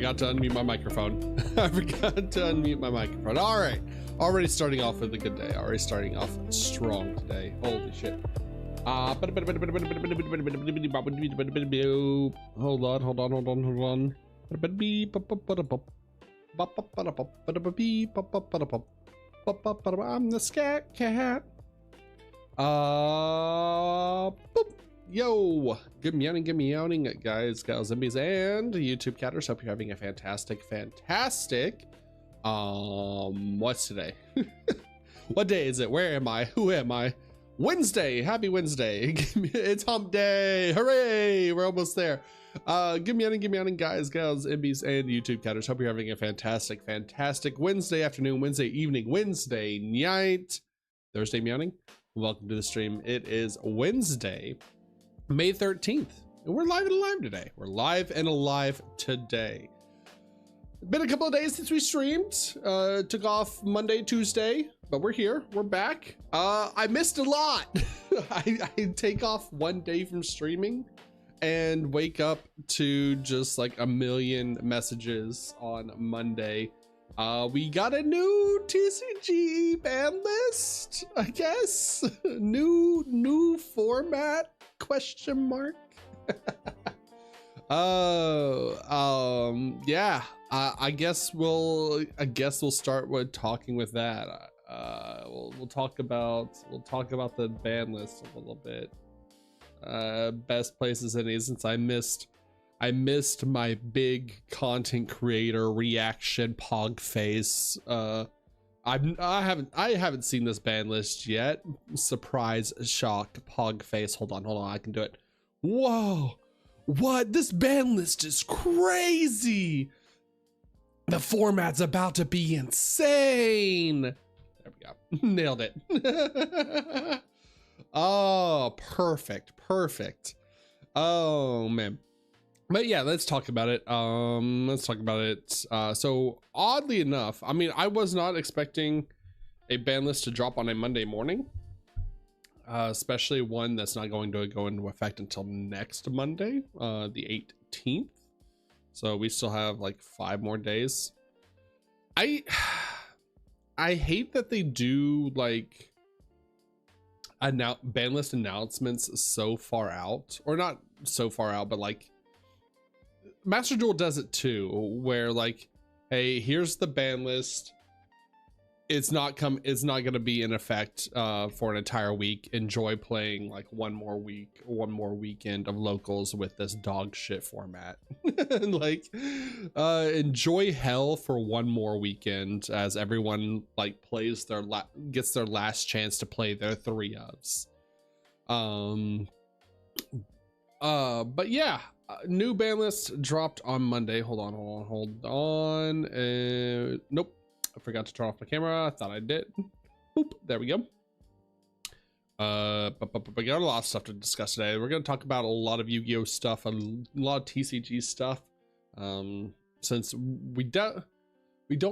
forgot to unmute my microphone. I forgot to unmute my microphone. All right. Already starting off with a good day. Already starting off strong today. Holy shit. Hold on. I'm the scat cat. Boop. Yo, good morning, guys, gals, zombies, and YouTube catters. Hope you're having a fantastic. What's today? What day is it? Where am I? Who am I? Wednesday. Happy Wednesday. It's hump day. Hooray. We're almost there. Good morning, guys, gals, zombies, and YouTube catters. Hope you're having a fantastic Wednesday afternoon, Wednesday evening, Wednesday night, Thursday meowing. Welcome to the stream. It is Wednesday, May 13th, and we're live and alive today. It's been a couple of days since we streamed. Took off Monday, Tuesday, but we're here. We're back. I missed a lot. I take off one day from streaming and wake up to just like a million messages on Monday. We got a new TCG ban list, I guess. New format, question mark. Yeah, I guess we'll start with talking with that. We'll talk about the ban list a little bit. Best places in it, since I missed my big content creator reaction pog face. I haven't seen this ban list yet. Surprise, shock, pog face. Hold on, I can do it. Whoa, what? This ban list is crazy. The format's about to be insane. There we go. Nailed it. Oh, perfect. Oh man. But yeah, let's talk about it. So oddly enough, I mean, I was not expecting a ban list to drop on a Monday morning, especially one that's not going to go into effect until next Monday, the 18th. So we still have like 5 more days. I hate that they do like ban list announcements so far out, or not so far out, but like Master Duel does it too, where like, hey, here's the ban list. It's not going to be in effect for an entire week. Enjoy playing like one more weekend of locals with this dog shit format. Like, enjoy hell for one more weekend as everyone like plays gets their last chance to play their 3-ofs. But yeah, new ban list dropped on Monday. Hold on. Nope. I forgot to turn off my camera. I thought I did. Boop. There we go. But we got a lot of stuff to discuss today. We're going to talk about a lot of Yu-Gi-Oh stuff, a lot of TCG stuff. Since we don't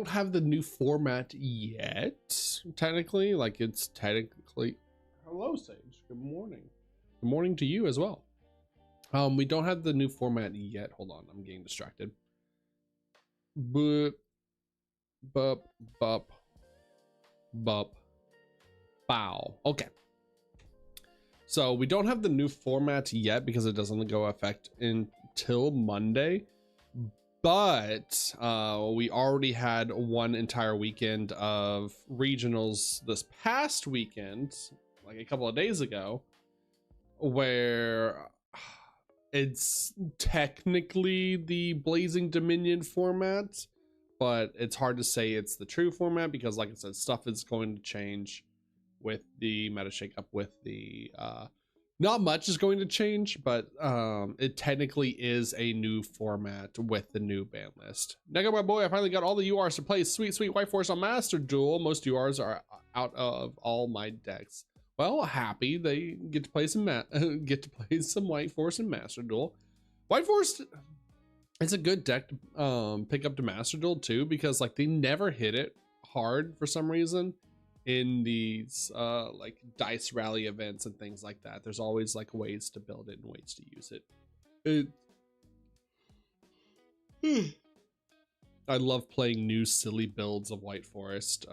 have the new format yet, technically. Like, it's technically... Hello, Sage. Good morning. Good morning to you as well. We don't have the new format yet. Hold on, I'm getting distracted. Boop, bow. Okay. So we don't have the new format yet because it doesn't go effect until Monday. But we already had one entire weekend of regionals this past weekend, like a couple of days ago, where it's technically the Blazing Dominion format, but it's hard to say it's the true format because, like I said, stuff is going to change with the meta shakeup. With the not much is going to change, but it technically is a new format with the new ban list. Neko, my boy, I finally got all the URs to play sweet whiteforest on Master Duel. Most URs are out of all my decks. Well, happy they get to play some whiteforest and Master Duel. Whiteforest, it's a good deck to pick up to Master Duel too, because like they never hit it hard for some reason in these like dice rally events and things like that. There's always like ways to build it and ways to use it. I love playing new silly builds of whiteforest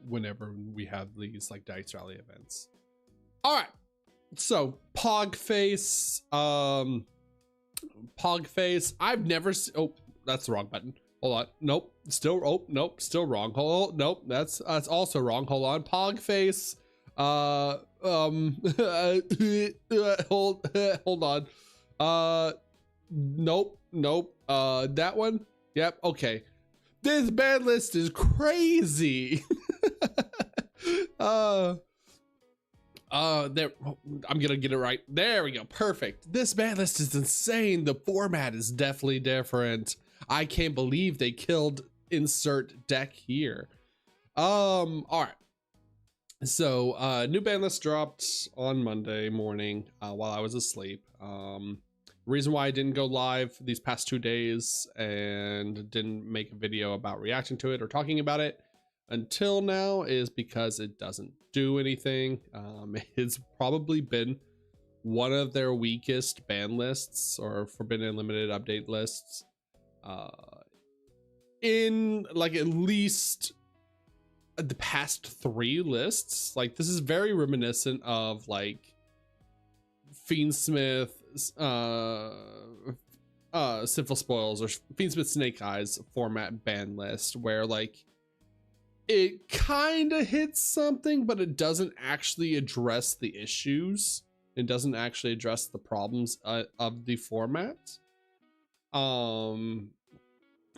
whenever we have these like dice rally events. All right, so Pogface, Pogface. I've never oh, that's the wrong button. Hold on. Nope. Still. Oh, nope. Still wrong. Hold. Nope. That's also wrong. Hold on. Pogface. Hold on. Nope. Nope. That one. Yep. Okay. This ban list is crazy. There. I'm gonna get it right. There we go. Perfect. This ban list is insane. The format is definitely different. I can't believe they killed insert deck here. All right. So new ban list dropped on Monday morning while I was asleep. Reason why I didn't go live these past 2 days and didn't make a video about reacting to it or talking about it until now is because it doesn't do anything. It's probably been one of their weakest ban lists or Forbidden Unlimited update lists in like at least the past 3 lists. Like this is very reminiscent of like Fiendsmith, Sinful Spoils, or Fiendsmith Snake Eyes format ban list, where like it kind of hits something, but it doesn't actually address the issues. It doesn't actually address the problems of the format.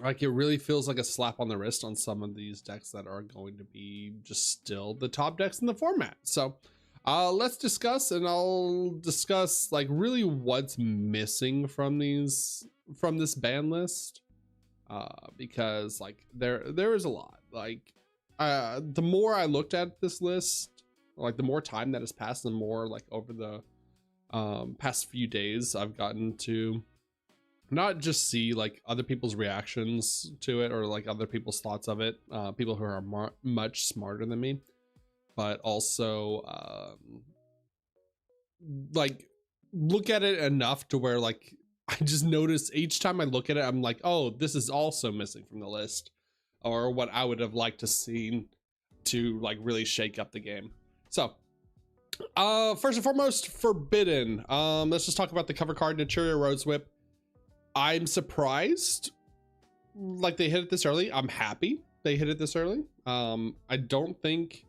Like it really feels like a slap on the wrist on some of these decks that are going to be just still the top decks in the format. So let's discuss, and I'll discuss like really what's missing from this ban list, because like there is a lot. Like the more I looked at this list, like the more time that has passed, the more like over the past few days I've gotten to not just see like other people's reactions to it or like other people's thoughts of it, people who are much smarter than me, but also like look at it enough to where like I just notice each time I look at it, I'm like, oh, this is also missing from the list, or what I would have liked to see to like really shake up the game. So first and foremost, Forbidden. Let's just talk about the cover card, Naturia Rose Whip. I'm surprised like they hit it this early. I'm happy they hit it this early. I don't think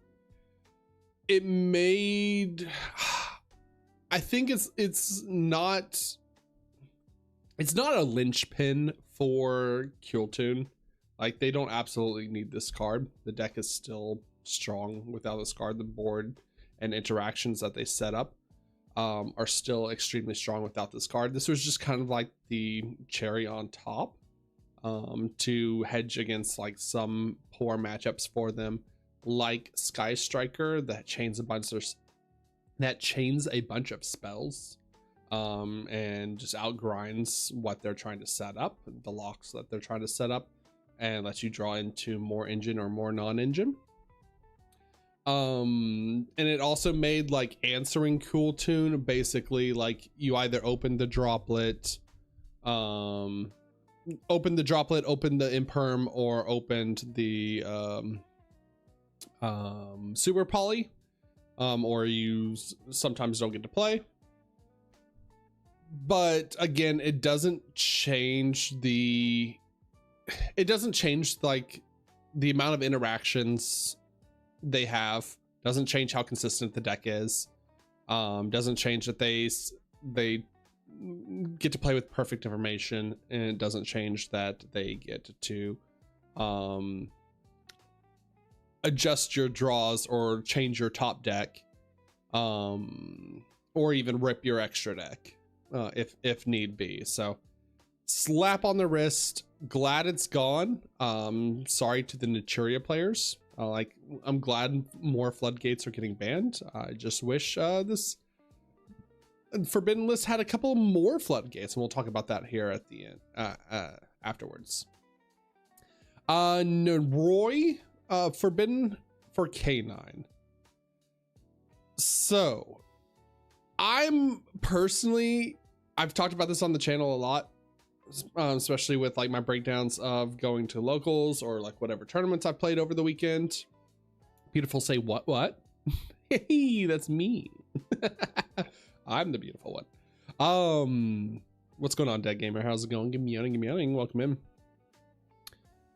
it made, I think it's not a linchpin for Kultun. Like they don't absolutely need this card. The deck is still strong without this card. The board and interactions that they set up are still extremely strong without this card. This was just kind of like the cherry on top to hedge against like some poor matchups for them, like Sky Striker that chains a bunch of spells and just outgrinds what they're trying to set up, the locks that they're trying to set up, and lets you draw into more engine or more non-engine. And it also made like answering Kultun basically like you either open the droplet, open the imperm, or opened the super poly, or you sometimes don't get to play. But again, it doesn't change like the amount of interactions they have, doesn't change how consistent the deck is, doesn't change that they get to play with perfect information, and it doesn't change that they get to adjust your draws or change your top deck, or even rip your extra deck if need be. So slap on the wrist, glad it's gone. Sorry to the Naturia players. Like I'm glad more floodgates are getting banned. I just wish this Forbidden list had a couple more floodgates, and we'll talk about that here at the end afterwards. Roy Forbidden for K9. So I'm personally, I've talked about this on the channel a lot. especially with like my breakdowns of going to locals or like whatever tournaments I played over the weekend. Beautiful say what? Hey, that's me. I'm the beautiful one. What's going on, Dead Gamer? How's it going? Give me yawning. Welcome in.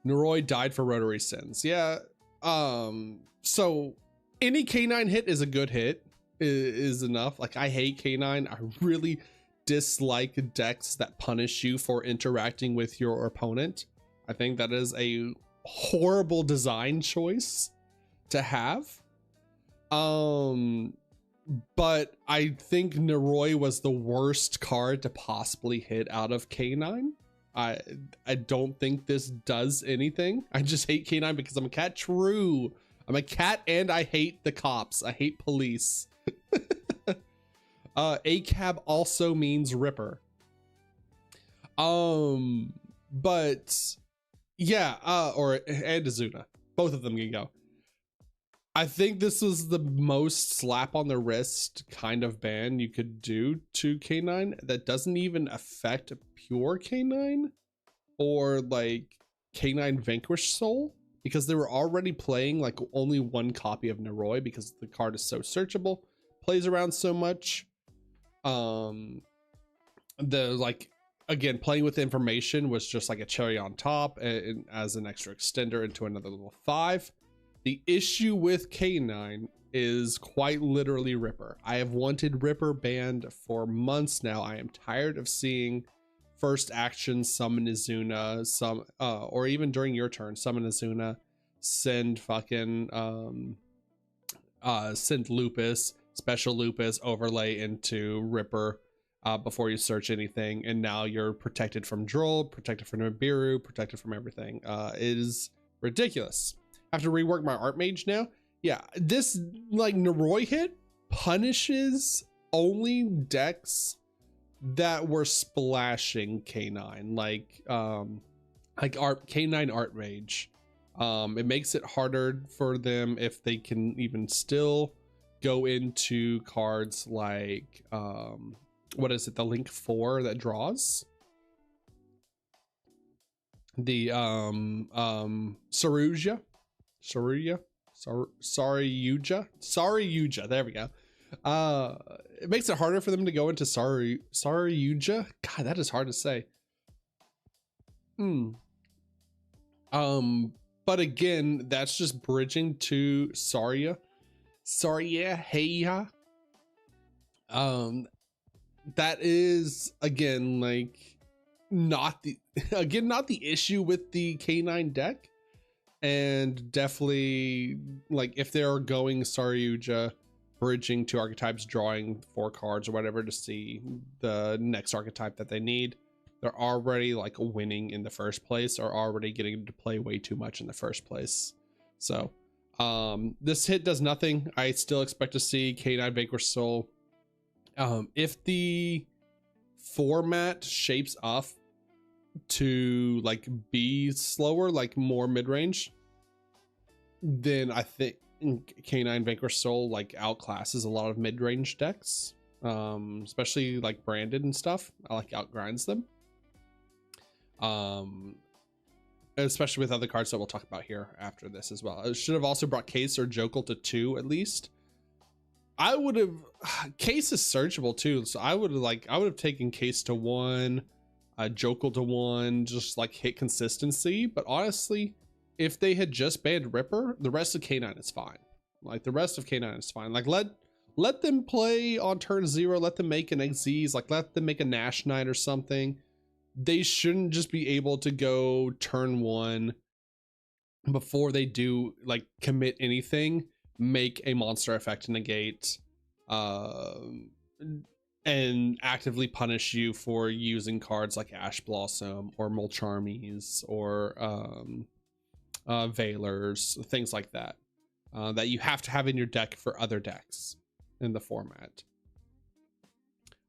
Noroi died for rotary sins. Yeah. So any K9 hit is a good hit, is enough. Like, I hate K9. I really dislike decks that punish you for interacting with your opponent. I think that is a horrible design choice to have. But I think Noroi was the worst card to possibly hit out of K9. I don't think this does anything. I just hate K9 because I'm a cat. True. I'm a cat and I hate the cops. I hate police. ACAB also means Ripper. But yeah, and Azuna. Both of them can go. I think this was the most slap on the wrist kind of ban you could do to K9 that doesn't even affect pure K9 or like K9 Vanquished Soul, because they were already playing like only one copy of Noroi because the card is so searchable, plays around so much. The like, again, playing with information was just like a cherry on top and as an extra extender into another level 5. The issue with K9 is quite literally Ripper. I have wanted Ripper banned for months now. I am tired of seeing first action summon Azuna, or even during your turn, summon Azuna, send fucking send Lupus, special Lupus overlay into Ripper before you search anything, and now you're protected from Droll, protected from Nibiru, protected from everything. It is ridiculous. I have to rework my art mage now. Yeah, this like Noroi hit punishes only decks that were splashing K9, like K9 art mage. It makes it harder for them if they can even still go into cards like what is it, the Link 4 that draws, the Saryuja, there we go. It makes it harder for them to go into Saryuja. God, that is hard to say. But again, that's just bridging to Heya. That is again like not the issue with the K9 deck, and definitely like if they're going Saryuja, bridging to archetypes, drawing 4 cards or whatever to see the next archetype that they need, they're already like winning in the first place, or already getting to play way too much in the first place. So this hit does nothing. I still expect to see K9 Vanquish Soul. If the format shapes off to like be slower, like more mid-range, then I think K9 Vanquish Soul like outclasses a lot of mid-range decks, especially like branded and stuff. I like outgrinds them, especially with other cards that we'll talk about here after this as well. It should have also brought Case or Jokel to 2 at least. I would have Case is searchable too, so I would have taken Case to 1, Jokel to 1, just like hit consistency. But honestly, if they had just banned Ripper, the rest of K9 is fine. Like the rest of K9 is fine. Like let them play on turn 0, let them make an XZs, like let them make a Nash Knight or something. They shouldn't just be able to go turn 1 before they do like commit anything, make a monster effect negate, and actively punish you for using cards like Ash Blossom or Molcharmies or Veilers, things like that, that you have to have in your deck for other decks in the format.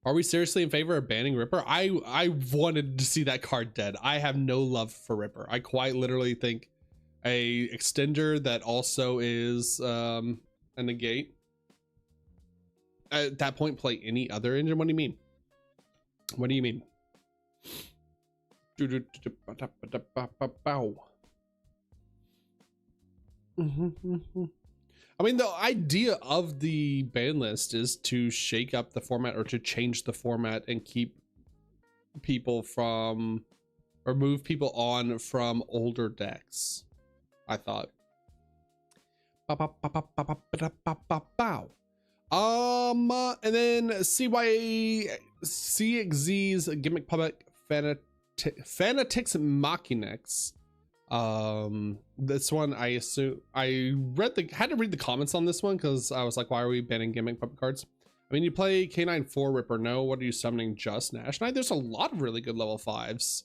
Are we seriously in favor of banning Ripper? I wanted to see that card dead. I have no love for Ripper. I quite literally think a extender that also is a negate, at that point play any other engine. What do you mean? I mean, the idea of the ban list is to shake up the format or to change the format and keep people from, or move people on from older decks, I thought. And then CXZ's Gimmick Public Fanatics Machinex. This one, I assume I had to read the comments on this one because I was like, why are we banning Gimmick Puppet cards? I mean, you play K9 4 Ripper, no, what are you summoning? Just Nash Knight? There's a lot of really good level 5s.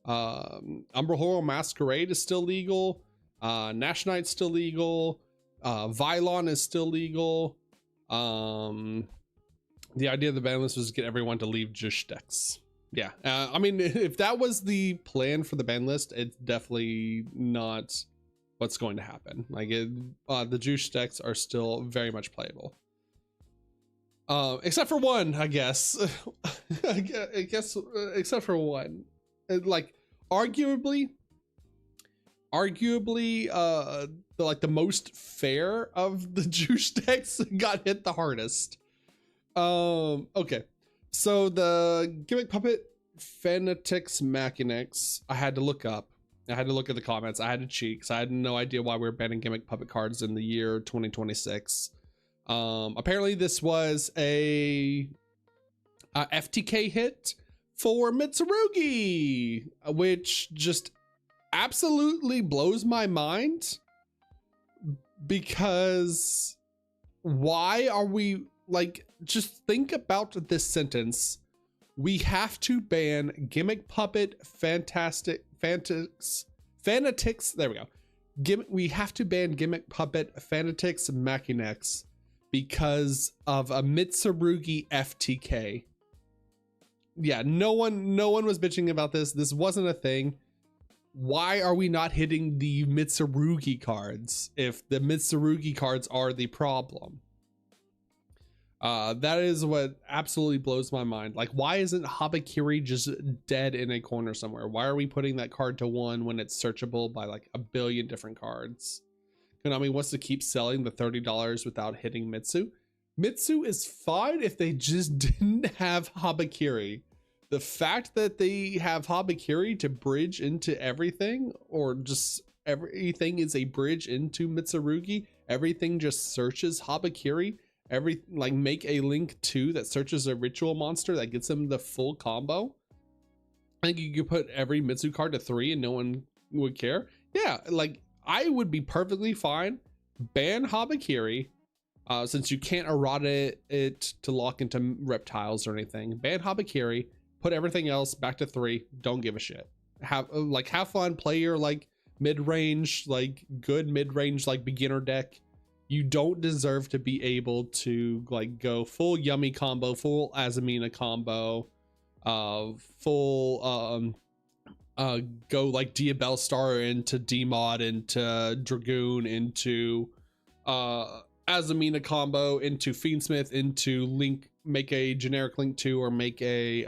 Umbral Horror Masquerade is still legal. Nash Knight's still legal. Vylon is still legal. The idea of the ban list was to get everyone to leave Jush decks. Yeah, I mean, if that was the plan for the ban list, it's definitely not what's going to happen. Like, the Juice decks are still very much playable. Except for one, I guess. I guess, except for one. Like, arguably, the most fair of the Juice decks got hit the hardest. Okay. So the Gimmick Puppet Fanatics Machinex, I had to look up. I had to look at the comments. I had to cheat because I had no idea why we were banning Gimmick Puppet cards in the year 2026. Apparently this was a FTK hit for Mitsurugi, which just absolutely blows my mind, because why are we, like, just think about this sentence. We have to ban Gimmick Puppet Fanatics, there we go. We have to ban Gimmick Puppet Fanatics Machinex because of a Mitsurugi FTK. Yeah, no one was bitching about this. This wasn't a thing. Why are we not hitting the Mitsurugi cards if the Mitsurugi cards are the problem? That is what absolutely blows my mind. Like, why isn't Habakiri just dead in a corner somewhere? Why are we putting that card to 1 when it's searchable by like a billion different cards? Konami wants to keep selling the $30 without hitting Mitsu. Mitsu is fine if they just didn't have Habakiri. The fact that they have Habakiri to bridge into everything, or just everything is a bridge into Mitsurugi, everything just searches Habakiri, like make a link 2 that searches a ritual monster that gets them the full combo. I think you could put every Mitsu card to 3 and no one would care. Yeah, like, I would be perfectly fine. Ban Habakiri, since you can't errata it to lock into reptiles or anything. Ban Habakiri, put everything else back to 3. Don't give a shit. Have fun, play your like mid-range, like good mid-range, like beginner deck. You don't deserve to be able to like go full Yummy combo, full Azamina combo, full go like Diabell Star into D-Mod, into Dragoon, into Azamina combo, into Fiendsmith, into Link, make a generic Link 2, or make make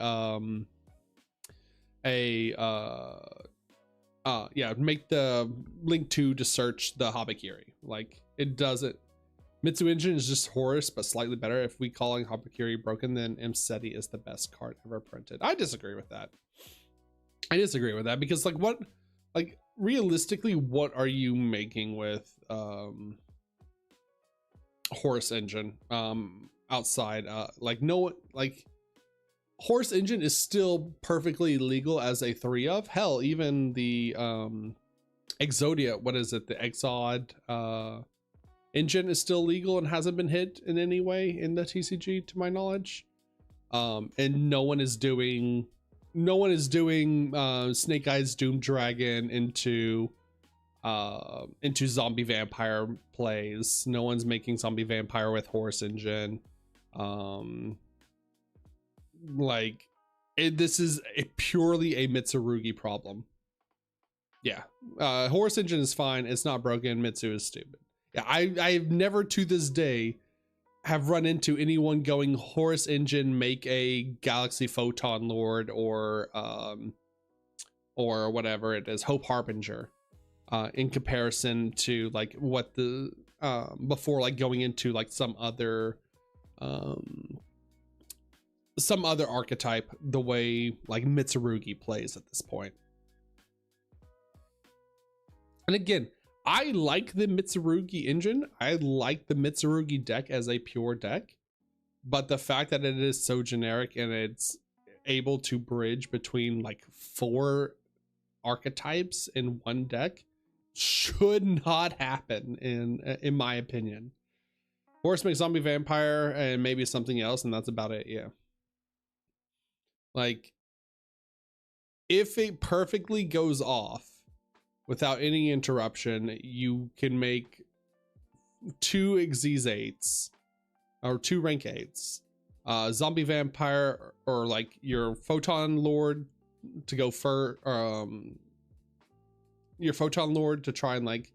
the Link 2 to search the Habakiri. Like, it doesn't. Mitsu Engine is just Horus, but slightly better. If we calling Habakiri broken, then Mseti is the best card ever printed. I disagree with that. Because like, realistically, what are you making with Horus Engine outside? Like, no one, like, Horus Engine is still perfectly legal as a 3 of. Hell, even the Exodia, what is it, the Exod engine is still legal and hasn't been hit in any way in the TCG to my knowledge. And no one is doing Snake Eyes Doom Dragon into zombie vampire plays. No one's making zombie vampire with Horus Engine. This is purely a Mitsurugi problem. Yeah, Horus Engine is fine. It's not broken. Mitsu is stupid. Yeah, I've never to this day have run into anyone going Horus Engine, make a Galaxy Photon Lord, or or whatever it is, Hope Harbinger, in comparison to like what the before, like going into like some other archetype, the way like Mitsurugi plays at this point. And again, I like the Mitsurugi engine. I like the Mitsurugi deck as a pure deck, but the fact that it is so generic and it's able to bridge between like 4 archetypes in one deck should not happen in my opinion. Horse makes zombie vampire and maybe something else, and that's about it. Yeah. Like, if it perfectly goes off without any interruption, you can make 2 Xyz 8s or 2 rank 8s, zombie vampire, or like your photon lord to go for your photon lord to try and like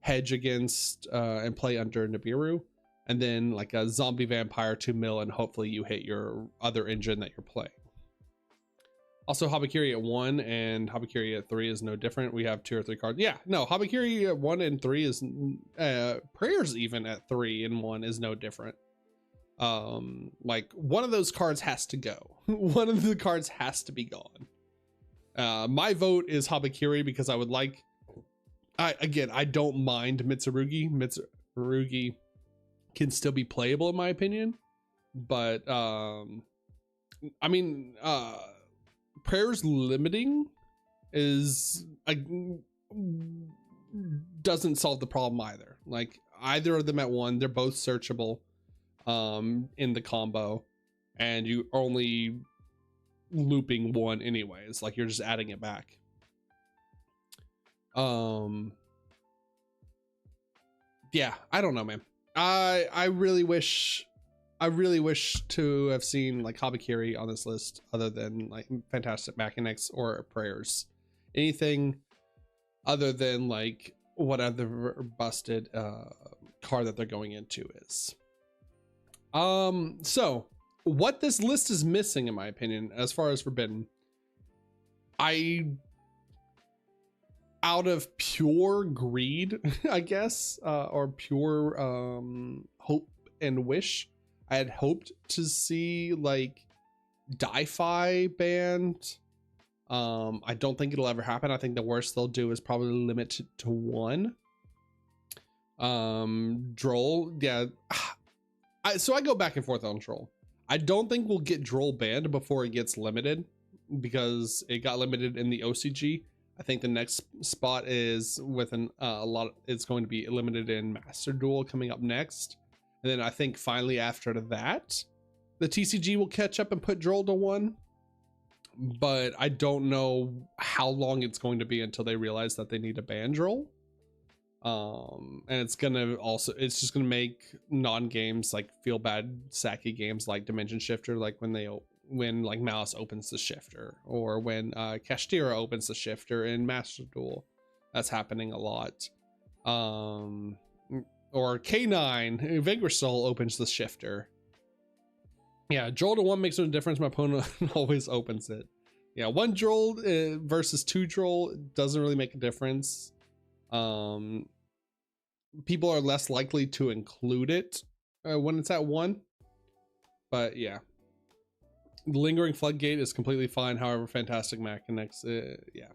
hedge against and play under Nibiru, and then like a zombie vampire to mill, and hopefully you hit your other engine that you're playing. Also, Habakiri at 1 and Habakiri at 3 is no different. We have 2 or 3 cards. Yeah, no, Habakiri at 1 and 3 is prayers even at 3 and 1 is no different. Like, one of those cards has to go. One of the cards has to be gone. My vote is Habakiri because I would like, I don't mind Mitsurugi. Mitsurugi can still be playable in my opinion, but I mean, prayers limiting is doesn't solve the problem either. Like, either of them at 1, they're both searchable in the combo, and you only looping 1 anyways, like you're just adding it back. Yeah, I don't know, man. I really wish to have seen like Habakiri on this list other than like Fantastic Mechanics or prayers. Anything other than like whatever busted card that they're going into is. So what this list is missing, in my opinion, as far as Forbidden, out of pure greed, I guess, or pure hope and wish, I had hoped to see like Di-Fi banned. I don't think it'll ever happen. I think the worst they'll do is probably limit it to 1. Droll, yeah. So I go back and forth on Droll. I don't think we'll get Droll banned before it gets limited, because it got limited in the OCG. I think the next spot is with it's going to be limited in Master Duel coming up next. And then I think finally after that, the TCG will catch up and put Droll to 1. But I don't know how long it's going to be until they realize that they need to ban Droll. And it's just gonna make non-games like feel bad sacky games like Dimension Shifter, like when like Malice opens the shifter, or when Kashtira opens the shifter in Master Duel. That's happening a lot. Or K9 Vanquish Soul opens the shifter. Yeah, Droll to 1 makes no difference. My opponent always opens it. Yeah, 1 Droll versus 2 Droll doesn't really make a difference. People are less likely to include it when it's at 1, but yeah, Lingering Floodgate is completely fine. However, Fantastic Mechanics, yeah.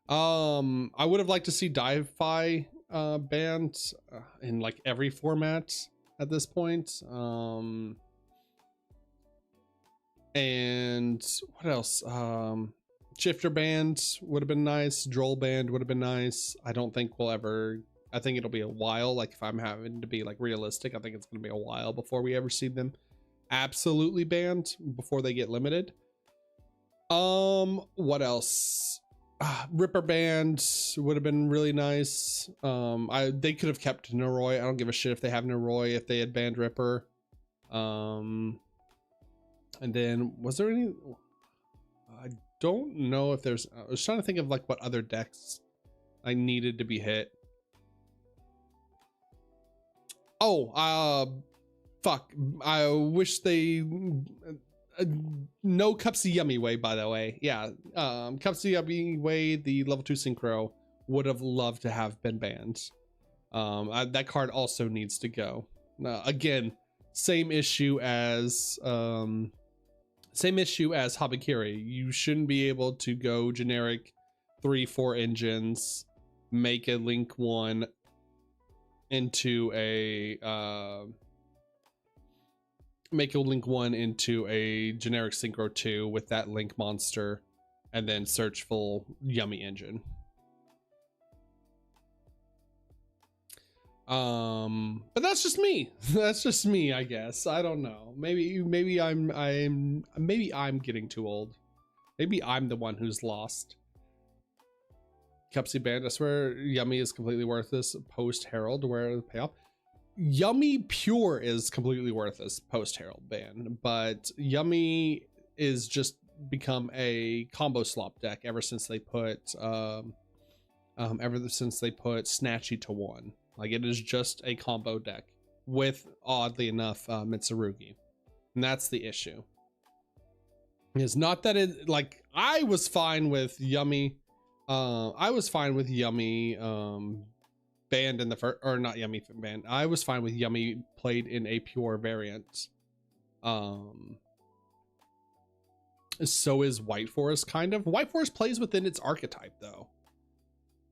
I would have liked to see Di-Fi banned in like every format at this point. And what else? Shifter band would have been nice. Droll band would have been nice. I don't think we'll ever, I think it'll be a while. Like, if I'm having to be like realistic, I think it's going to be a while before we ever see them absolutely banned, before they get limited. What else? Ripper band would have been really nice. They could have kept Noroi. I don't give a shit if they have Noroi, if they had banned Ripper. And then was there any, I don't know if there's, I was trying to think of like what other decks I needed to be hit. Oh, fuck, I wish they No Cupsy Yummy Way, by the way. Yeah, Cupsy Yummy Way, the level 2 synchro, would have loved to have been banned. That card also needs to go. Again, same issue as Habakiri. You shouldn't be able to go generic 3-4 engines, make a link 1 into a generic synchro 2 with that link monster, and then search full Yummy engine. But that's just me. That's just me, I guess. I don't know. Maybe I'm getting too old. Maybe I'm the one who's lost. Cupsy banned. I swear Yummy is completely worthless post Herald. Where the payoff? Yummy pure is completely worthless post Herald ban, but Yummy is just become a combo slop deck ever since they put Snatchy to 1. Like, it is just a combo deck with, oddly enough, Mitsurugi. And that's the issue. It's not that it, like, I was fine with Yummy. I was fine with Yummy banned in the first, or not Yummy banned. I was fine with Yummy played in a pure variant. So is Whiteforest, kind of. Whiteforest plays within its archetype, though.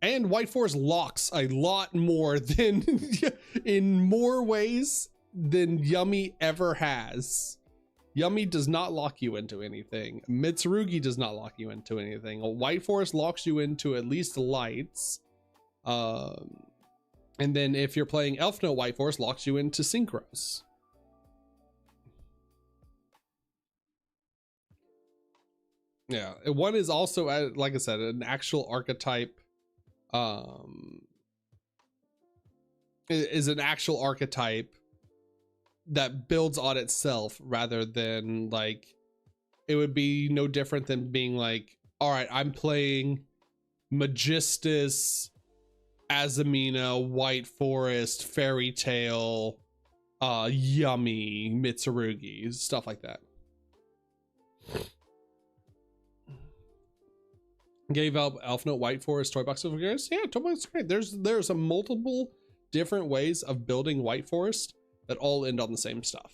And Whiteforest locks a lot more than in more ways than Yummy ever has. Yummy does not lock you into anything. Mitsurugi does not lock you into anything. Whiteforest locks you into at least lights. And then if you're playing Elfnote, Whiteforest locks you into synchros. Yeah, one is also, like I said, an actual archetype. Is an actual archetype that builds on itself, rather than, like, it would be no different than being like, all right, I'm playing Magistus, Azamina, Whiteforest, Fairy Tail, Yummy, Mitsurugi, stuff like that. Gave up Elfnote, Whiteforest, Toy Box of Gears. Yeah, Toy Box is great. There's a multiple different ways of building Whiteforest that all end on the same stuff.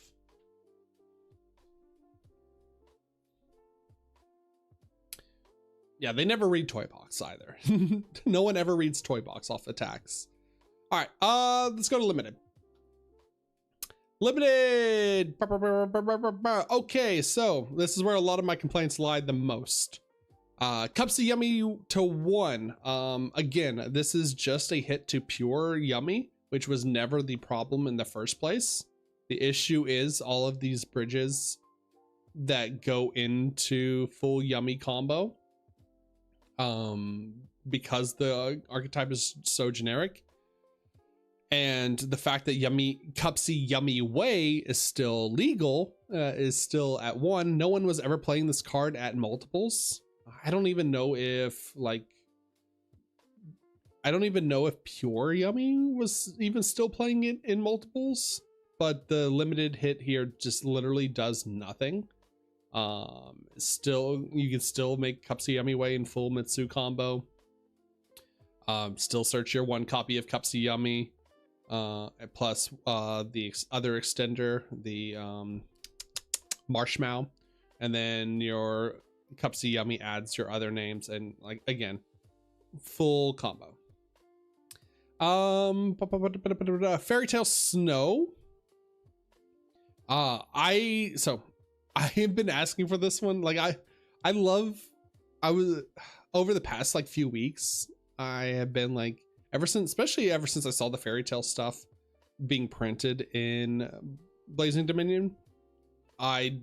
Yeah, they never read Toy Box either. No one ever reads Toy Box off attacks. All right, let's go to limited. Limited. Okay, so this is where a lot of my complaints lie the most. Cupsy Yummy to 1. Again, this is just a hit to pure Yummy, which was never the problem in the first place. The issue is all of these bridges that go into full Yummy combo. Because the archetype is so generic. And the fact that Cupsy Yummy Way is still legal, is still at 1. No one was ever playing this card at multiples. I don't even know if, like, pure Yummy was even still playing it in multiples, but the limited hit here just literally does nothing. Still, you can still make Cupsy Yummy Way in full Mitsu combo. Still search your 1 copy of Cupsy Yummy, plus the other extender, the Marshmallow, and then your Cupsy Yummy adds your other names, and, like, again, full combo. Fairy Tail Snow. I have been asking for this one. Like, I was over the past, like, few weeks, I have been, like, especially ever since I saw the Fairy Tail stuff being printed in Blazing Dominion, I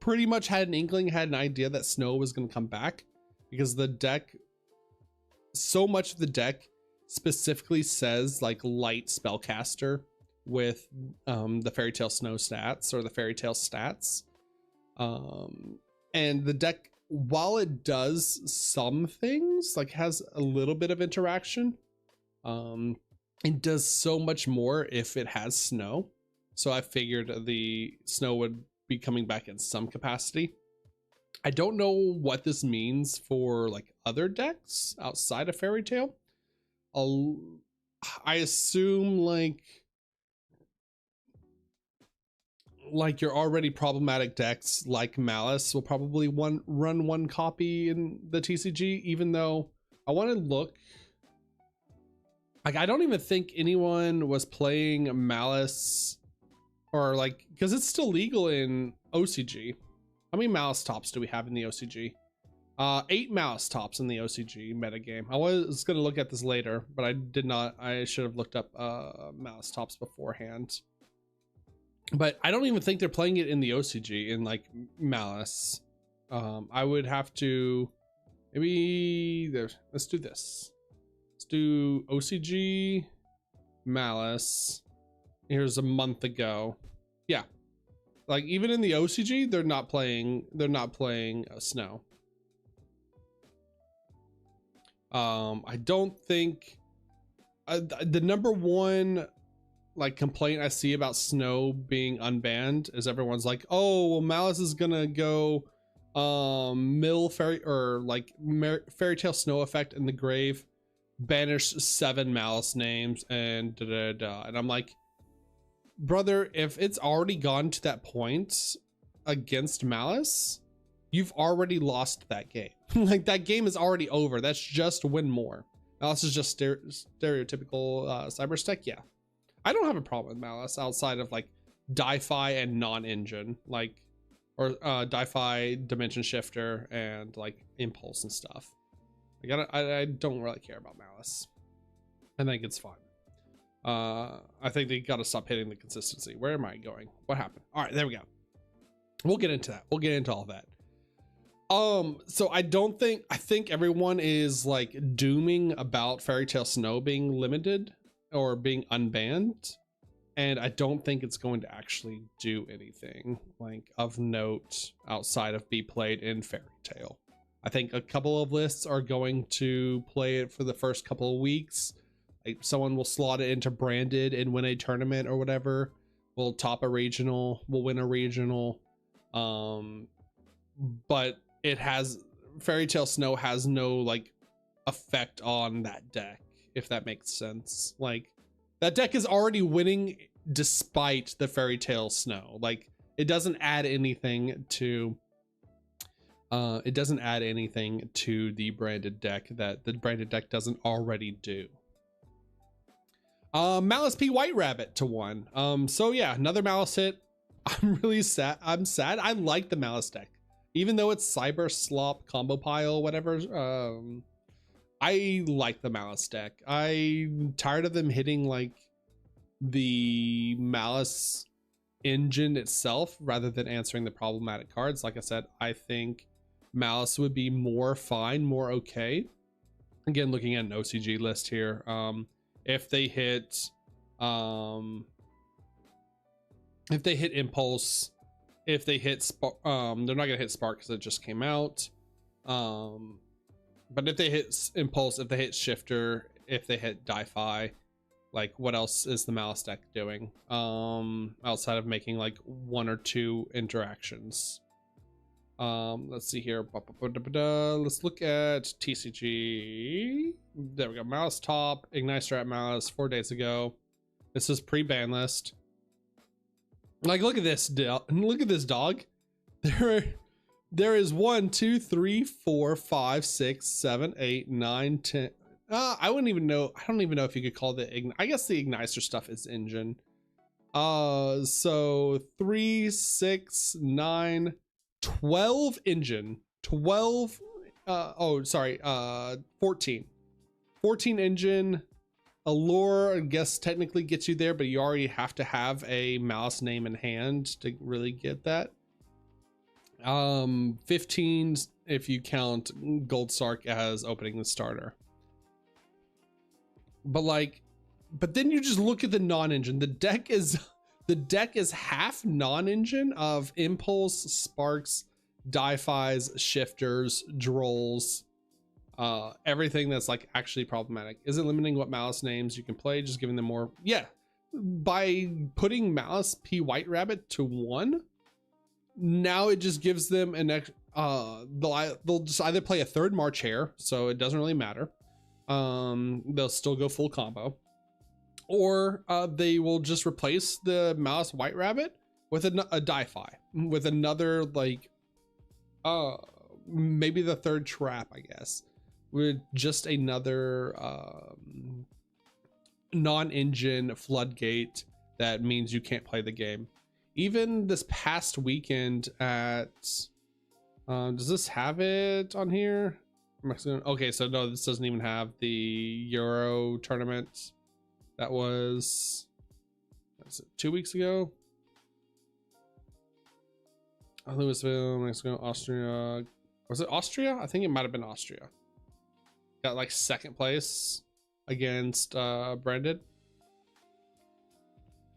pretty much had an inkling, had an idea that Snow was going to come back, because the deck, so much of the deck specifically says, like, light spellcaster with the Fairy Tail Snow stats, or the Fairy Tail stats. And the deck, while it does some things, like, has a little bit of interaction, it does so much more if it has Snow. So I figured the Snow would be coming back in some capacity. I don't know what this means for like other decks outside of Fairy Tale. I assume like your already problematic decks like Malice will probably run one copy in the TCG, even though I want to look. Like, I don't even think anyone was playing Malice, or like, because it's still legal in OCG. How many Malice tops do we have in the OCG? 8 Malice tops in the OCG metagame. I was going to look at this later, but I did not. I should have looked up Malice tops beforehand. But I don't even think they're playing it in the OCG in like Malice. I would have to maybe there. Let's do this. Let's do OCG Malice. Here's a month ago. Yeah, like even in the OCG, they're not playing. They're not playing Snow. I don't think the number one like complaint I see about Snow being unbanned is everyone's like, oh well, Malice is gonna go mill fairy or like Fairy Tale Snow effect in the grave, banish 7 Malice names and da da da. And I'm like, brother, if it's already gone to that point against Malice, you've already lost that game. Like that game is already over. That's just win more. Malice is just stereotypical cyber stack. Yeah, I don't have a problem with Malice outside of like Di-Fi and non-engine, like, or Di-Fi Dimension Shifter and like Impulse and stuff. Like, I don't really care about Malice. I think it's fun. I think they got to stop hitting the consistency. Where am I going? What happened? All right, there we go. We'll get into that. We'll get into all that. So I think everyone is like dooming about Fairy Tale Snow being limited or being unbanned, and I don't think it's going to actually do anything like of note outside of be played in Fairy Tale. I think a couple of lists are going to play it for the first couple of weeks. Like someone will slot it into branded and win a tournament or whatever. We'll top a regional, we'll win a regional. But it has, Fairy Tale Snow has no like effect on that deck, if that makes sense. Like that deck is already winning despite the Fairy Tale Snow. Like it doesn't add anything to the branded deck that the branded deck doesn't already do. Malice P White Rabbit to 1. So yeah, another Malice hit. I'm really sad. I'm sad. I like the Malice deck. Even though it's Cyber Slop Combo Pile, whatever, I like the Malice deck. I'm tired of them hitting like the Malice engine itself rather than answering the problematic cards. Like I said, I think Malice would be more fine, more okay. Again, looking at an OCG list here, if they hit Impulse, if they hit Spark, they're not gonna hit Spark because it just came out. But if they hit Impulse, if they hit Shifter, if they hit Di-Fi, like what else is the Malice deck doing? Outside of making like 1 or 2 interactions. Let's see here. Let's look at TCG. There we go. Malice top, Ignite Strat Malice 4 days ago. This is pre-ban list. Like, look at this. Look at this dog. There is 1, 2, 3, 4, 5, 6, 7, 8, 9, 10. I wouldn't even know. I don't even know if you could call the I guess the Igniter stuff is engine. So 3, 6, 9, 12 engine. 12. 14. 14 engine. Allure, I guess, technically gets you there, but you already have to have a Malice name in hand to really get that. 15 if you count Gold Sark as opening the starter. But then you just look at the non-engine. The deck is half non-engine of Impulse, Sparks, Di-Fis, Shifters, Drolls. Everything that's like actually problematic. Is it limiting what Malice names you can play, just giving them more? Yeah, by putting Malice P White Rabbit to 1, now it just gives them an they'll just either play a third March Hare, so it doesn't really matter. They'll still go full combo, or they will just replace the Malice White Rabbit with a Di-Fi, with another, like, maybe the third trap, I guess, with just another non-engine floodgate that means you can't play the game. Even this past weekend at does this have it on here? Okay, so no, this doesn't even have the Euro tournament. That was 2 weeks ago. Louisville, Mexico, Austria. Was it Austria? I think it might have been Austria. Got like second place against Branded.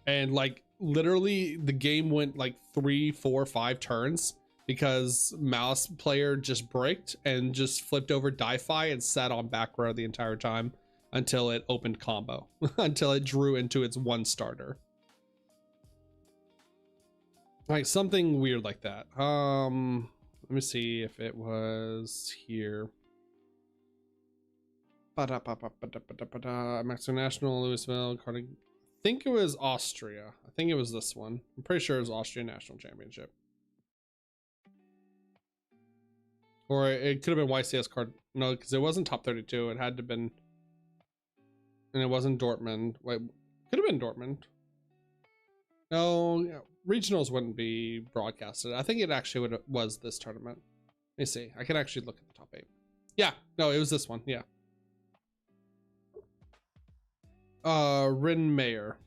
And like literally the game went like 3, 4, 5 turns because Malice player just bricked and just flipped over Di-Fi and sat on back row the entire time until it opened combo, until it drew into its one starter. Like something weird like that. Let me see if it was here. Mexico National, Louisville, I think it was Austria. I think it was this one. I'm pretty sure it was Austrian National Championship. Or it could have been YCS card. No, because it wasn't top 32. It had to have been. And it wasn't Dortmund. Wait, could have been Dortmund. No, yeah, regionals wouldn't be broadcasted. I think it actually was this tournament. Let me see. I can actually look at the top 8. Yeah, no, it was this one. Yeah. Rin Mayer.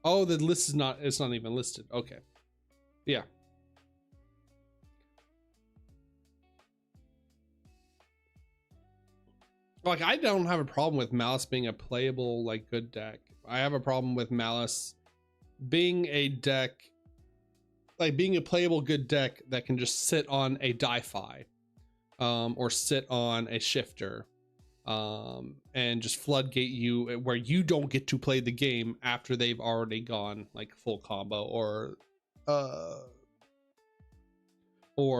Oh, the list is not, it's not even listed. Okay. Yeah. Like, I don't have a problem with Malice being a playable, like, good deck. I have a problem with Malice being a deck, like, being a playable good deck that can just sit on a Di-Fi, or sit on a shifter, and just floodgate you where you don't get to play the game after they've already gone, like, full combo, or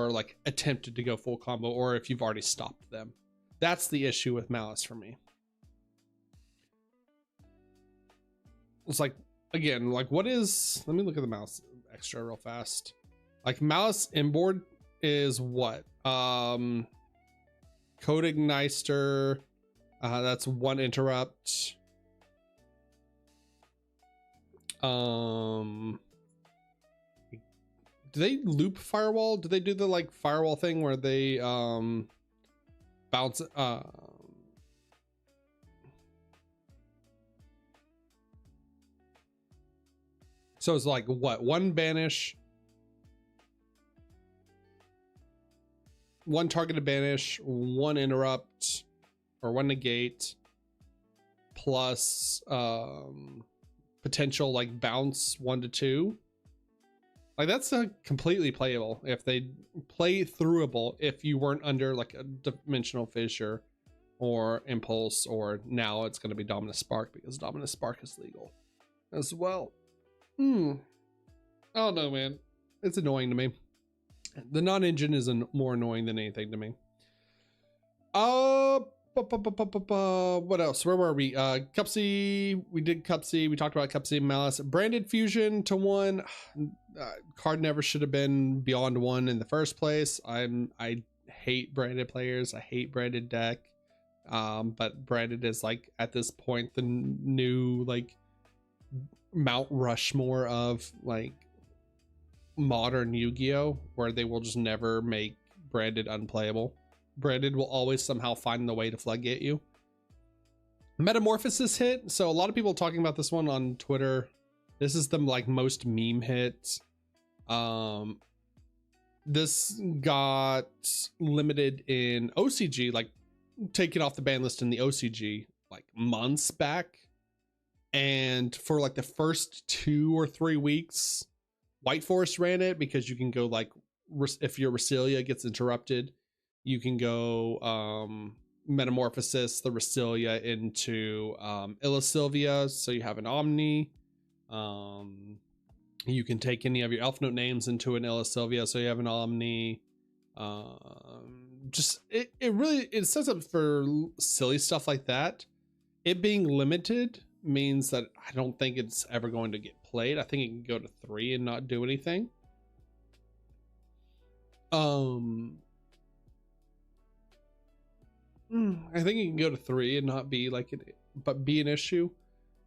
like, attempted to go full combo, or if you've already stopped them. That's the issue with Malice for me. It's like, again, like what is, let me look at the Malice extra real fast. Like Malice inboard is what? Codeigneister, that's 1 interrupt. Do they loop firewall? Do they do the like firewall thing where they bounce so it's like what, 1 banish, 1 targeted banish, 1 interrupt, or 1 negate, plus potential like bounce 1 to 2. Like that's a completely playable if they play throughable, if you weren't under like a dimensional fissure or impulse, or now it's going to be dominant spark because dominant spark is legal as well. I don't know, man. It's annoying to me. The non-engine is more annoying than anything to me. What else? Where were we? Cupsy. We did Cupsy. We talked about Cupsy. Malice. Branded fusion to 1. Card never should have been beyond 1 in the first place. I hate branded players. I hate branded deck. But branded is like at this point the new like Mount Rushmore of like modern Yu-Gi-Oh, where they will just never make branded unplayable. Branded will always somehow find the way to floodgate you. Metamorphosis hit. So a lot of people talking about this one on Twitter. This is the like most meme hit. This got limited in OCG, like taken off the ban list in the OCG like months back. And for like the first 2 or 3 weeks, Whiteforest ran it because you can go like, if your Resilia gets interrupted, you can go Metamorphosis the Resilia into Illusylvia, so you have an Omni. You can take any of your Elfnote names into an Illa Sylvia, so you have an Omni. Just it really it sets up for silly stuff like that. It being limited means that I don't think it's ever going to get played. I think it can go to 3 and not do anything. I think it can go to 3 and not be like it, but be an issue.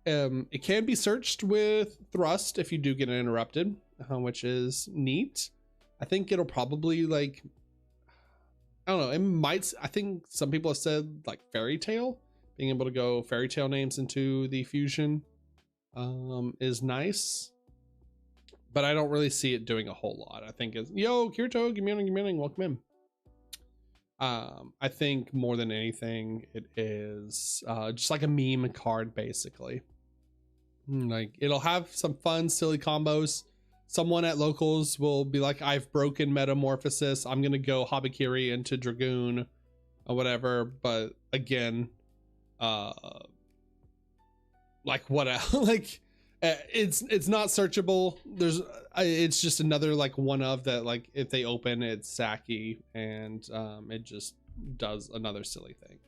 It can be searched with thrust if you do get interrupted, which is neat. I think it'll probably like, I don't know, it might, I think some people have said like fairy tale, being able to go fairy tale names into the fusion is nice, but I don't really see it doing a whole lot. I think it's, yo, Kirito, good morning, welcome in. I think more than anything, it is just like a meme card, basically. Like, it'll have some fun, silly combos. Someone at locals will be like, I've broken Metamorphosis, I'm gonna go Habakiri into Dragoon or whatever. But again, like what else? Like it's not searchable. There's it's just another like one of that, like if they open it's Saki, and it just does another silly thing.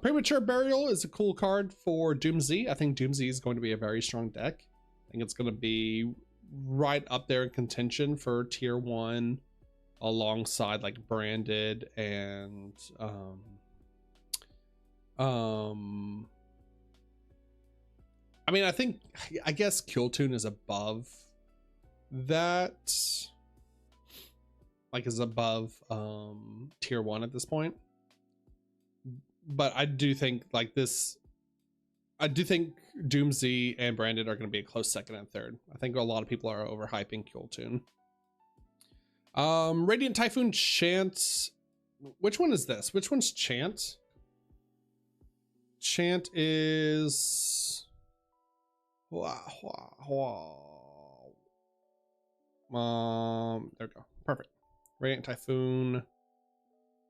Premature Burial is a cool card for Doomsday. I think Doomsday is going to be a very strong deck. I think it's going to be right up there in contention for tier 1 alongside like Branded and I mean, I guess Killtoon is above that, like is above tier 1 at this point. But I do think like this, I do think Doomsday and Branded are going to be a close second and third. I think a lot of people are overhyping Killtoon. Radiant Typhoon Chant. Which one is this? Which one's Chant? Chant is there we go. Perfect. Radiant Typhoon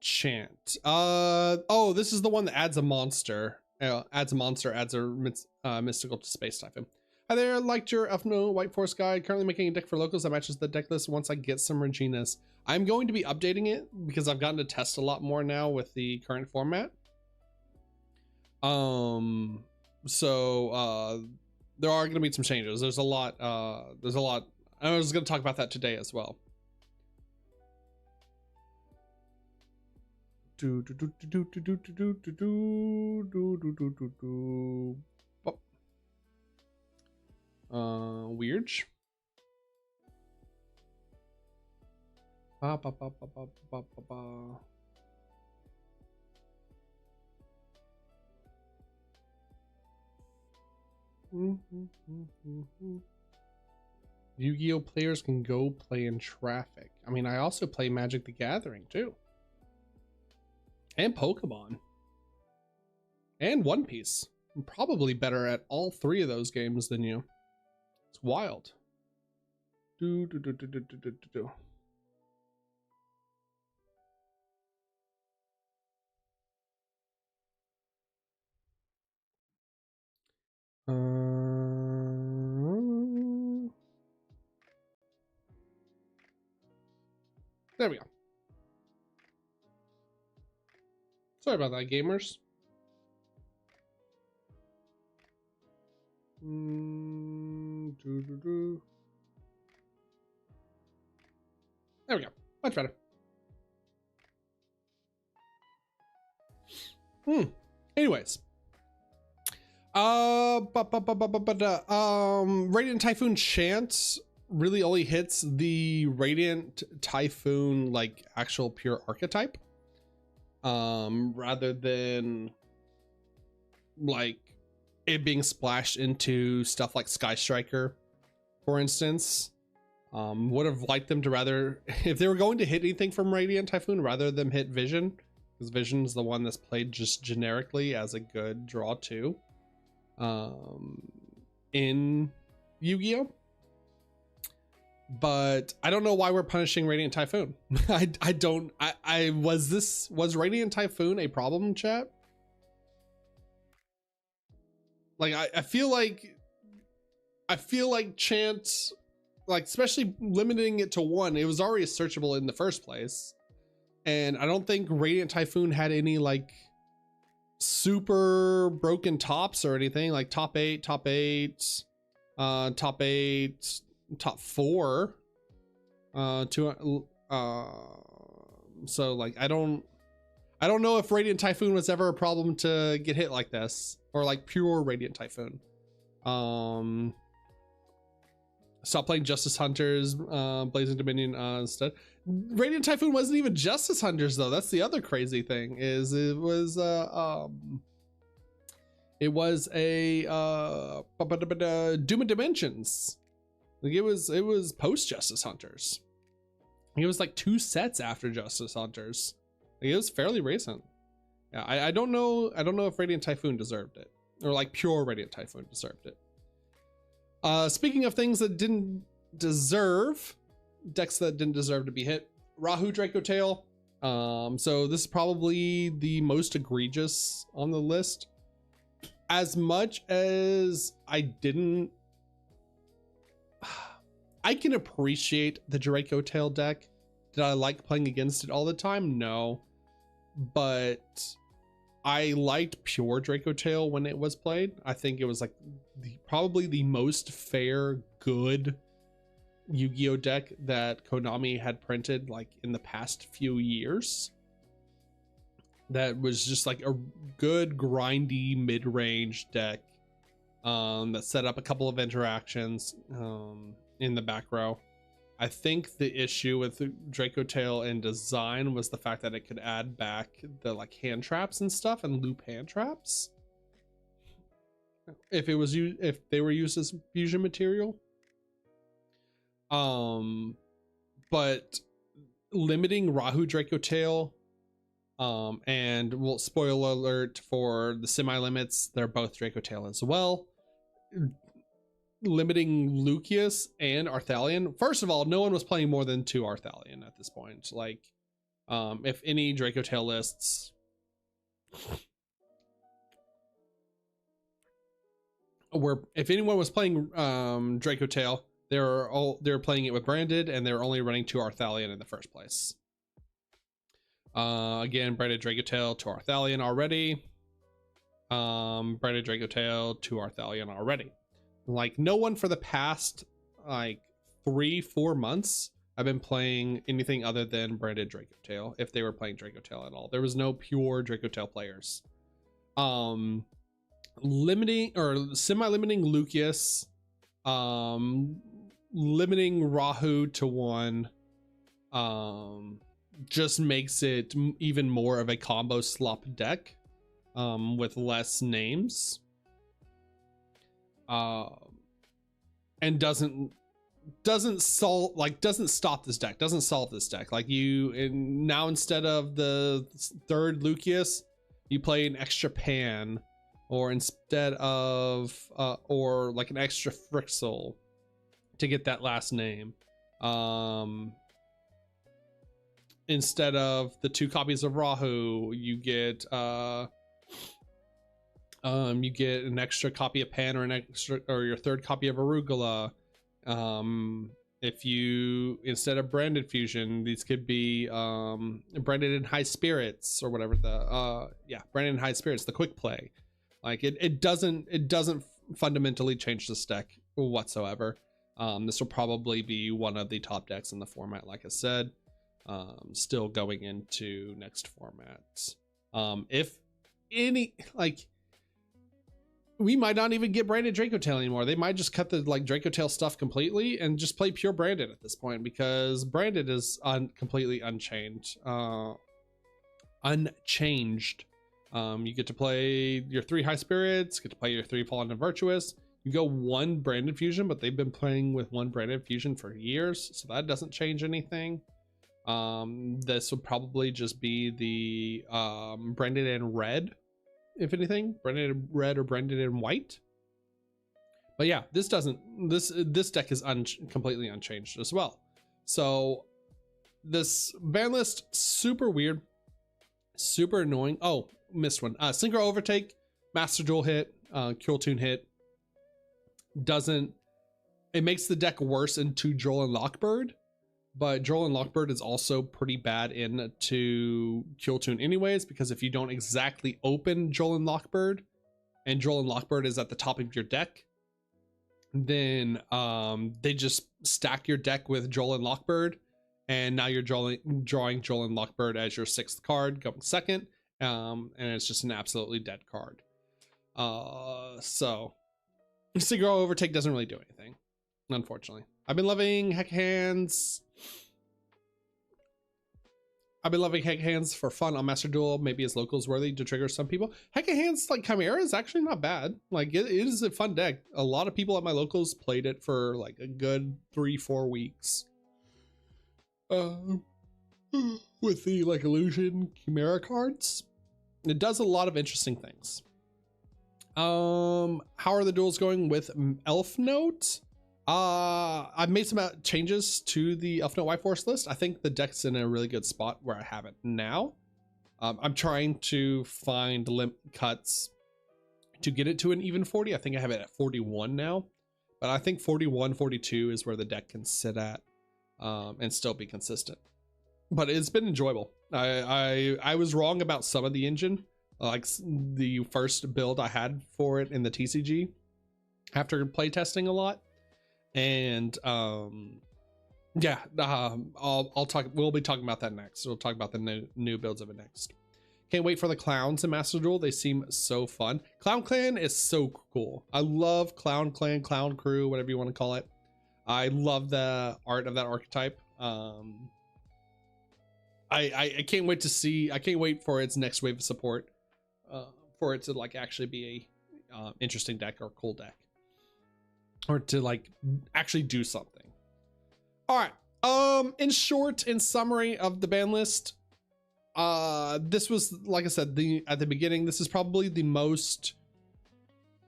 Chant. Oh, this is the one that adds a monster. Adds a mystical to Space Typhoon. Hi there, liked your Elfnote whiteforest guide. Currently making a deck for locals that matches the deck list once I get some Reginas. I'm going to be updating it because I've gotten to test a lot more now with the current format. So there are going to be some changes. There's a lot. I was going to talk about that today as well. Weird. Yu-Gi-Oh players can go play in traffic. I mean, I also play Magic the Gathering too. And Pokemon. And One Piece. I'm probably better at all 3 of those games than you. It's wild. There we go. Sorry about that, gamers. There we go. Much better. Anyways. Radiant Typhoon Chant really only hits the Radiant Typhoon like actual pure archetype. Rather than like it being splashed into stuff like Sky Striker, for instance. Would have liked them to rather, if they were going to hit anything from Radiant Typhoon, rather than hit Vision, because Vision is the one that's played just generically as a good draw too. In Yu-Gi-Oh, but I don't know why we're punishing Radiant Typhoon. Was Radiant Typhoon a problem, chat? Like I feel like I feel like chant, like especially limiting it to one, it was already searchable in the first place. And I don't think Radiant Typhoon had any like super broken tops or anything, like top 8, top 8, top 8, top 4, so like I don't know if Radiant Typhoon was ever a problem to get hit like this, or like pure Radiant Typhoon. Stop playing Justice Hunters, Blazing Dominion instead. Radiant Typhoon wasn't even Justice Hunters though. That's the other crazy thing, is it was a Doom of Dimensions. Like it was post Justice Hunters. It was like 2 sets after Justice Hunters. Like it was fairly recent. Yeah, I don't know if Radiant Typhoon deserved it, or like pure Radiant Typhoon deserved it. Speaking of things that didn't deserve, decks that didn't deserve to be hit, Rahu Draco Tail. So this is probably the most egregious on the list. As much as I can appreciate the Draco Tail deck. Did I like playing against it all the time? No, but I liked pure Draco Tail when it was played. I think it was like probably the most fair, good Yu-Gi-Oh deck that Konami had printed like in the past few years. That was just like a good grindy mid-range deck that set up a couple of interactions in the back row. I think the issue with Draco Tail in design was the fact that it could add back the like hand traps and stuff and loop hand traps if they were used as fusion material. But limiting Rahu Draco Tail, and well, spoiler alert for the semi limits, they're both Draco Tail as well. Limiting Lucius and Arthalion. First of all, no one was playing more than 2 Arthalion at this point. Like, if any Draco Tail lists if anyone was playing Draco Tail, they were playing it with branded, and they were only running 2 Arthalion in the first place. Again, branded Draco Tail to Arthalion already. Branded Draco Tail to Arthalion already. Like no one for the past like 3-4 months have been playing anything other than branded Draco Tail, if they were playing Draco Tail at all. There was no pure Draco Tail players. Limiting or semi-limiting Lucius, limiting Rahu to 1, just makes it even more of a combo slop deck, with less names. And doesn't stop this deck, doesn't solve this deck. Like now instead of the 3rd Lucius, you play an extra Pan, or instead of or like an extra Frixel to get that last name. Instead of the 2 copies of Rahu, you get an extra copy of Pan, or your 3rd copy of Arugula. If you, instead of branded fusion, these could be branded in High Spirits, or whatever branded in High Spirits, the quick play. Like it doesn't fundamentally change this deck whatsoever. This will probably be one of the top decks in the format, like I said. Still going into next formats. If any, like, we might not even get branded Draco Tail anymore. They might just cut the like Draco Tail stuff completely and just play pure branded at this point, because branded is completely unchanged. You get to play your 3 High Spirits, get to play your 3 Fallen and Virtuous. You go 1 branded fusion, but they've been playing with 1 branded fusion for years, so that doesn't change anything. This would probably just be the branded in red, if anything, branded in red or branded in white. But yeah, this deck is completely unchanged as well. So this ban list, super weird, super annoying. Oh, missed one. Synchro Overtake, Master Duel hit, Cruel Tune hit. Doesn't it makes the deck worse into Joel and Lockbird, but Joel and Lockbird is also pretty bad into Kill Tune anyways, because if you don't exactly open Joel and Lockbird is at the top of your deck, then they just stack your deck with Joel and Lockbird, and now you're drawing Joel and Lockbird as your 6th card going second, and it's just an absolutely dead card. So Synchro Overtake doesn't really do anything, unfortunately. I've been loving Heck Hands. For fun on Master Duel. Maybe as locals worthy to trigger some people. Heck Hands like Chimera is actually not bad. Like it is a fun deck. A lot of people at my locals played it for like a good 3-4 weeks. With the like Illusion Chimera cards. It does a lot of interesting things. How are the duels going with Elfnote? I've made some changes to the Elfnote whiteforest list. I think the deck's in a really good spot where I have it now. I'm trying to find limp cuts to get it to an even 40. I think I have it at 41 now, but I think 41, 42 is where the deck can sit at, and still be consistent. But it's been enjoyable. I was wrong about some of the engine, like the first build I had for it in the TCG after playtesting a lot. And yeah, we'll be talking about that next. We'll talk about the new builds of it next. Can't wait for the clowns in Master Duel. They seem so fun. Clown Clan is so cool. I love Clown Clan, Clown Crew, whatever you want to call it. I love the art of that archetype. I can't wait to see. I can't wait for its next wave of support, for it to like actually be a interesting deck or cool deck, or to like actually do something. All right. In short, in summary of the ban list, this was, like I said, at the beginning, this is probably the most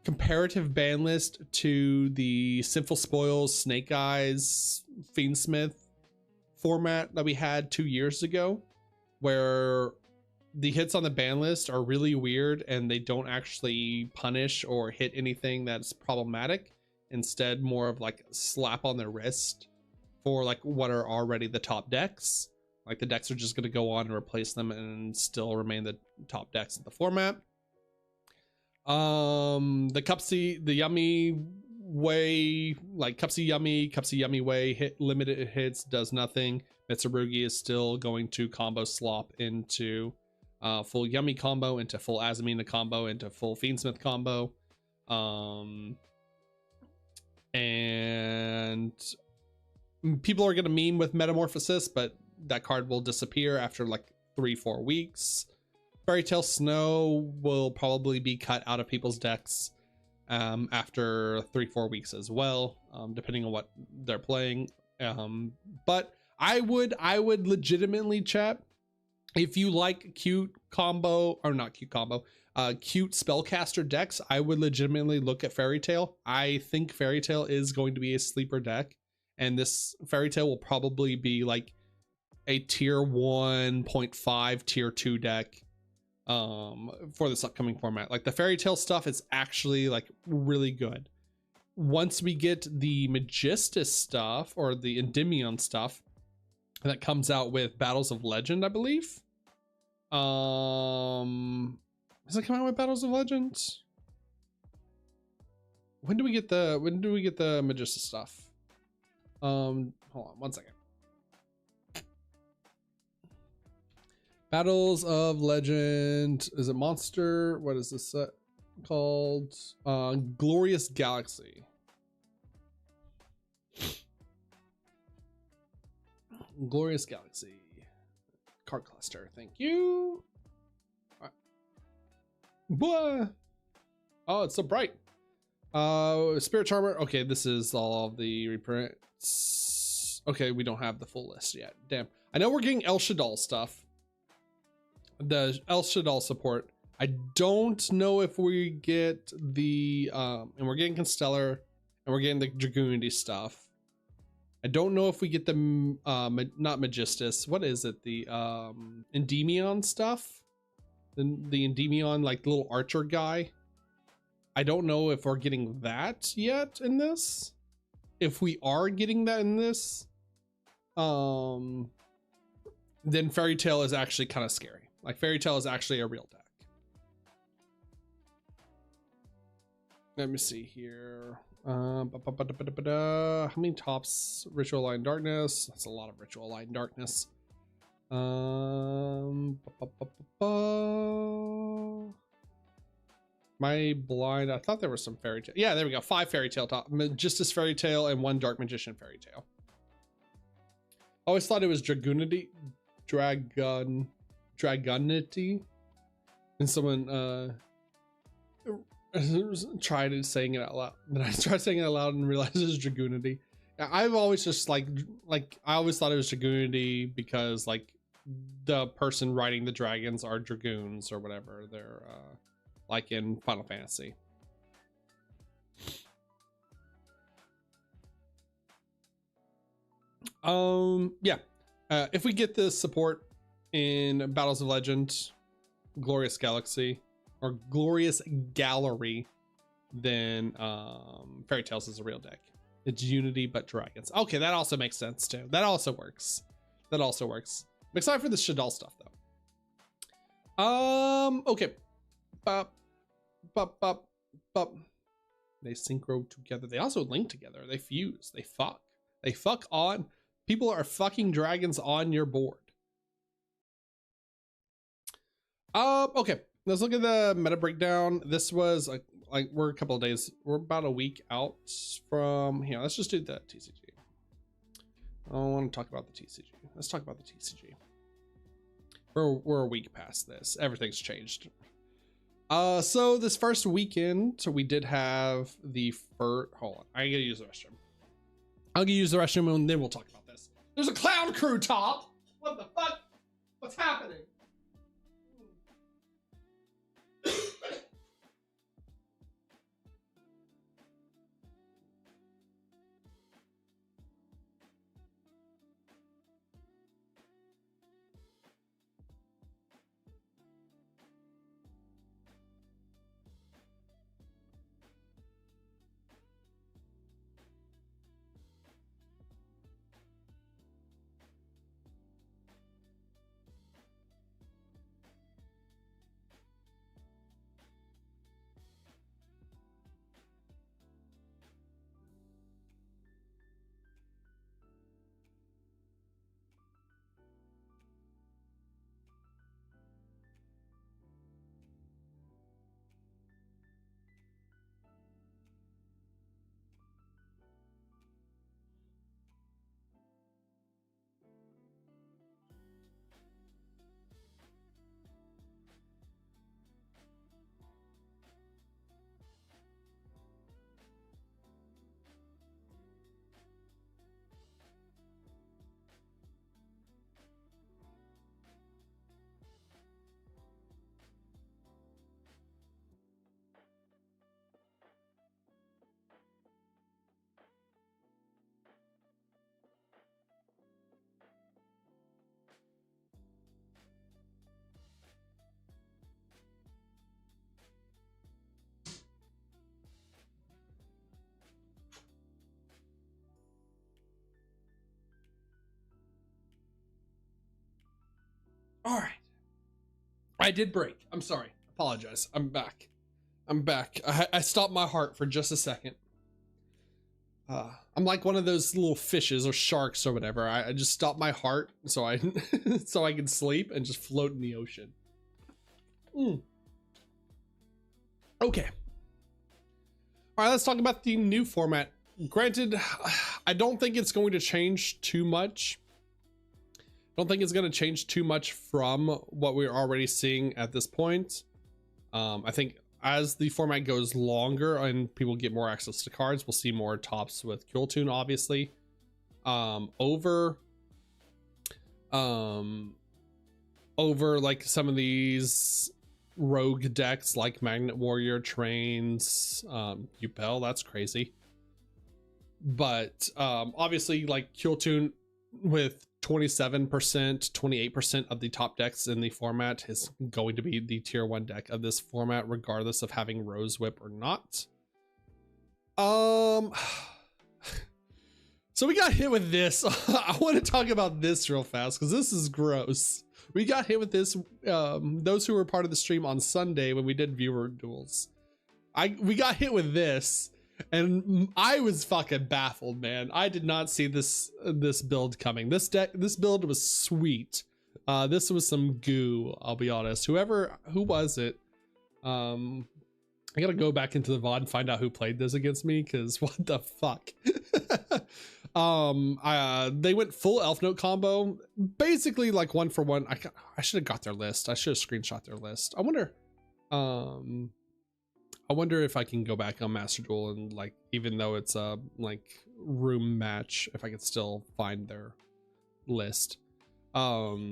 comparative ban list to the Sinful Spoils, Snake Eyes, Fiendsmith format that we had 2 years ago, where the hits on the ban list are really weird and they don't actually punish or hit anything that's problematic. Instead, more of like a slap on the wrist for like what are already the top decks. Like the decks are just going to go on and replace them and still remain the top decks in the format. The Cupsy, the Yummy way, like Cupsy Yummy way, hit limited hits, does nothing. Mitsurugi is still going to combo slop into full Yummy combo, into full Azamina combo, into full Fiendsmith combo. And people are going to meme with Metamorphosis, but that card will disappear after like 3-4 weeks. Fairy Tale Snow will probably be cut out of people's decks after 3-4 weeks as well, depending on what they're playing. But I would legitimately, chat, if you like cute combo, or not cute combo, cute spellcaster decks, I would legitimately look at Fairy Tale. I think Fairy Tale is going to be a sleeper deck, and this Fairy Tale will probably be like a tier 1.5 tier 2 deck for this upcoming format. Like the Fairy Tale stuff is actually like really good. Once we get the Magistus stuff, or the Endymion stuff that comes out with Battles of Legend, I believe. Does it come out with Battles of Legend? When do we get the Magistus stuff? Hold on 1 second. Battles of Legend, is it Monster? What is this set called? Glorious Galaxy. Glorious Galaxy card cluster, thank you. All right. Blah. Oh, it's so bright. Spirit Charmer. Okay, this is all of the reprints. Okay, we don't have the full list yet. Damn. I know we're getting El Shadal stuff. The El Shadal support. I don't know if we get the and we're getting Constellar, and we're getting the Dragoonity stuff. I don't know if we get the not Magistus. What is it? The Endymion stuff. The Endymion, like little archer guy. I don't know if we're getting that yet in this. if we are getting that in this, then Fairy Tale is actually kind of scary. Like Fairy Tale is actually a real deck. Let me see here. How many tops? Ritual Line Darkness. That's a lot of Ritual Line Darkness. My blind. I thought there was some Fairy Tale. Yeah, there we go. 5 Fairy Tale top. Justice Fairy Tale and 1 Dark Magician Fairy Tale. I always thought it was Dragunity. Dragunity. And someone tried saying it out loud. Then I tried saying it out loud and realized it's Dragunity. I've always just like I always thought it was Dragunity because like the person riding the dragons are dragoons or whatever. They're like in Final Fantasy. Yeah. If we get this support in Battles of Legend, Glorious Galaxy, or Glorious Gallery, then Fairy Tales is a real deck. It's Unity but dragons. Okay, that also makes sense too. That also works. That also works. I'm excited for the Shadal stuff though. Okay. Bop. They synchro together. They also link together. They fuse. They fuck. They fuck on. People are fucking dragons on your board. Okay. Let's look at the meta breakdown. This was like we're a couple of days. We're about a week out from here. Let's just do the TCG. I don't want to talk about the TCG. Let's talk about the TCG. We're a week past this. Everything's changed. So this first weekend, so we did have the first. Hold on, I gotta use the restroom. I'll use the restroom and then we'll talk about this. There's a clown crew top. What the fuck? What's happening? All right. I did break. I'm sorry. Apologize. I'm back. I'm back. I stopped my heart for just a second. I'm like one of those little fishes or sharks or whatever. I just stopped my heart so I so I can sleep and just float in the ocean. Okay. All right, let's talk about the new format. Granted, I don't think it's going to change too much. I don't think it's going to change too much from what we're already seeing at this point. I think as the format goes longer and people get more access to cards, we'll see more tops with Kyultun, obviously. Over like some of these rogue decks like Magnet Warrior, Trains, Yugioh, that's crazy. But obviously like Kyultun with 27%, 28% of the top decks in the format is going to be the tier 1 deck of this format, regardless of having Rose Whip or not. So we got hit with this. I want to talk about this real fast because this is gross. We got hit with this. Those who were part of the stream on Sunday when we did viewer duels, we got hit with this, and I was fucking baffled, man. I did not see this build coming. This build was sweet. This was some goo, I'll be honest. Who was it? I gotta go back into the VOD and find out who played this against me, because what the fuck. They went full Elfnote combo, basically like 1-for-1. I should have got their list. I should have screenshot their list. I wonder if I can go back on Master Duel and, like, even though it's a like room match, if I could still find their list. But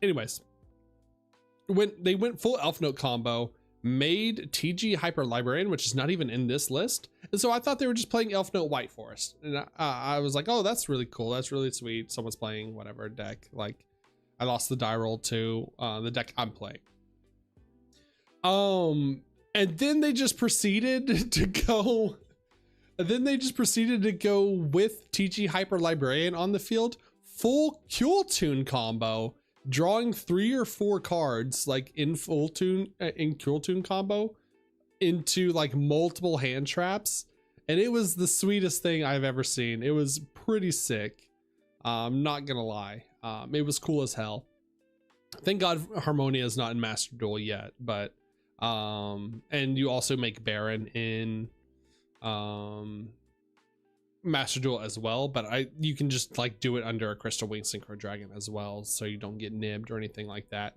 anyways, when they went full Elfnote combo, made TG Hyper Librarian, which is not even in this list. And so I thought they were just playing Elfnote Whiteforest. And I was like, oh, that's really cool. That's really sweet. Someone's playing whatever deck. Like, I lost the die roll to the deck I'm playing. And then they just proceeded to go. And then they just proceeded to go with TG Hyper Librarian on the field. Full Kultune combo. Drawing 3 or 4 cards like in Kultune combo into like multiple hand traps, and it was the sweetest thing I've ever seen. It was pretty sick. Not gonna lie, it was cool as hell. Thank God Harmonia is not in Master Duel yet, but and you also make Baron in Master Duel as well, but you can just like do it under a Crystal Wing Synchro Dragon as well, so you don't get nibbed or anything like that.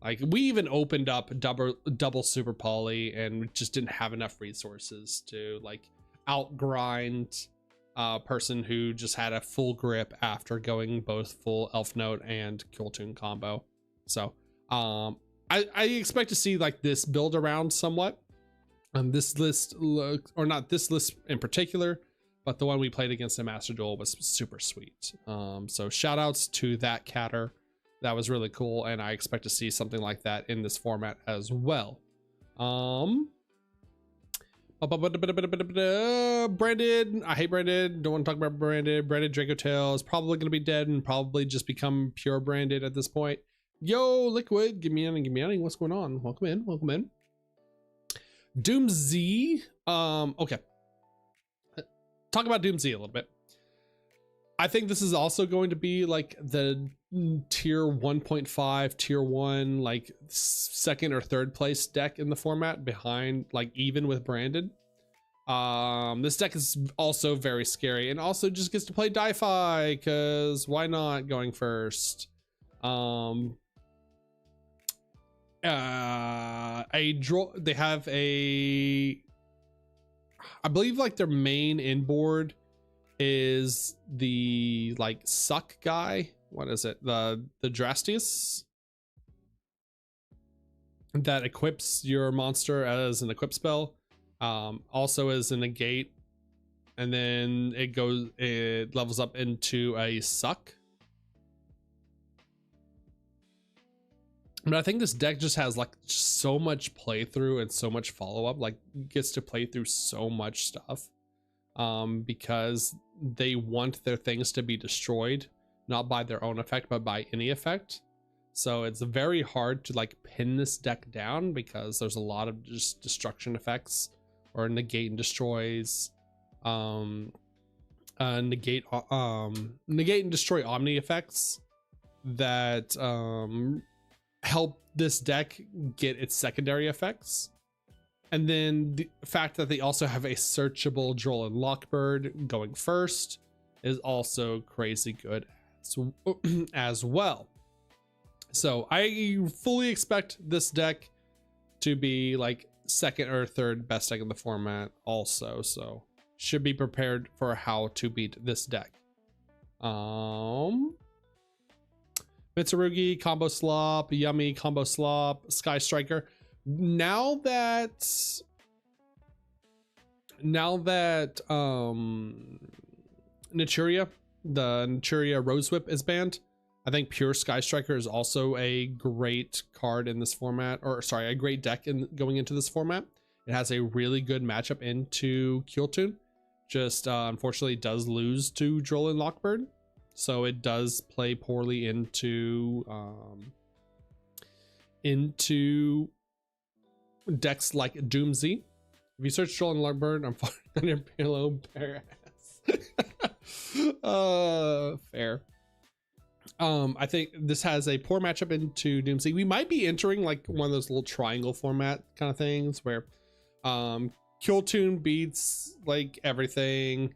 Like, we even opened up double Super Poly and just didn't have enough resources to like outgrind a person who just had a full grip after going both full Elfnote and Kultune combo. So I expect to see like this build around somewhat. This list, or not this list in particular, but the one we played against in Master Duel was super sweet. So shout outs to that catter. That was really cool, and I expect to see something like that in this format as well. Branded, I hate Branded. Don't want to talk about Branded. Branded Draco Tail is probably going to be dead and probably just become pure Branded at this point. Yo, Liquid, give me on. What's going on? Welcome in. Doom Z. Okay. Talk about Doom Z a little bit. I think this is also going to be like the tier 1.5, tier 1, like second or third place deck in the format, behind, like, even with Branded. This deck is also very scary and also just gets to play Di-Fi, because why not going first? They have I believe like their main inboard is the like suck guy. What is it? The Drastius that equips your monster as an equip spell, also as a negate, and then it levels up into a suck. But I think this deck just has like so much playthrough and so much follow-up, like gets to play through so much stuff, because they want their things to be destroyed, not by their own effect, but by any effect. So it's very hard to like pin this deck down, because there's a lot of just destruction effects or negate and destroys, negate and destroy omni effects that help this deck get its secondary effects. And then the fact that they also have a searchable Droll and Lockbird going first is also crazy good as well. So I fully expect this deck to be like second or third best deck in the format also, so should be prepared for how to beat this deck. Mitsurugi, Combo Slop, Yummy, Combo Slop, Sky Striker. Now that Naturia, the Naturia Rose Whip is banned, I think Pure Sky Striker is also a great card in this format, or sorry, a great deck going into this format. It has a really good matchup into Kultune, just unfortunately does lose to Droll and Lockbird, so it does play poorly into decks like Doomsday. If you search Droll and Lockbird, I'm farting on your pillow, bare ass. Fair. I think this has a poor matchup into Doomsday. We might be entering like one of those little triangle format kind of things where Kyultune beats like everything,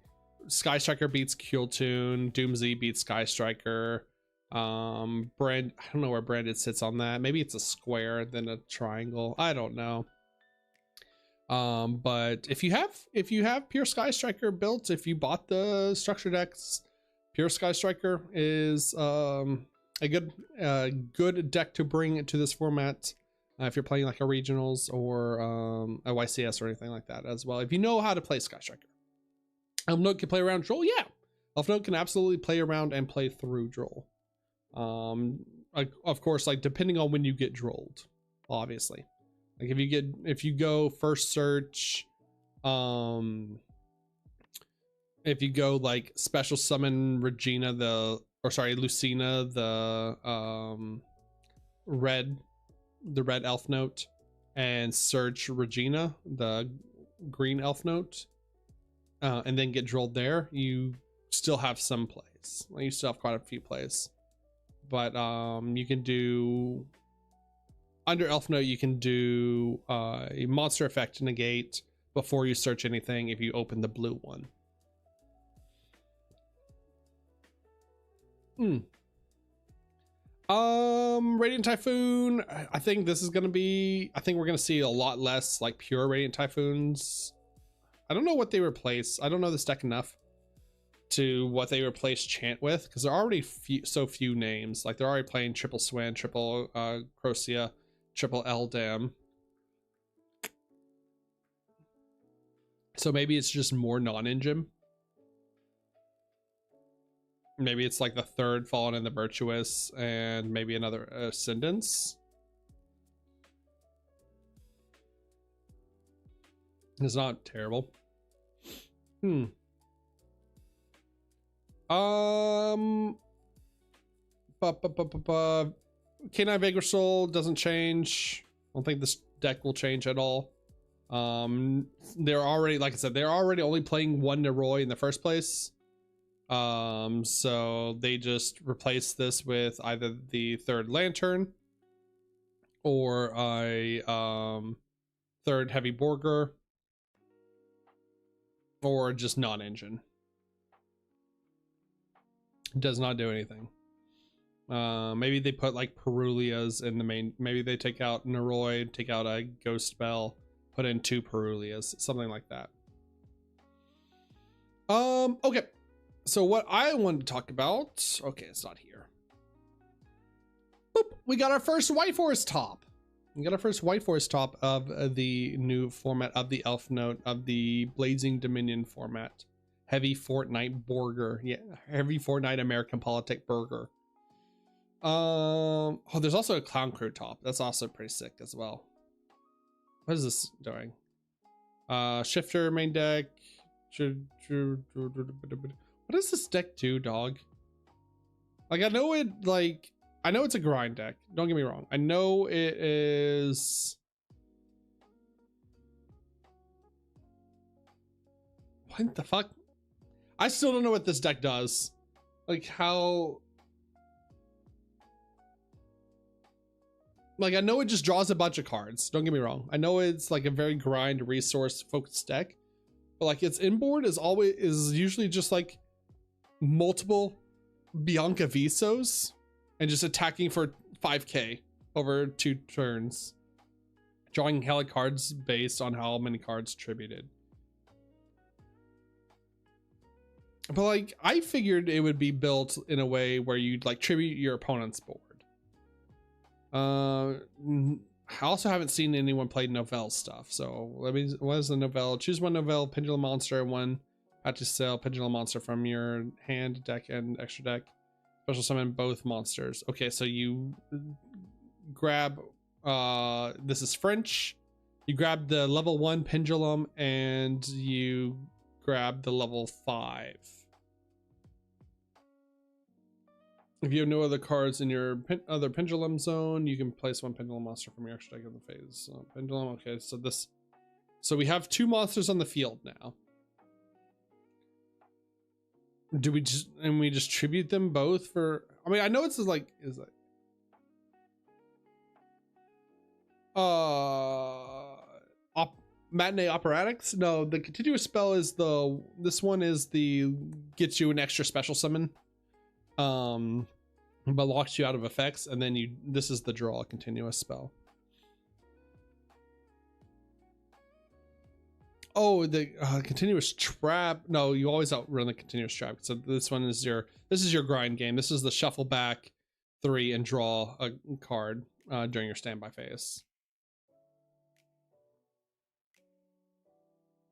Sky Striker beats Kyultune, Doomsday beats Sky Striker. Brand, I don't know where Branded sits on that. Maybe it's a square then a triangle, I don't know. But if you have pure Sky Striker built, if you bought the structure decks, pure Sky Striker is a good deck to bring into this format. If you're playing like a regionals or a YCS or anything like that as well, if you know how to play Sky Striker. Elfnote can play around Droll, yeah. Elfnote can absolutely play around and play through Droll. Like, of course, like depending on when you get drolled, obviously. Like if you go first search, if you go like special summon Regina Lucina, the red Elfnote, and search Regina, the green Elfnote, and then get drolled there, you still have some plays. You still have quite a few plays, but you can do under Elfnote, you can do a monster effect negate before you search anything if you open the blue one. Radiant Typhoon, I think this is gonna be, I think we're gonna see a lot less like pure Radiant Typhoons. I don't know what they replace. I don't know this deck enough to what they replace Chant with, because there are already so few names. Like they're already playing triple Swan, triple Crocia, triple Eldam. So maybe it's just more non-engine. Maybe it's like the third Fallen and the Virtuous and maybe another Ascendance. It's not terrible. K9 Vigorsoul doesn't change. I don't think this deck will change at all. They're already, like I said, they're already only playing one Neroy in the first place. So they just replace this with either the third Lantern or a third Heavy Borger, or just non-engine. Does not do anything. Maybe they put like Perulias in the main. Maybe they take out Neroid, take out a Ghost Spell, put in 2 Perulias, something like that. Okay. So what I wanted to talk about, okay, it's not here. Boop, we got our first whiteforest top. We got our first whiteforest top of the new format of the Elfnote, of the Blazing Dominion format. Heavy Fortnite Burger. Yeah, heavy Fortnite American Politic Burger. Oh, there's also a Clown Crew top. That's also pretty sick as well. What is this doing? Shifter main deck. What does this deck do, dog? Like, I know it's a grind deck. Don't get me wrong. I know it is. What the fuck? I still don't know what this deck does. Like how. Like, I know it just draws a bunch of cards. Don't get me wrong. I know it's like a very grind resource focused deck, but like its inboard is usually just like multiple Bianca Visos and just attacking for 5k over 2 turns, drawing hella cards based on how many cards tributed. But like, I figured it would be built in a way where you'd like tribute your opponent's board. I also haven't seen anyone play Novell stuff, so let me, what is the Novell? Choose one Novell Pendulum Monster and one to sell Pendulum Monster from your hand, deck, and extra deck. Special summon both monsters. Okay, so you grab, this is French. You grab the level 1 Pendulum and you grab the level 5. If you have no other cards in your other pendulum zone, you can place one pendulum monster from your extra deck in the phase. Pendulum, okay, so we have 2 monsters on the field now. Do we just tribute them both for, I mean, I know it's like, is like, matinee operatics? No, the continuous spell is this one is the gets you an extra special summon. But locks you out of effects, and then this is the draw continuous spell. Oh, the continuous trap. No, you always outrun the continuous trap. So this one is this is your grind game. This is the shuffle back 3 and draw a card during your standby phase.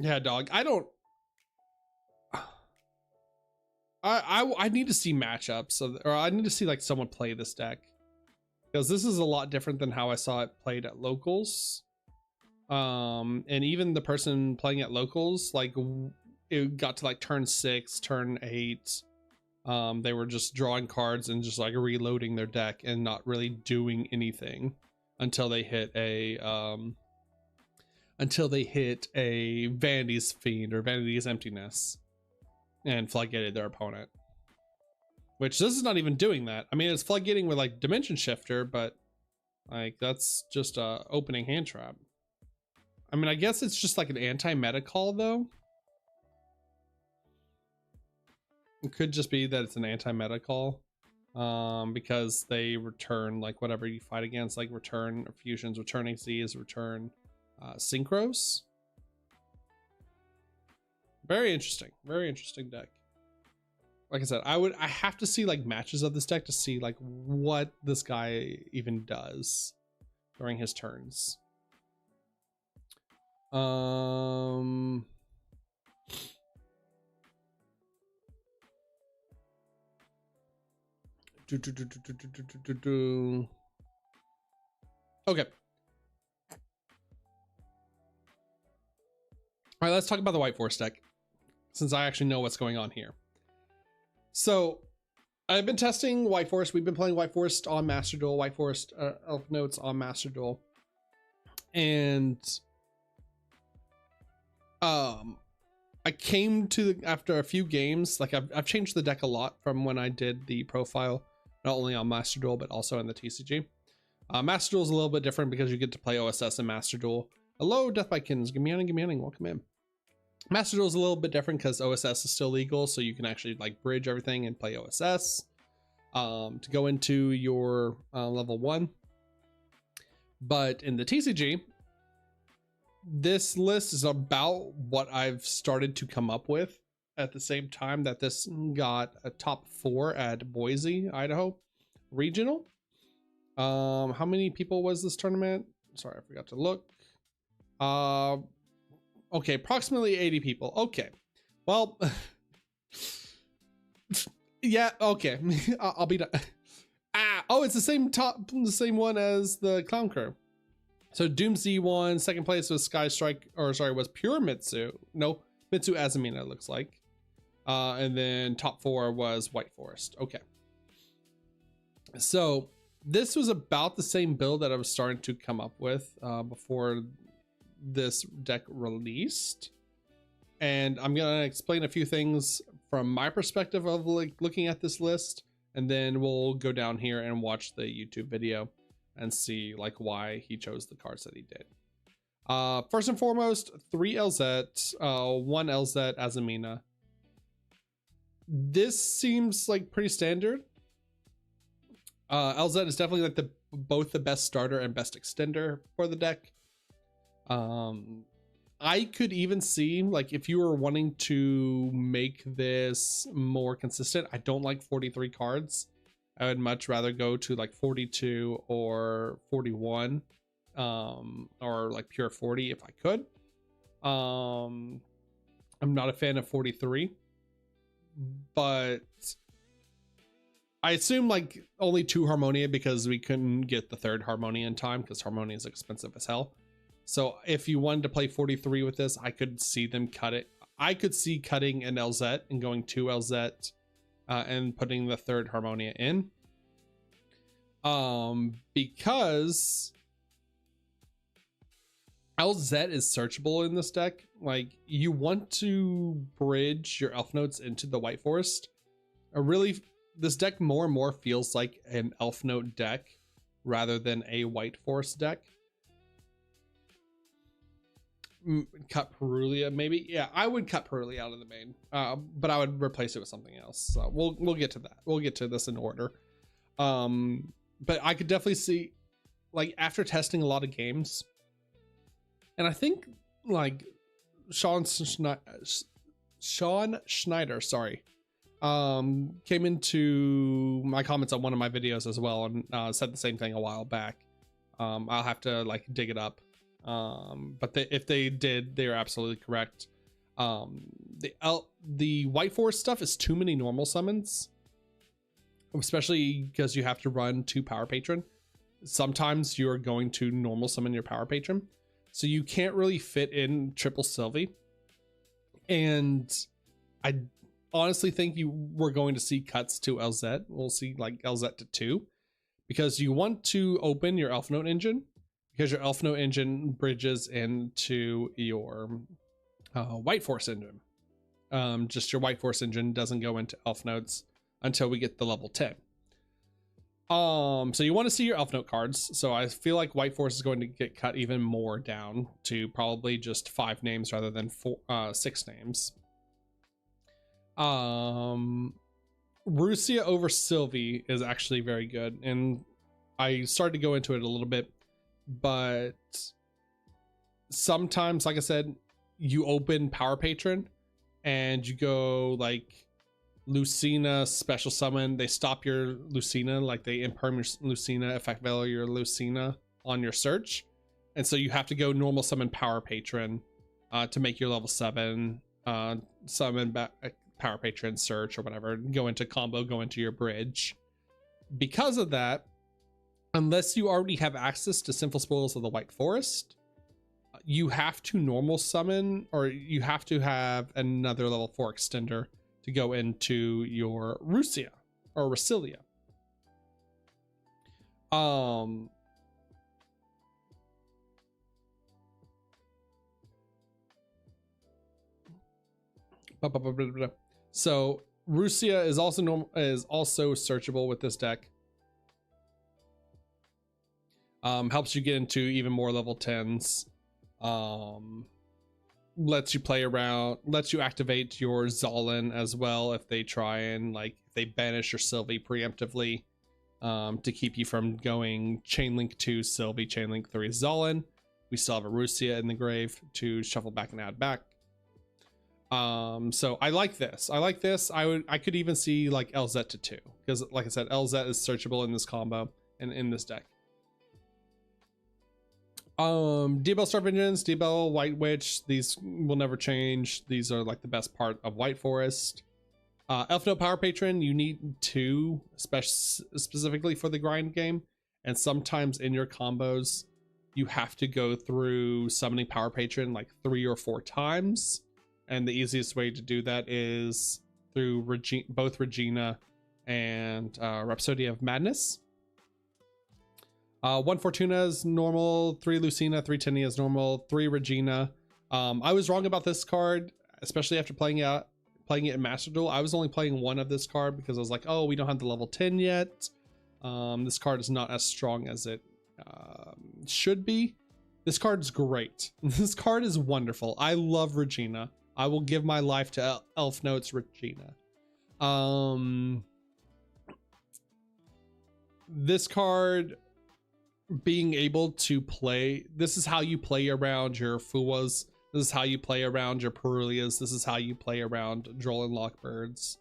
Yeah, dog. I need to see matchups or I need to see like someone play this deck, because this is a lot different than how I saw it played at locals. And even the person playing at locals, like it got to like turn 6, turn 8. They were just drawing cards and just like reloading their deck and not really doing anything until they hit a Vanity's Fiend or Vanity's Emptiness and floodgated their opponent, which this is not even doing that. I mean, it's floodgating with like Dimension Shifter, but like that's just a opening hand trap. I mean, I guess it's just like an anti-meta call though. It could just be that it's an anti-meta call, because they return like whatever you fight against, like return fusions, return XZs, return synchros. Very interesting deck. Like I said, I have to see like matches of this deck to see like what this guy even does during his turns. Okay. All right, let's talk about the whiteforest deck, since I actually know what's going on here. So I've been testing whiteforest. We've been playing whiteforest on Master Duel, whiteforest Elfnotes on Master Duel. And I came to after a few games, like I've changed the deck a lot from when I did the profile, not only on Master Duel, but also in the TCG. Master Duel is a little bit different because you get to play OSS in Master Duel. Hello, Death by Kittens. Good morning. Welcome in. Master Duel is a little bit different because OSS is still legal, so you can actually like bridge everything and play OSS to go into your level 1. But in the TCG, this list is about what I've started to come up with at the same time that this got a top 4 at Boise, Idaho regional. How many people was this tournament? Sorry, I forgot to look. Okay, approximately 80 people. Okay, well, yeah, okay. I'll be done. Oh, it's the same one as the Clown Crew. So Doomsday won. Second place was Sky Strike, or sorry, was Pure Mitsu. No, Mitsu Azumina, it looks like. And then top 4 was Whiteforest. Okay. So this was about the same build that I was starting to come up with before this deck released. And I'm gonna explain a few things from my perspective of like looking at this list, and then we'll go down here and watch the YouTube video and see like why he chose the cards that he did. First and foremost, 3 LZ, 1 LZ Azumina. This seems like pretty standard. LZ is definitely like both the best starter and best extender for the deck. I could even see like if you were wanting to make this more consistent, I don't like 43 cards. I would much rather go to like 42 or 41, or like pure 40 if I could. I'm not a fan of 43, but I assume like only 2 Harmonia because we couldn't get the 3rd Harmonia in time because Harmonia is expensive as hell. So if you wanted to play 43 with this, I could see them cut it I could see cutting an LZ and going to LZ and putting the third Harmonia in. Because LZ is searchable in this deck. Like, you want to bridge your Elfnotes into the Whiteforest. This deck more and more feels like an Elfnote deck rather than a Whiteforest deck. Cut Perulia, maybe. Yeah, I would cut Perulia out of the main, but I would replace it with something else. So we'll get to that. We'll get to this in order. But I could definitely see, like, after testing a lot of games, and I think like Sean Schneider, sorry, came into my comments on one of my videos as well and said the same thing a while back. I'll have to like dig it up. But if they did, they are absolutely correct. The Whiteforest stuff is too many normal summons, especially because you have to run 2 Power Patron. Sometimes you're going to normal summon your Power Patron, so you can't really fit in triple Sylvie. And I honestly think we're going to see cuts to LZ. We'll see like LZ to 2, because you want to open your Elfnote engine, because your Elfnote engine bridges into your Whiteforest engine. Just your Whiteforest engine doesn't go into Elfnotes until we get the level 10. So you want to see your Elfnote cards. So I feel like Whiteforest is going to get cut even more down to probably just 5 names rather than 6 names. Rusia over Sylvie is actually very good, and I started to go into it a little bit, but sometimes, like I said, you open Power Patron and you go like Lucina special summon, they stop your Lucina, like they imperm your Lucina, effect value your Lucina on your search, and so you have to go normal summon Power Patron to make your level 7 summon back Power Patron search or whatever, go into combo, go into your bridge. Because of that, unless you already have access to Sinful Spoils of the Whiteforest, you have to normal summon, or you have to have another level 4 extender to go into your Rusia or Rusilia. So Rusia is also searchable with this deck. Helps you get into even more level 10s. Lets you play around, lets you activate your Zolin as well if they try and like if they banish your Sylvie preemptively, to keep you from going Chainlink 2 Sylvie, Chainlink 3 Zolin. We still have a Rusia in the grave to shuffle back and add back. So I like this. I could even see like LZ to 2, because like I said, LZ is searchable in this combo and in this deck. Diabell Star Vengeance, Diabell White Witch, these will never change. These are like the best part of Whiteforest. Elfnote Power Patron, you need 2 specifically for the grind game, and sometimes in your combos you have to go through summoning Power Patron like 3 or 4 times, and the easiest way to do that is through both Regina and Rhapsody of Madness. 1 Fortuna is normal, 3 Lucina, 3 Tinnia is normal, 3 Regina. I was wrong about this card, especially after playing it in Master Duel. I was only playing 1 of this card because I was like, oh, we don't have the level 10 yet. This card is not as strong as it should be. This card's great. This card is wonderful. I love Regina. I will give my life to Elfnote's Regina. This card, being able to play, this is how you play around your Fuwas, this is how you play around your Perulias, this is how you play around Droll and Lockbirds.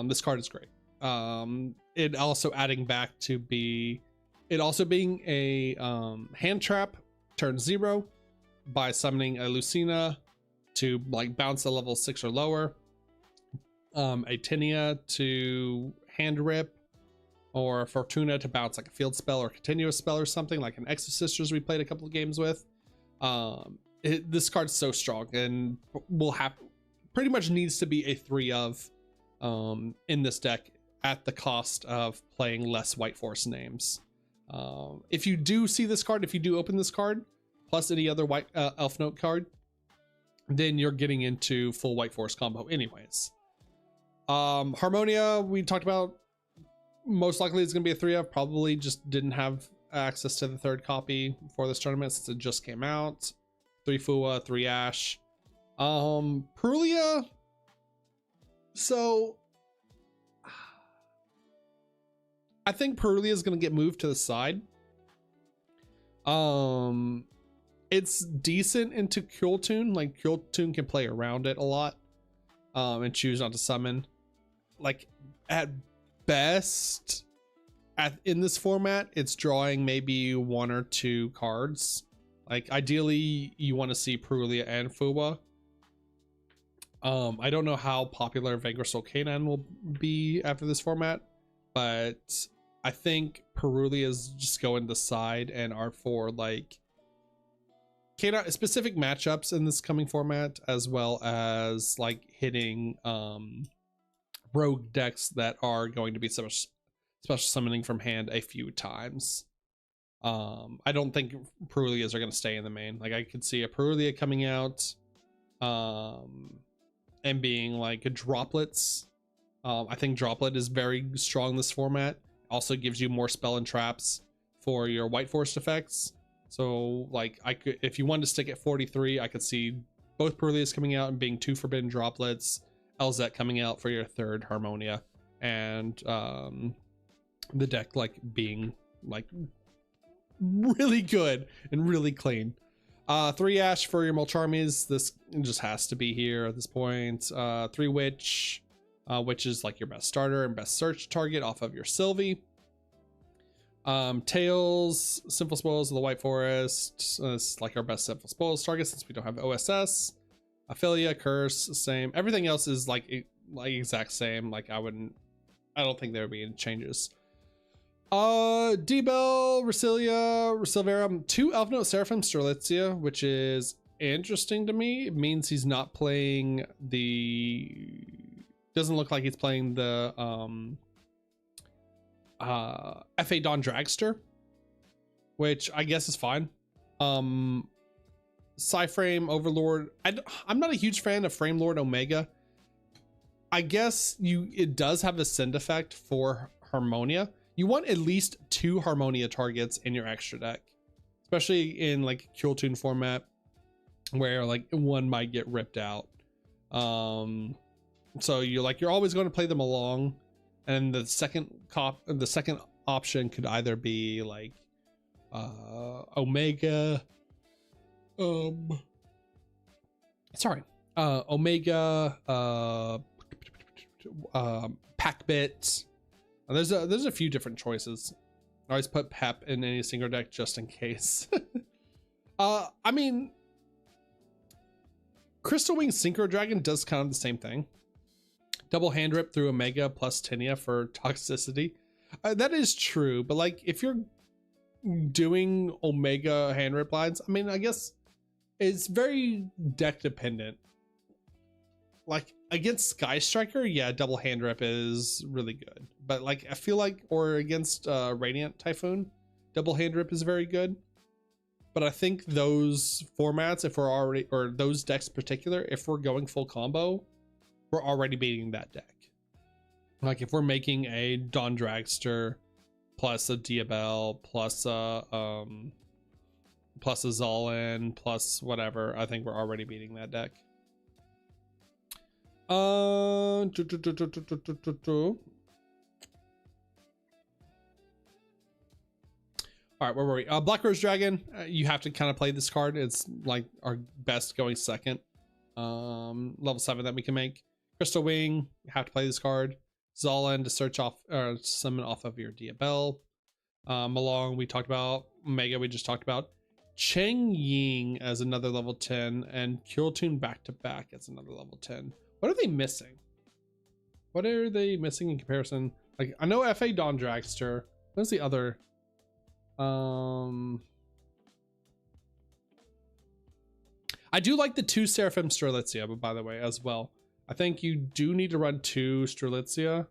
This card is great. It also adding back to be, it also being a hand trap turn 0 by summoning a Lucina to like bounce a level 6 or lower, a Tinnia to hand rip, or Fortuna to bounce like a field spell or continuous spell or something like an Exorcisters we played a couple of games with. This card's so strong, and pretty much needs to be a 3 of in this deck at the cost of playing less whiteforest names. If you do see this card, if you do open this card plus any other white Elfnote card, then you're getting into full whiteforest combo anyways. Harmonia, we talked about, most likely it's going to be a 3 of. Probably just didn't have access to the 3rd copy for this tournament since it just came out. 3 Fua, 3 Ash. Perulia, so I think Perulia is going to get moved to the side. It's decent into Kultun. Like, Kultun can play around it a lot and choose not to summon. Like, at best, in this format, it's drawing maybe 1 or 2 cards. Like, ideally, you want to see Perulia and Fuwa. I don't know how popular Vanquished Canine will be after this format, but I think Perulias just go in the side and are for like Canine specific matchups in this coming format, as well as like hitting rogue decks that are going to be special summoning from hand a few times. I don't think Perulias are going to stay in the main. Like, I could see a Perulia coming out and being like droplets. I think droplet is very strong this format. Also gives you more spell and traps for your whiteforest effects. So like, I could, if you wanted to stick at 43, I could see both Perulias coming out and being 2 forbidden droplets, Elzet coming out for your 3rd Harmonia, and the deck like being like really good and really clean. 3 Ash for your mulch armies. This just has to be here at this point. 3 Witch, which is like your best starter and best search target off of your Sylvie. Tails, Sinful Spoils of the Whiteforest. It's like our best Sinful Spoils target since we don't have OSS. Ophelia, Curse, same. Everything else is like exact same. Like, I don't think there would be any changes. D-Bell, Resilia, Resilverum, 2 Elfnote Seraphim Strelitzia, which is interesting to me. It means he's not playing the... Doesn't look like he's playing the FA Dawn Dragster, which I guess is fine. Psyframe Overlord. I'm not a huge fan of Frame Lord Omega. I guess it does have a send effect for Harmonia. You want at least 2 Harmonia targets in your extra deck, especially in like Kultun format where like one might get ripped out. So you're always going to play them along, and the second option could either be like Omega, Packbit. There's a few different choices. I always put Pep in any single deck just in case. I mean, Crystal Wing Synchro Dragon does kind of the same thing. Double hand rip through Omega plus Tinia for toxicity. That is true, but like, if you're doing Omega hand rip lines, I mean, I guess it's very deck dependent. Like, against Sky Striker, yeah, double hand rip is really good. But like, I feel like, or against Radiant Typhoon, double hand rip is very good. But I think those formats, if we're already, or those decks in particular, if we're going full combo, we're already beating that deck. Like, if we're making a Dawn Dragster plus a Diabell plus a Zolin plus whatever, I think we're already beating that deck. All right, where were we? Black Rose Dragon, you have to kind of play this card. It's like our best going second. Level 7 that we can make. Crystal Wing, you have to play this card. Zolin to search off or summon off of your Diabell. Malong we talked about. Omega we just talked about. Cheng Ying as another level 10, and Kultun back to back as another level 10. What are they missing? What are they missing in comparison? Like, I know FA Dawn Dragster. What's the other? I do like the 2 Seraphim Strelitzia, but by the way, as well. I think you do need to run 2 Strelitzia,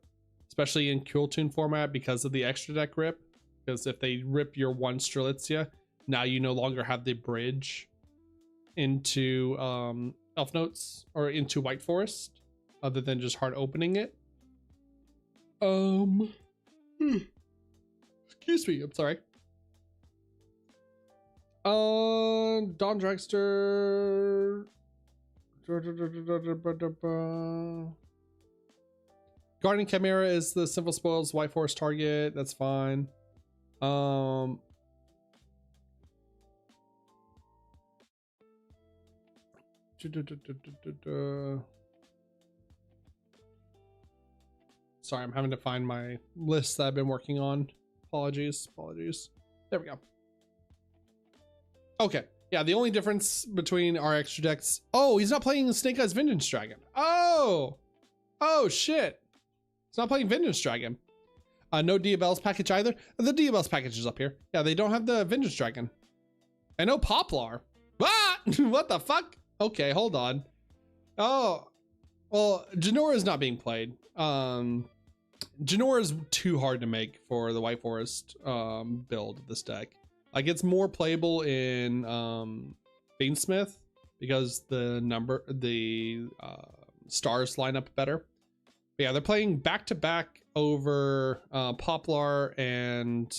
especially in Kultune format because of the extra deck rip. Because if they rip your 1 Strelitzia, now you no longer have the bridge into Elfnotes or into Whiteforest, other than just hard opening it. Excuse me, I'm sorry. Dawn Dragster. Guardian Chimera is the Simple Spoils Whiteforest target. That's fine. Sorry, I'm having to find my list that I've been working on. Apologies. There we go. Okay. Yeah, the only difference between our extra decks. Oh, he's not playing Snake Eyes Vengeance Dragon. Oh shit. He's not playing Vengeance Dragon. No Diabell's package either. The Diabell's package is up here. Yeah, they don't have the Vengeance Dragon. I know Poplar. Ah! What the fuck? Okay, hold on. Oh, well, Janora is not being played. Janora is too hard to make for the Whiteforest build of this deck. Like, it's more playable in Beansmith because the stars line up better. But yeah, they're playing back to back over Poplar and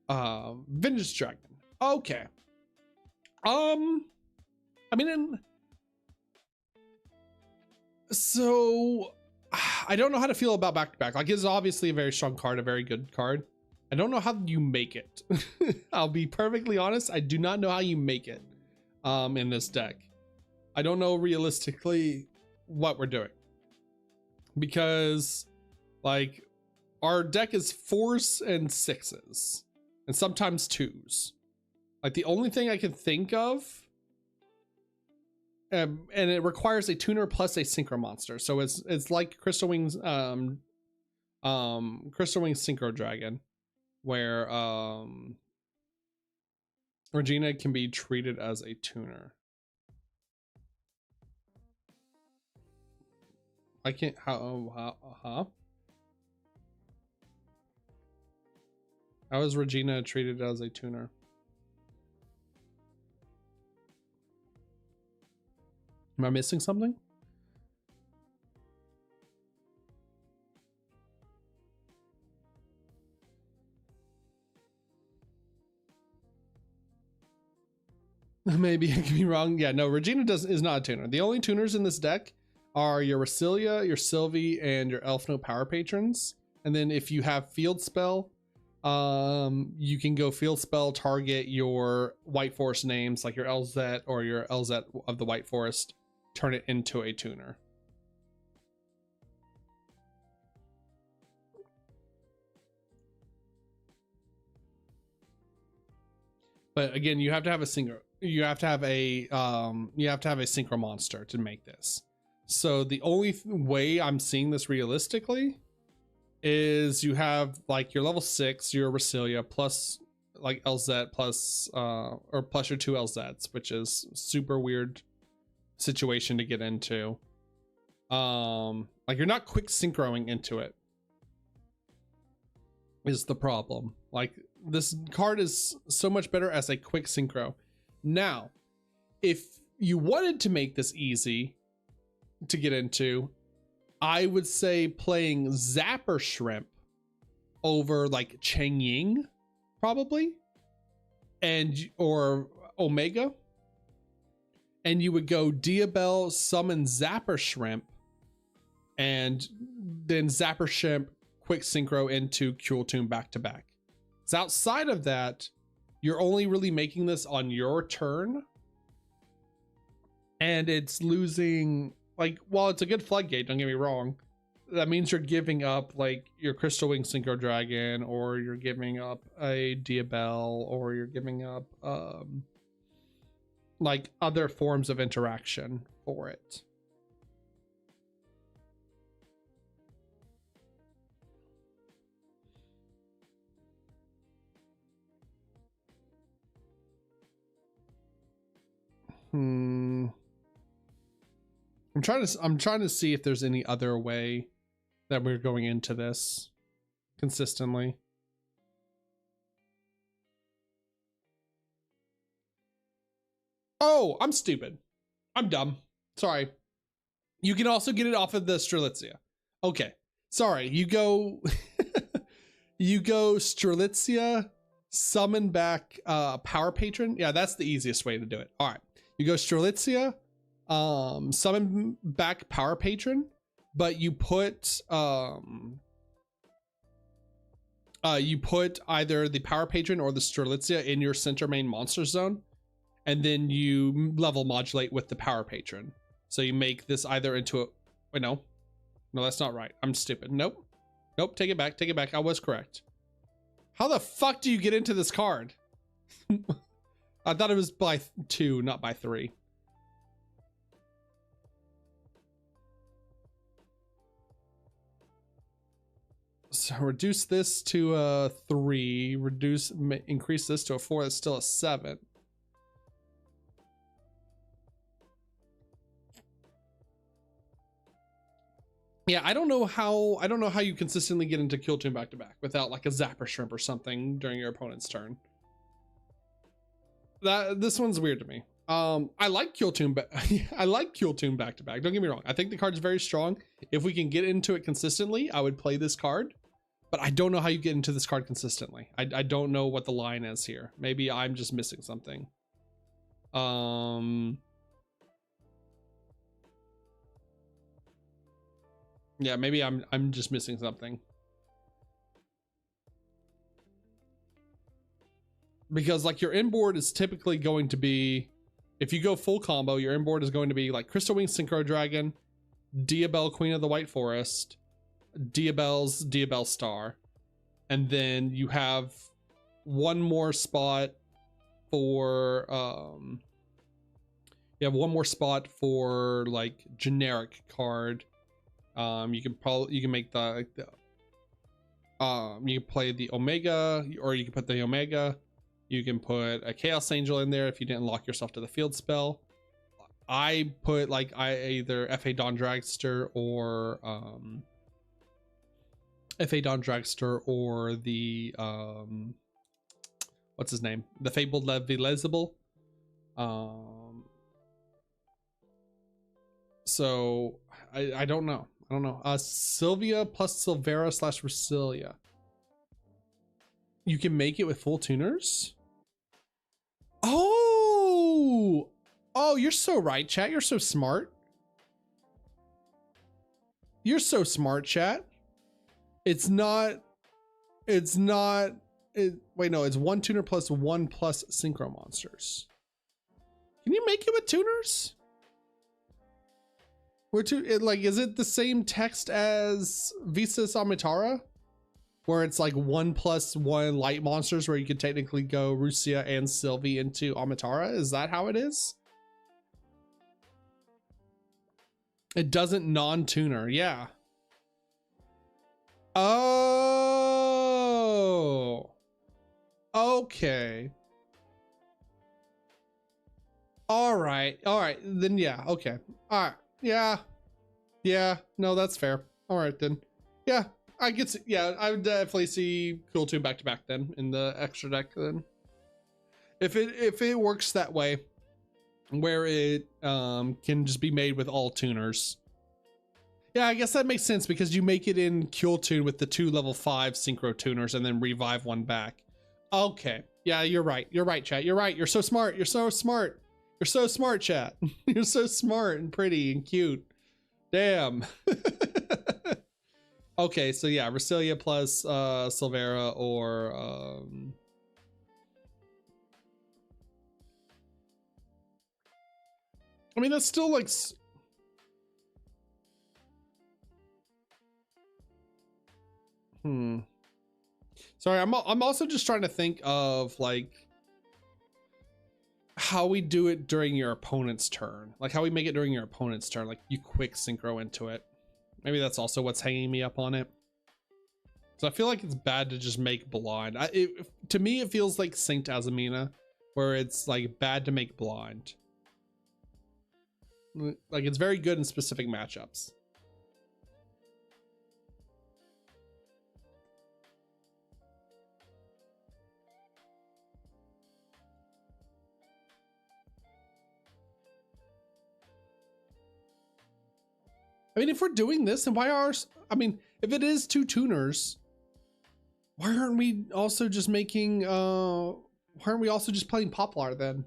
Vengeance Dragon. Okay. I mean, so I don't know how to feel about back to back. Like, it's obviously a very strong card, a very good card. I don't know how you make it. I'll be perfectly honest. I do not know how you make it in this deck. I don't know realistically what we're doing, because like our deck is 4s and 6s and sometimes 2s. Like, the only thing I can think of, and it requires a tuner plus a synchro monster. So it's like Crystal Wings Synchro Dragon, where Regina can be treated as a tuner. I can't, how is Regina treated as a tuner? Am I missing something? Maybe I can be wrong. Yeah, no, Regina is not a tuner. The only tuners in this deck are your Rasilia, your Sylvie, and your Elfnote Power Patrons. And then if you have Field Spell, you can go Field Spell, target your Whiteforest names like your LZ or your LZ of the Whiteforest, turn it into a tuner. But again, you have to have a synchro. You have to have a synchro monster to make this. So the only way I'm seeing this realistically is you have like your level 6, your Rasilia plus like LZ plus or plus your 2 LZs, which is super weird situation to get into. Like, you're not quick synchroing into it is the problem. Like, this card is so much better as a quick synchro. Now, if you wanted to make this easy to get into, I would say playing Zapper Shrimp over like Chang Ying, probably, and or Omega, and you would go Diabell, summon Zapper Shrimp, and then Zapper Shrimp quick synchro into Kultune back to back. So outside of that, you're only really making this on your turn, and it's losing. Like, while it's a good floodgate, don't get me wrong, that means you're giving up like your Crystal Wing Synchro Dragon, or you're giving up a Diabell, or you're giving up like other forms of interaction for it. I'm trying to see if there's any other way that we're going into this consistently. Oh, I'm stupid. I'm dumb. Sorry. You can also get it off of the Strelitzia. Okay. Sorry. You go you go Strelitzia, summon back Power Patron. Yeah, that's the easiest way to do it. All right. You go Strelitzia, summon back Power Patron, but you put either the Power Patron or the Strelitzia in your center main monster zone, and then you level modulate with the Power Patron. So you make this either into a... Wait, no. No, that's not right. I'm stupid. Nope. Nope, take it back. Take it back. I was correct. How the fuck do you get into this card? I thought it was by 2, not by 3. So reduce this to a 3. Increase this to a 4. That's still a 7. Yeah, I don't know how you consistently get into Kill Tune back to back without like a Zapper Shrimp or something during your opponent's turn. This one's weird to me. I like Kill Tune, but I like Kill Tune back to back. Don't get me wrong. I think the card is very strong. If we can get into it consistently, I would play this card. But I don't know how you get into this card consistently. I don't know what the line is here. Maybe I'm just missing something. Yeah, maybe I'm just missing something. Because like your inboard is typically going to be, if you go full combo, your inboard is going to be like Crystal Wing Synchro Dragon, Diabelle Queen of the White Forest, Diabelle Star, and then you have one more spot for you have one more spot for like generic card. You can make the you can play the Omega, or you can put the Omega. You can put a Chaos Angel in there if you didn't lock yourself to the field spell. I put like either F.A. Dawn Dragster or F.A. Dawn Dragster or the what's his name? The Fabled Levielizable. So I don't know. I don't know. Sylvia plus Silvera / Resilia. You can make it with full tuners? Oh! Oh, you're so right, chat. You're so smart. You're so smart, chat. It's not... Wait, no, it's 1 tuner plus 1 plus synchro monsters. Can you make it with tuners? Is it the same text as Visas Amitara? Where it's like 1 plus 1 light monsters where you could technically go Rusia and Sylvie into Amitara? Is that how it is? It doesn't non-tuner, yeah. Oh. Okay. All right. Then yeah, okay. All right. Yeah. No, that's fair. All right then. Yeah, I get. Yeah, I would definitely see Cool 2 back to back then in the extra deck then. If it works that way, where it can just be made with all tuners. Yeah, I guess that makes sense because you make it in Kill Tune with the 2 level 5 synchro tuners and then revive 1 back. Okay. Yeah, you're right. You're right, chat. You're right. You're so smart. You're so smart. You're so smart, chat. You're so smart and pretty and cute. Damn. Okay, so yeah, Resilia plus Silvera or I mean, that's still like Sorry, I'm also just trying to think of like how we do it during your opponent's turn, like how we make it during your opponent's turn, like you quick synchro into it. Maybe that's also what's hanging me up on it. So I feel like it's bad to just make blind. To me, it feels like Saint Azamina, where it's like bad to make blind. Like, it's very good in specific matchups. I mean, if we're doing this, then why are, I mean, if it is 2 tuners, why aren't we also just making, why aren't we also just playing Poplar then?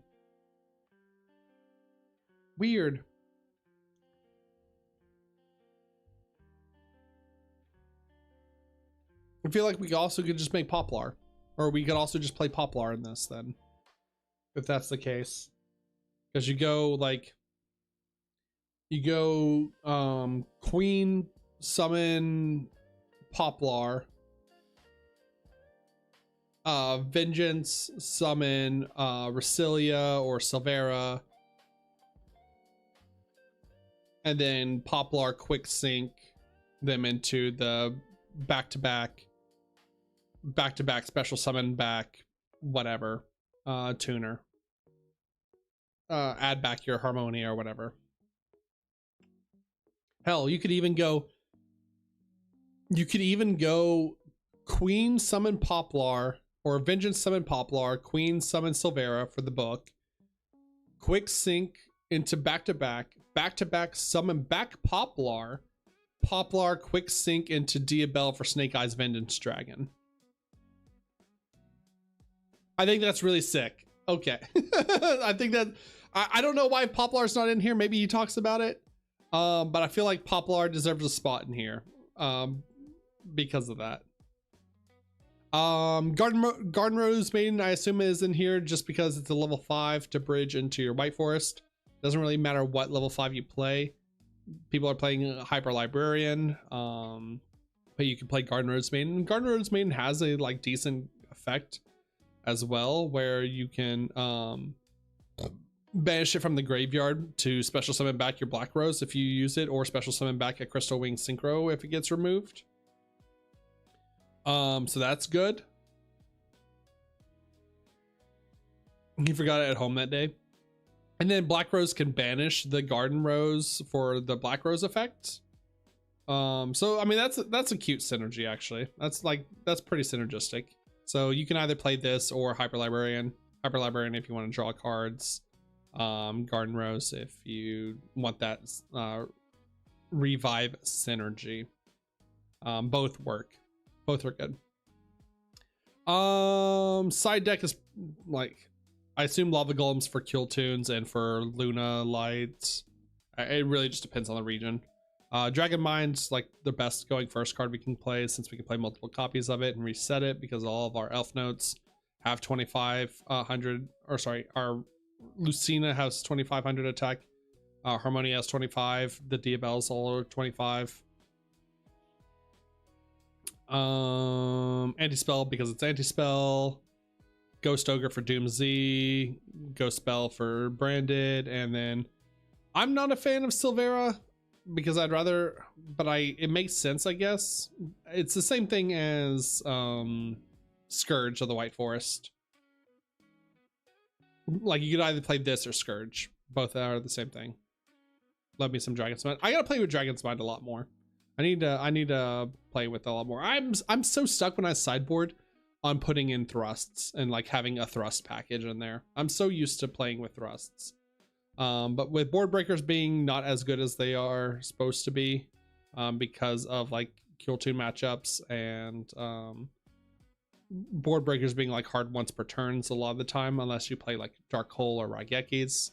Weird. I feel like we also could just make Poplar, or we could also just play Poplar in this then, if that's the case. Because you go like, you go Queen, summon Poplar, Vengeance, summon Resilia or Silvera, and then Poplar quick sync them into the back-to-back special summon back whatever tuner. Add back your Harmonia or whatever. Hell, you could even go Queen summon Poplar or Vengeance summon Poplar, Queen summon Silvera for the book, quick sync into back-to-back summon back Poplar, quick sync into Diabell for Snake Eyes Vengeance Dragon. I think that's really sick. Okay. I think that, I don't know why Poplar's not in here. Maybe he talks about it. But I feel like Poplar deserves a spot in here. Because of that. Garden Rose Maiden, I assume, is in here just because it's a level 5 to bridge into your Whiteforest. Doesn't really matter what level 5 you play. People are playing Hyper Librarian, but you can play Garden Rose Maiden. Garden Rose Maiden has a like decent effect as well, where you can banish it from the graveyard to special summon back your Black Rose if you use it, or special summon back a Crystal Wing Synchro if it gets removed. So that's good. He forgot it at home that day. And then Black Rose can banish the Garden Rose for the Black Rose effect. So I mean that's a cute synergy actually. That's pretty synergistic. So you can either play this or Hyper Librarian if you want to draw cards. Garden Rose if you want that revive synergy. Both work. Both are good. Side deck is like, I assume Lava Golems for kill tunes and for Luna Lights. It really just depends on the region. Dragon Mind's like the best going first card we can play, since we can play multiple copies of it and reset it, because all of our Elfnotes have 2500, or sorry, our Lucina has 2500 attack. Harmonia has 25. The Diabells all are 25. Anti-spell because it's anti-spell. Ghost Ogre for Doom Z. Ghost Spell for Branded. And then I'm not a fan of Silvera because I'd rather, but it makes sense, I guess. It's the same thing as Scourge of the Whiteforest. Like, you could either play this or Scourge. Both are the same thing. Love me some Dragon's Mind. I gotta play with Dragon's Mind a lot more. I need to play with a lot more. I'm so stuck when I sideboard on putting in thrusts and like having a thrust package in there. I'm so used to playing with thrusts. But with board breakers being not as good as they are supposed to be, because of like kill tune matchups and board breakers being like hard once per turns a lot of the time, unless you play like Dark Hole or Raigekis,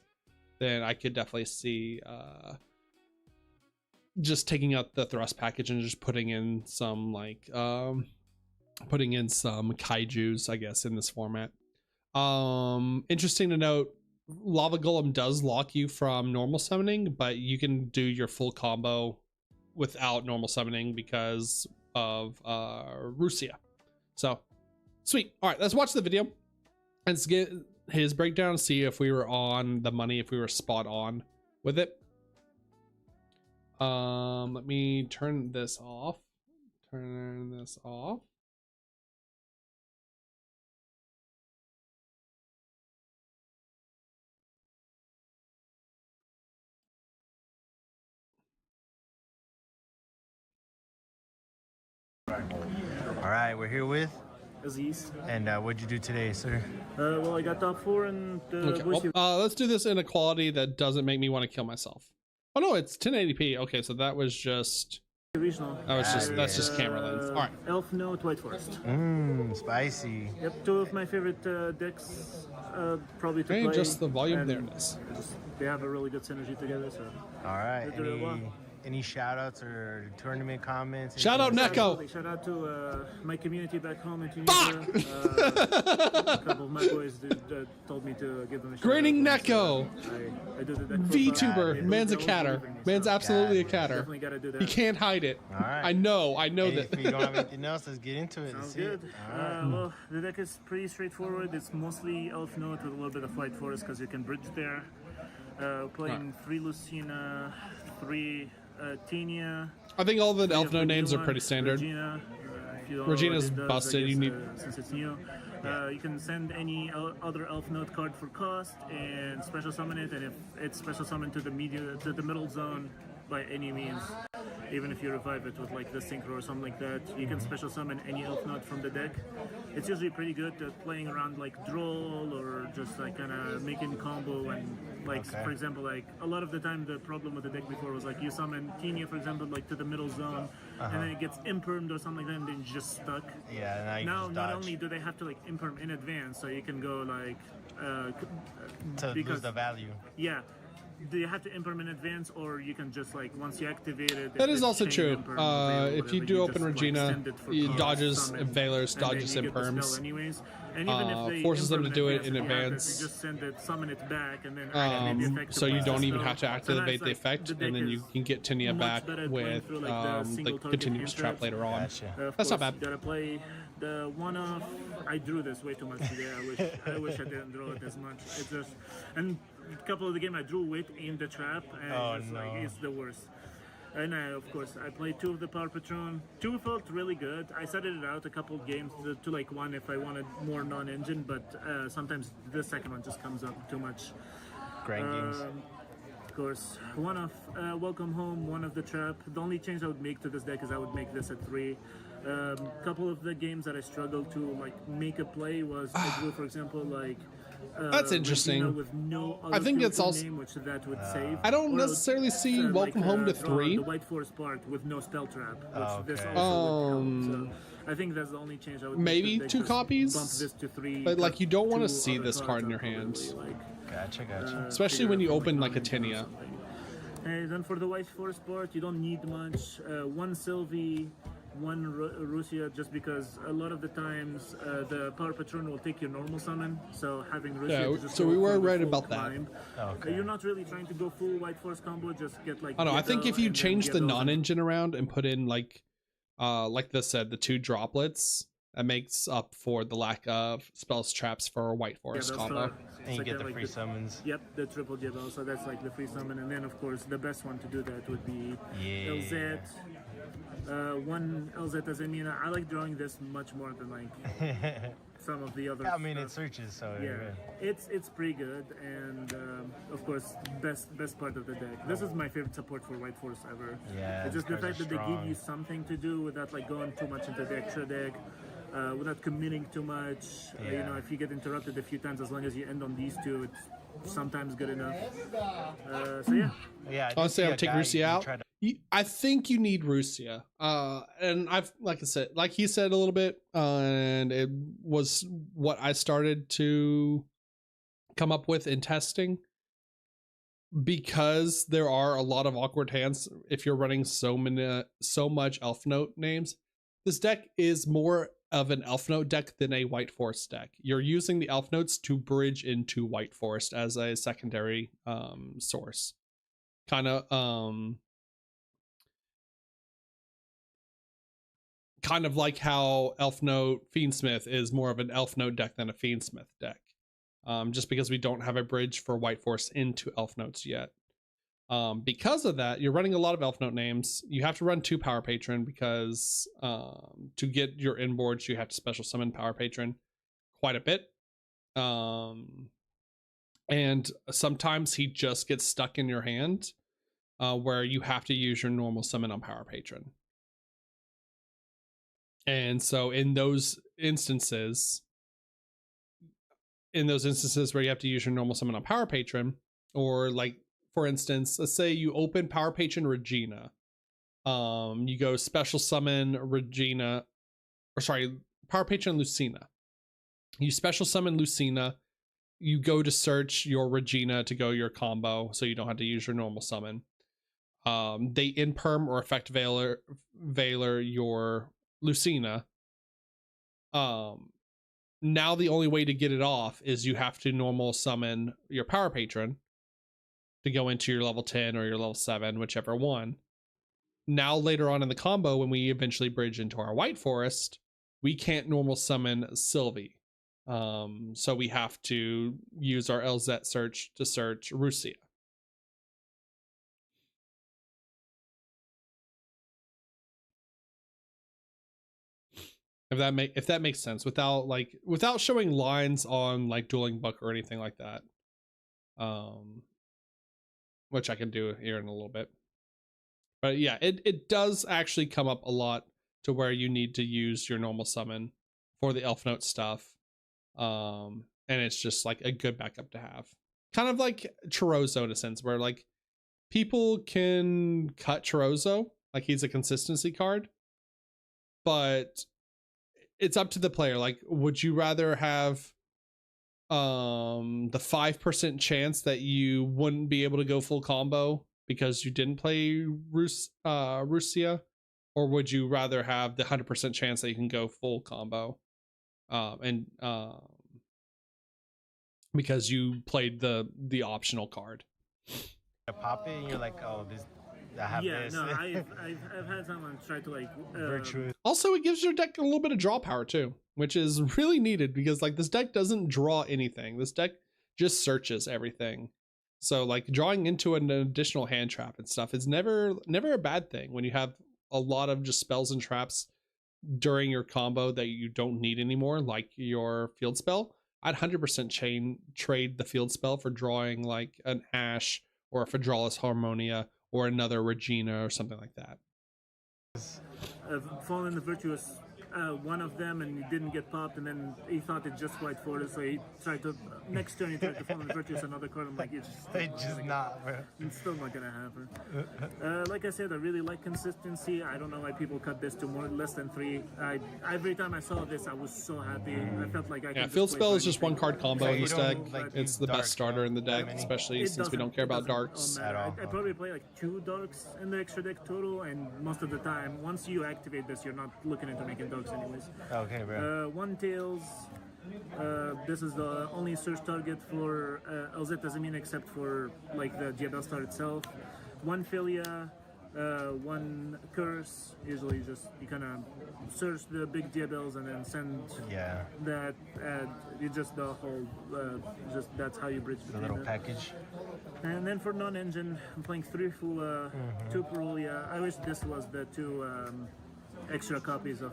then I could definitely see just taking out the thrust package and just putting in some like kaijus, I guess, in this format. Interesting to note, Lava Golem does lock you from normal summoning, but you can do your full combo without normal summoning because of Rusia. So sweet. All right, let's watch the video. Let's get his breakdown, see if we were on the money, if we were spot on with it. Let me turn this off. All right, we're here with Aziz. And what'd you do today, sir? Well, I got top 4 and Okay, well, let's do this in a quality that doesn't make me want to kill myself. Oh no, it's 1080p. Okay, so that was just regional. that's just camera lens. All right. Elfnote, whiteforest. Spicy. Yep, 2 of my favorite decks, probably to play. Just the volume there it is. They have a really good synergy together. So. All right. Any shout outs or tournament comments? Shout out Neko. Shout out to my community back home in Tunisia. A couple of my boys told me to give them a shout Grinning out. Neko. I did the deck Vtuber. Man's a catter. Man's absolutely a catter. Definitely gotta do that. He can't hide it. All right. I know that. If you don't have anything else, let's get into it. Sounds good. Well, the deck is pretty straightforward. It's mostly Elfnote with a little bit of whiteforest because you can bridge there. Playing 3 Lucina, 3 Tenia. I think all the Elfnote names are pretty standard. Regina's busted. You need. Since it's new. You can send any other Elfnote card for cost and special summon it, and if it's special summoned to the middle zone by any means, even if you revive it with like the synchro or something like that, you can special summon any Elfnote from the deck. It's usually pretty good at playing around like Droll or just like kind of making combo and like for example, like a lot of the time the problem with the deck before was like you summon Tenia, for example, like to the middle zone, and then it gets impermed or something like that, and then just stuck. Yeah. Now not only do they have to like imperm in advance, so you can go like to lose the value. Yeah. Do you have to imperm in advance, or you can just like once you activate it? That is also true. If you do open Regina, it dodges Veilers, dodges imperms, and even if they forces them to do it in advance. You just send it, summon it back, and then so you don't even have to activate the effect, and then you can get Tenia back with the continuous trap later on. Gotcha. That's not bad. Gotta play the one-off. I drew this way too much today. I wish I didn't draw it as much. It's just and. A couple of the game I drew with in the trap, and it's the worst. And of course I played 2 of the Power Patron. 2 felt really good. I started it out a couple of games to like 1 if I wanted more non-engine, but sometimes the second one just comes up too much. Grand games. Of course, 1 of Welcome Home, 1 of the Trap. The only change I would make to this deck is I would make this at 3. Couple of the games that I struggled to like make a play was I drew, for example, like. That's interesting. With no I think it's also. Name, which that would save. I don't necessarily see Welcome Home to 3. The whiteforest part with no spell trap, which this okay. also would count. So I think that's the only change I would maybe make 2 copies. Bump this to 3. But like you don't want to see this card in your hand. Gotcha. Especially when you open like a Tenia. And then for the whiteforest part, you don't need much. 1 Sylvie. 1 Russia, just because a lot of the times the Power Patron will take your normal summon, so having Russia just so we were right about that. You're not really trying to go full White Force combo, just get like. I don't know. I think if you change the non-engine around and put in like this said, the 2 droplets, that makes up for the lack of spells traps for a White Forest combo. And you get the free summons. Yep, the triple jibble, so that's like the free summon, and then of course the best one to do that would be LZ. 1 LZ as I like drawing this much more than like some of the other. I mean, it searches, so it's pretty good, and of course, best part of the deck. This is my favorite support for White Force ever. Yeah, it's just the fact that they give you something to do without like going too much into the extra deck. Without committing too much, you know, if you get interrupted a few times, as long as you end on these 2, it's sometimes good enough. So yeah. Honestly, I would take Russia out. I think you need Russia, and I've like I said, like he said a little bit, and it was what I started to come up with in testing, because there are a lot of awkward hands if you're running so much Elfnote names. This deck is more of an Elfnote deck than a White Forest deck. You're using the Elfnotes to bridge into White Forest as a secondary source. Kind of like how Elfnote Fiendsmith is more of an Elfnote deck than a Fiendsmith deck. Just because we don't have a bridge for White Forest into Elfnotes yet. Because of that, you're running a lot of Elfnote names. You have to run 2 Power Patron because to get your inboards, you have to special summon Power Patron quite a bit. And sometimes he just gets stuck in your hand where you have to use your normal summon on Power Patron. And so in those instances where you have to use your normal summon on Power Patron, or like for instance, let's say you open Power Patron Regina, you go special summon Regina, or sorry, Power Patron Lucina. You special summon Lucina, you go to search your Regina to go your combo, so you don't have to use your normal summon. They imperm or effect Veiler your Lucina. Now the only way to get it off is you have to normal summon your Power Patron to go into your level 10 or your level 7, whichever one. Now later on in the combo, when we eventually bridge into our Whiteforest, we can't normal summon Sylvie. So we have to use our LZ search to search Rusia. If that makes sense, without showing lines on like Dueling Book or anything like that, which I can do here in a little bit. But yeah, it does actually come up a lot to where you need to use your normal summon for the Elfnote stuff, and it's just like a good backup to have, kind of like Chorozo in a sense, where like people can cut Chorozo, like he's a consistency card, but it's up to the player. Like, would you rather have the 5% chance that you wouldn't be able to go full combo because you didn't play Rusia, or would you rather have the 100% chance that you can go full combo because you played the optional card? Pop it and you're like, oh, this, I have this. No, I've had someone try to like virtuous. Also, it gives your deck a little bit of draw power too, which is really needed, because like this deck doesn't draw anything. This deck just searches everything. So like drawing into an additional hand trap and stuff is never a bad thing when you have a lot of just spells and traps during your combo that you don't need anymore, like your field spell. I'd 100% trade the field spell for drawing like an Ash or a Fedralis Harmonia or another Regina or something like that. I've fallen in the virtuous one of them, and he didn't get popped, and then he thought it just whiteforest, so he tried to next turn he tried to fall in the virtuous another card. I'm like, it's just not, bro. It's still not gonna happen. Like I said, I really like consistency. I don't know why people cut this to less than 3. Every time I saw this, I was so happy. I felt like I could field spell is just one card combo in this deck. Like, it's the best starter in the deck, especially since we don't care about darks at all. I probably play like 2 darks in the extra deck total, and most of the time, once you activate this, you're not looking into making darks anyways. Okay, bro. One tails. This is the only search target for LZ Tazamin except for like the Diabel star itself. 1 Philia, 1 curse. Usually just you kind of search the big Diabels and then send that. You just the whole just that's how you bridge the little package. And then for non-engine, I'm playing 3 Fula, 2 Perulia. I wish this was the 2 extra copies of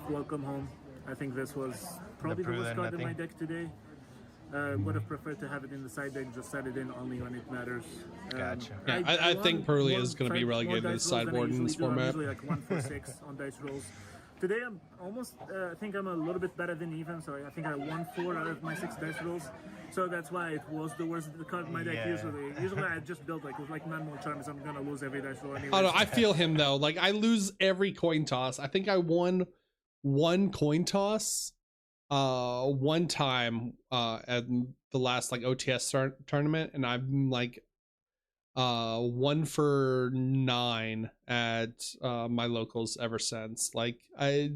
Welcome Home. I think this was probably the worst card in my deck today. Would have preferred to have it in the side deck, just set it in only when it matters. Gotcha. Yeah, I think Perulia is going to be relegated to the sideboard in this format. Usually like 1 for 6 on dice rolls. Today I'm almost, I think I'm a little bit better than even, so I think I won 4 out of my 6 dice rolls. So that's why it was the worst card in my deck usually. I just build like Manual Charms, I'm going to lose every dice roll anyway. Oh no, I feel him though. Like I lose every coin toss. I think I won 1 coin toss one time at the last like OTS tournament, and I'm like 1 for 9 at my locals ever since. Like I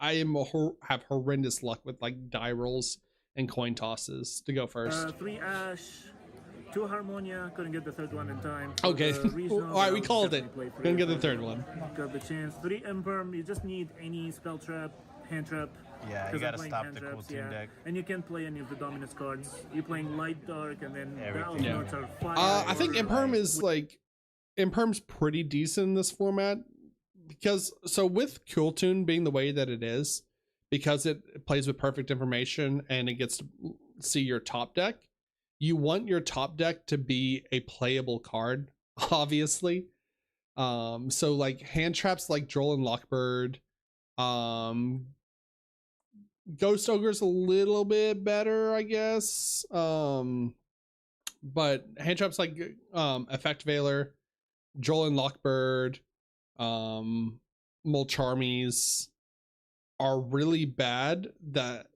have horrendous luck with like die rolls and coin tosses to go first. 3 Ash, 2 Harmonia, couldn't get the 3rd one in time. Okay, all right, we called it. Couldn't get the 3rd one. Got the chance. 3 Imperm, you just need any spell trap, hand trap. Yeah, you gotta stop the cool team deck. And you can't play any of the dominance cards. You're playing light, dark, and then the Elfnotes are fire. I think Imperm is like, Imperm's pretty decent in this format, because so with Kultun being the way that it is, because it plays with perfect information and it gets to see your top deck, you want your top deck to be a playable card, obviously. So like hand traps like Droll and Lockbird, Ghost Ogre's a little bit better, I guess. But hand traps like Effect Veiler, Droll and Lockbird, Molcharmies are really bad that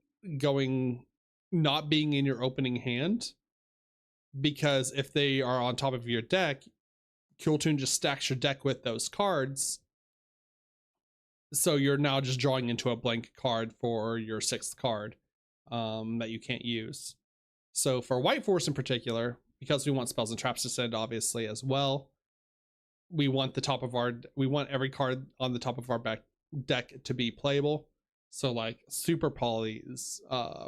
not being in your opening hand, because if they are on top of your deck, Cooltoon just stacks your deck with those cards, so you're now just drawing into a blank card for your 6th card that you can't use. So for Whiteforest in particular, because we want spells and traps to send obviously as well, we want every card on the top of our deck to be playable. So like Super Polys,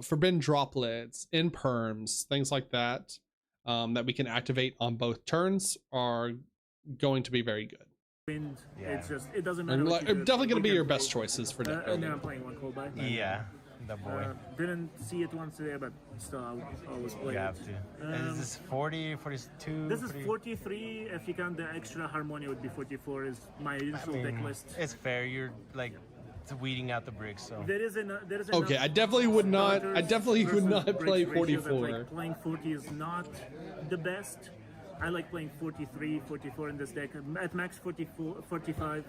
Forbidden Droplets, Imperms, things like that, that we can activate on both turns are going to be very good. Wind, it's just, it doesn't matter. Definitely going to be your best choices for deck building. And then I'm playing one cold by. Yeah, the boy. Didn't see it once today, but still I'll always play You it. have to. Is this 40, 42? This is 43. If you count the extra Harmonia, would be 44. Is my initial deck list. It's fair. You're like weeding out the bricks, so there is okay, I definitely would not play 44. Like playing 40 is not the best. I like playing 43, 44 in this deck. At max 44, 45.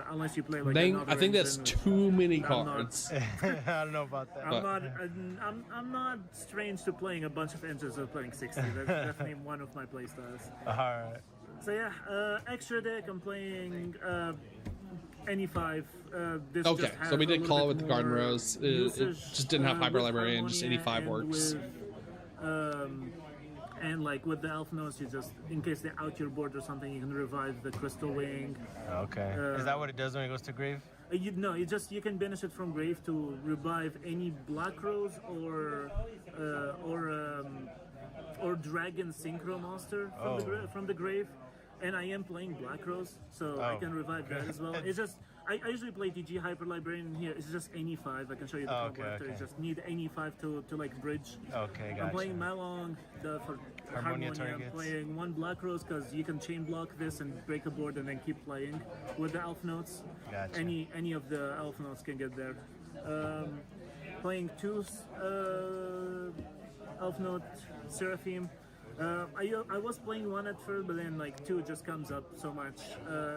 Unless you play like I think that's too many cards. I don't know about that. I'm not strange to playing a bunch of engines or playing 60. That's definitely one of my playstyles. Alright. So yeah, extra deck I'm playing any 5. This okay, so we did call it with the Garden Rose. It just didn't have Hyper Library and just 85 works. And like with the Elfnote, you just, in case they out your board or something, you can revive the Crystal Wing. Okay. Is that what it does when it goes to grave? You can banish it from grave to revive any Black Rose or Dragon Synchro monster from the grave. And I am playing Black Rose, so I can revive that as well. It's just I usually play TG Hyper Librarian here. It's just any 5. I can show you the combo after. You just need any 5 to like bridge. Okay, gotcha. I'm playing Malong for Harmonia. I'm playing 1 Black Rose because you can chain block this and break a board and then keep playing with the Elfnotes. Gotcha. Any of the Elfnotes can get there. Playing 2 Elfnote Seraphim. I was playing 1 at first, but then like 2 just comes up so much,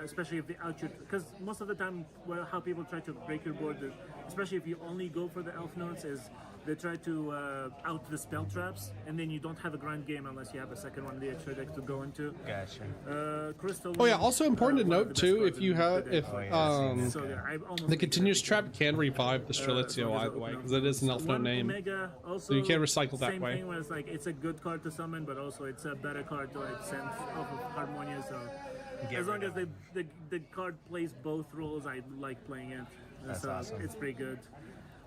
especially if they out your, because most of the time how people try to break your board, especially if you only go for the Elfnotes, is they try to out the spell traps, and then you don't have a grind game unless you have a second one, the extra deck to go into. Gotcha. Crystal. Oh yeah, also important to note too, if you have the continuous trap can revive the Strelitzio either way, because it is an Elfnote name, so you can recycle that way. Same thing where it's like it's a good card to summon, but also it's a better card to like send off of Harmonia. So as long as the card plays both roles, I like playing it. That's awesome. It's pretty good.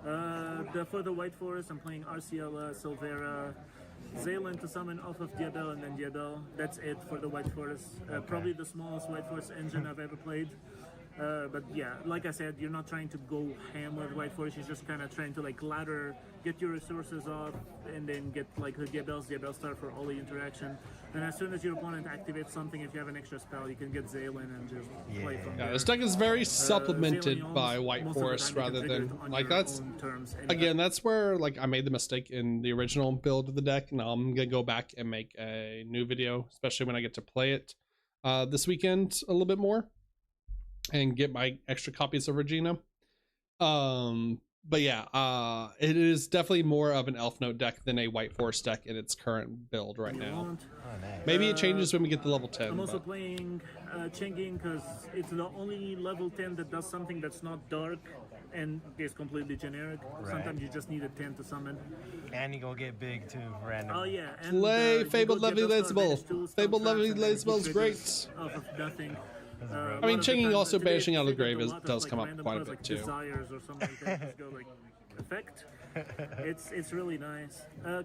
For the Whiteforest, I'm playing Arciela, Silvera, Zaylin to summon off of Diabel, and then Diabel. That's it for the Whiteforest. Probably the smallest Whiteforest engine I've ever played. But yeah, like I said, you're not trying to go ham with Whiteforest. You're just kind of trying to like ladder, get your resources off, and then get like the Diabel Star for all the interaction. And as soon as your opponent activates something, if you have an extra spell, you can get Zaylin and just play from there. This deck is very supplemented by Whiteforest rather than like that's again that's where like I made the mistake in the original build of the deck. Now I'm gonna go back and make a new video, especially when I get to play it this weekend a little bit more and get my extra copies of Regina. But yeah, it is definitely more of an Elfnote deck than a Whiteforest deck in its current build right now. Maybe it changes when we get to level 10. I'm also playing Chenging because it's the only level 10 that does something that's not dark and is completely generic. Sometimes you just need a 10 to summon. And you go get big too, random. Oh yeah. And, play Fabled Lovely Lazeball. Fabled Lovely Lazeball is great. Off of nothing. I mean, Chenging also banishing out of the grave does come up quite a bit too. Desires or something like that, just go like effect. It's really nice.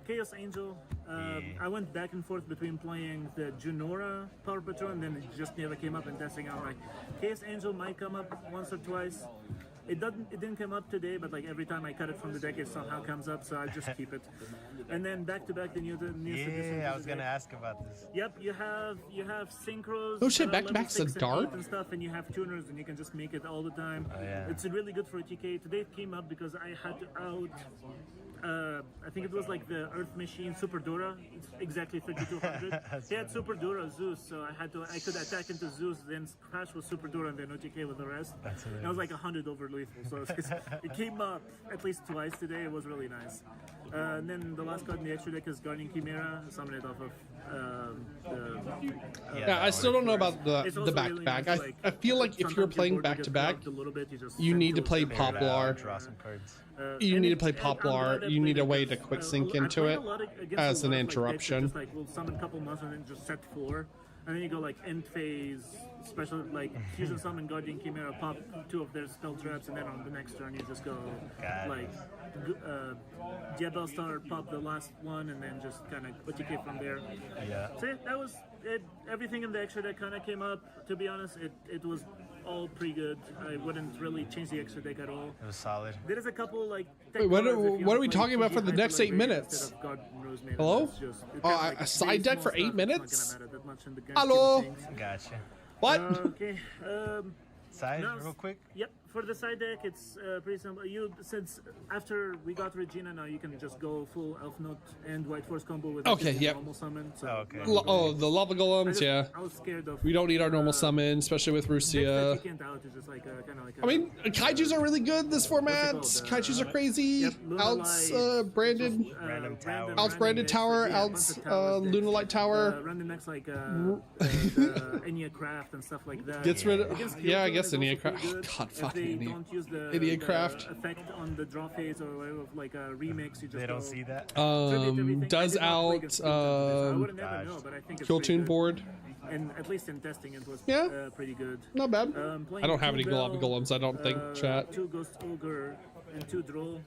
Chaos Angel. I went back and forth between playing the Junora Power Patrol, and then it just never came up, and testing out like Chaos Angel might come up once or twice. It didn't come up today, but like every time I cut it from the deck, it somehow comes up, so I just keep it. And then back to back, the new edition. Yeah, I was gonna ask about this. Yep, you have synchros. Oh shit, back to back's a level 6 and dart? 8 and stuff, and you have tuners, and you can just make it all the time. Oh, yeah. It's really good for a TK. Today it came up because I had to out. I think it was like the Earth Machine Super Dura. It's exactly 3200. He had Super Dura Zeus, so I could attack into Zeus, then crash with Super Dura, and then OTK with the rest. That's hilarious. And I was like 100 over lethal, so it came up at least twice today. It was really nice. And then the last card in the extra deck is Guardian Chimera. Summon it off of. Yeah, I still don't know about It's the also back to really back. nice, like, I feel like if you're sometimes playing your board back gets to back, blocked a little bit, just you send need to tools play to Figure it out, Poplar. draw some cards. You and need to it- play and I'm Poplar. glad I You need played a it way because, to quick I sync played into a it lot against as a an lot of, like, decks that interruption. just, like, we'll summon a couple monsters and then just set 4, and then you go like end phase, special like fusion summon Guardian Chimera, pop 2 of their spell traps, and then on the next turn you just go like Diabell Star, pop the last one, and then just kind of OTK from there. Yeah. So yeah, that was it. Everything in the extra deck kind of came up. To be honest, it was all pretty good. I wouldn't really change the extra deck at all. It was solid. There is a couple like. Wait, what are we talking about for the next 8 minutes? Hello? A side deck for 8 minutes? Hello? Gotcha. What? Okay. Side, No, real quick. Yep. For the side deck, it's pretty simple. Since after we got Regina, now you can just go full Elfnote and whiteforest combo with Okay, just yep. normal summon. So Okay. Oh, the lava golems, yeah. I was scared of. We don't need our normal summon, especially with decks that Rusia. you can't out is just like kind of like. I mean, kaijus are really good this format. What's it Kaijus called? are crazy. Yep, Outs Lunalight, branded. Random tower. Outs branded decks, tower. yeah, a Outs bunch of towers decks. Lunalight tower. Random decks like Enya Craft and stuff like that. Gets rid of. Against Yeah, I Kyoto guess is also Enya Craft. pretty Oh, good. God, If fucking they Enya. don't use the Enya Craft. effect on the draw phase or whatever, like a remix, you just They don't go see that. tribute everything. I Does did not play out against Kyoto today, so I would never Gosh. know, but I think it's Kill pretty Tune good. board. And at least in testing, it was Yeah. pretty good. Not bad. Playing I don't have 2 any Bell, golems, I don't think, chat. 2 Ghost Ogre and 2 Droll.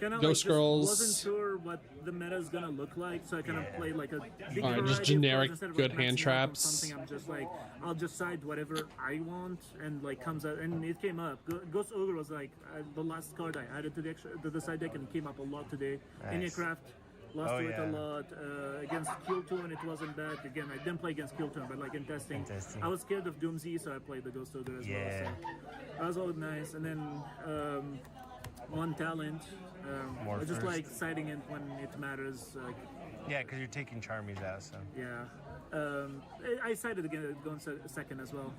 Kind of Ghost just Girls. wasn't sure what the meta is gonna look like, so I kind of played like a big Alright, just variety of generic cards instead of, good like, hand maxing out on traps. Something I'm just like, I'll just side whatever I want, and like comes out, and it came up. Ghost Ogre was like the last card I added to the side deck, and it came up a lot today. Nice. Enya Craft. Lost Oh, to it a yeah. lot. Against Killtune, it wasn't bad. Again, I didn't play against Killtune, but like in testing, In testing. I was scared of Doomsday, so I played the Ghost Ogre as Yeah. well. So that was all nice. And then on talent, More I just first. like siding it when it matters. Like, Yeah, because you're taking Charmies out, so. yeah. I sided again going second as well.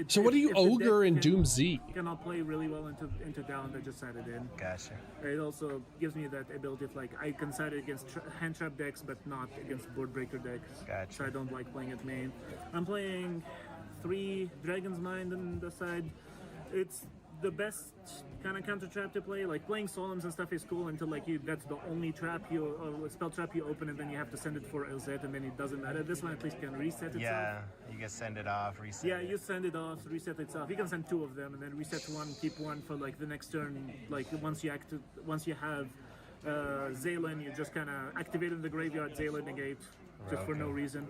So what do you if the Ogre deck and Doom Z? cannot play really well into down, I just sided in. Gotcha. It also gives me that ability of like I can side it against hand trap decks, but not against board breaker decks. Gotcha. So I don't like playing it main. I'm playing 3 Dragon's Mind on the side. It's the best kind of counter trap to play. Like playing Solemns and stuff is cool until like that's the only trap or spell trap you open, and then you have to send it for LZ, and then it doesn't matter. This one at least can reset itself. Yeah, you can send it off, reset. Yeah, it. you send it off, reset itself. You can send 2 of them and then reset 1, keep 1 for like the next turn. Like once you have Zaylin, you just kind of activate in the graveyard, Zaylin negate, just for no Okay. reason.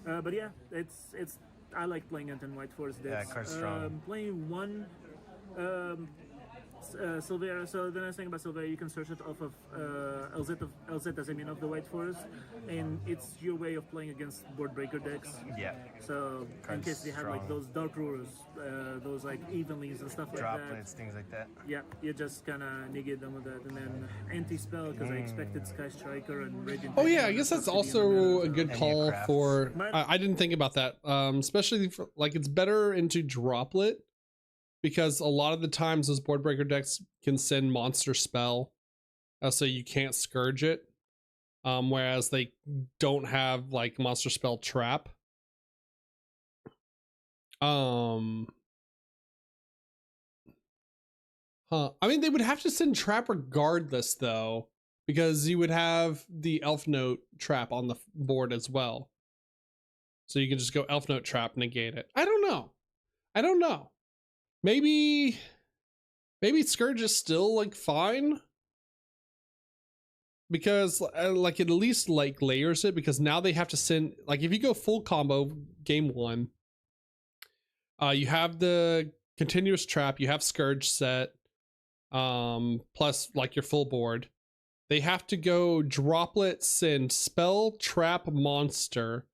But yeah, it's I like playing it in whiteforest decks. Yeah, card's strong. Playing 1 Silvera. So the nice thing about Silvera, you can search it off of LZ as I mean of the whiteforest, and it's your way of playing against board breaker decks. Yeah. So in Card's case they have like strong. those dark rulers, those like evenlies and stuff like Droplets, things like that. that. Yeah, you just kind of negate them with that, and then anti-spell because I expected Sky Striker and Radiant. Oh yeah, I Technique guess and that's stuff to be also on the meta, a so- good Enya call Craft. for. But- I didn't think about that, especially for, like it's better into droplet because a lot of the times those board breaker decks can send monster spell, so you can't scourge it. Whereas they don't have like monster spell trap. Huh. I mean, they would have to send trap regardless, though, because you would have the Elfnote trap on the board as well. So you can just go Elfnote trap, negate it. I don't know. Maybe Scourge is still like fine. Because like it at least like layers it, because now they have to send, like if you go full combo game 1, you have the continuous trap, you have Scourge set, plus like your full board. They have to go droplet, send spell, trap, monster,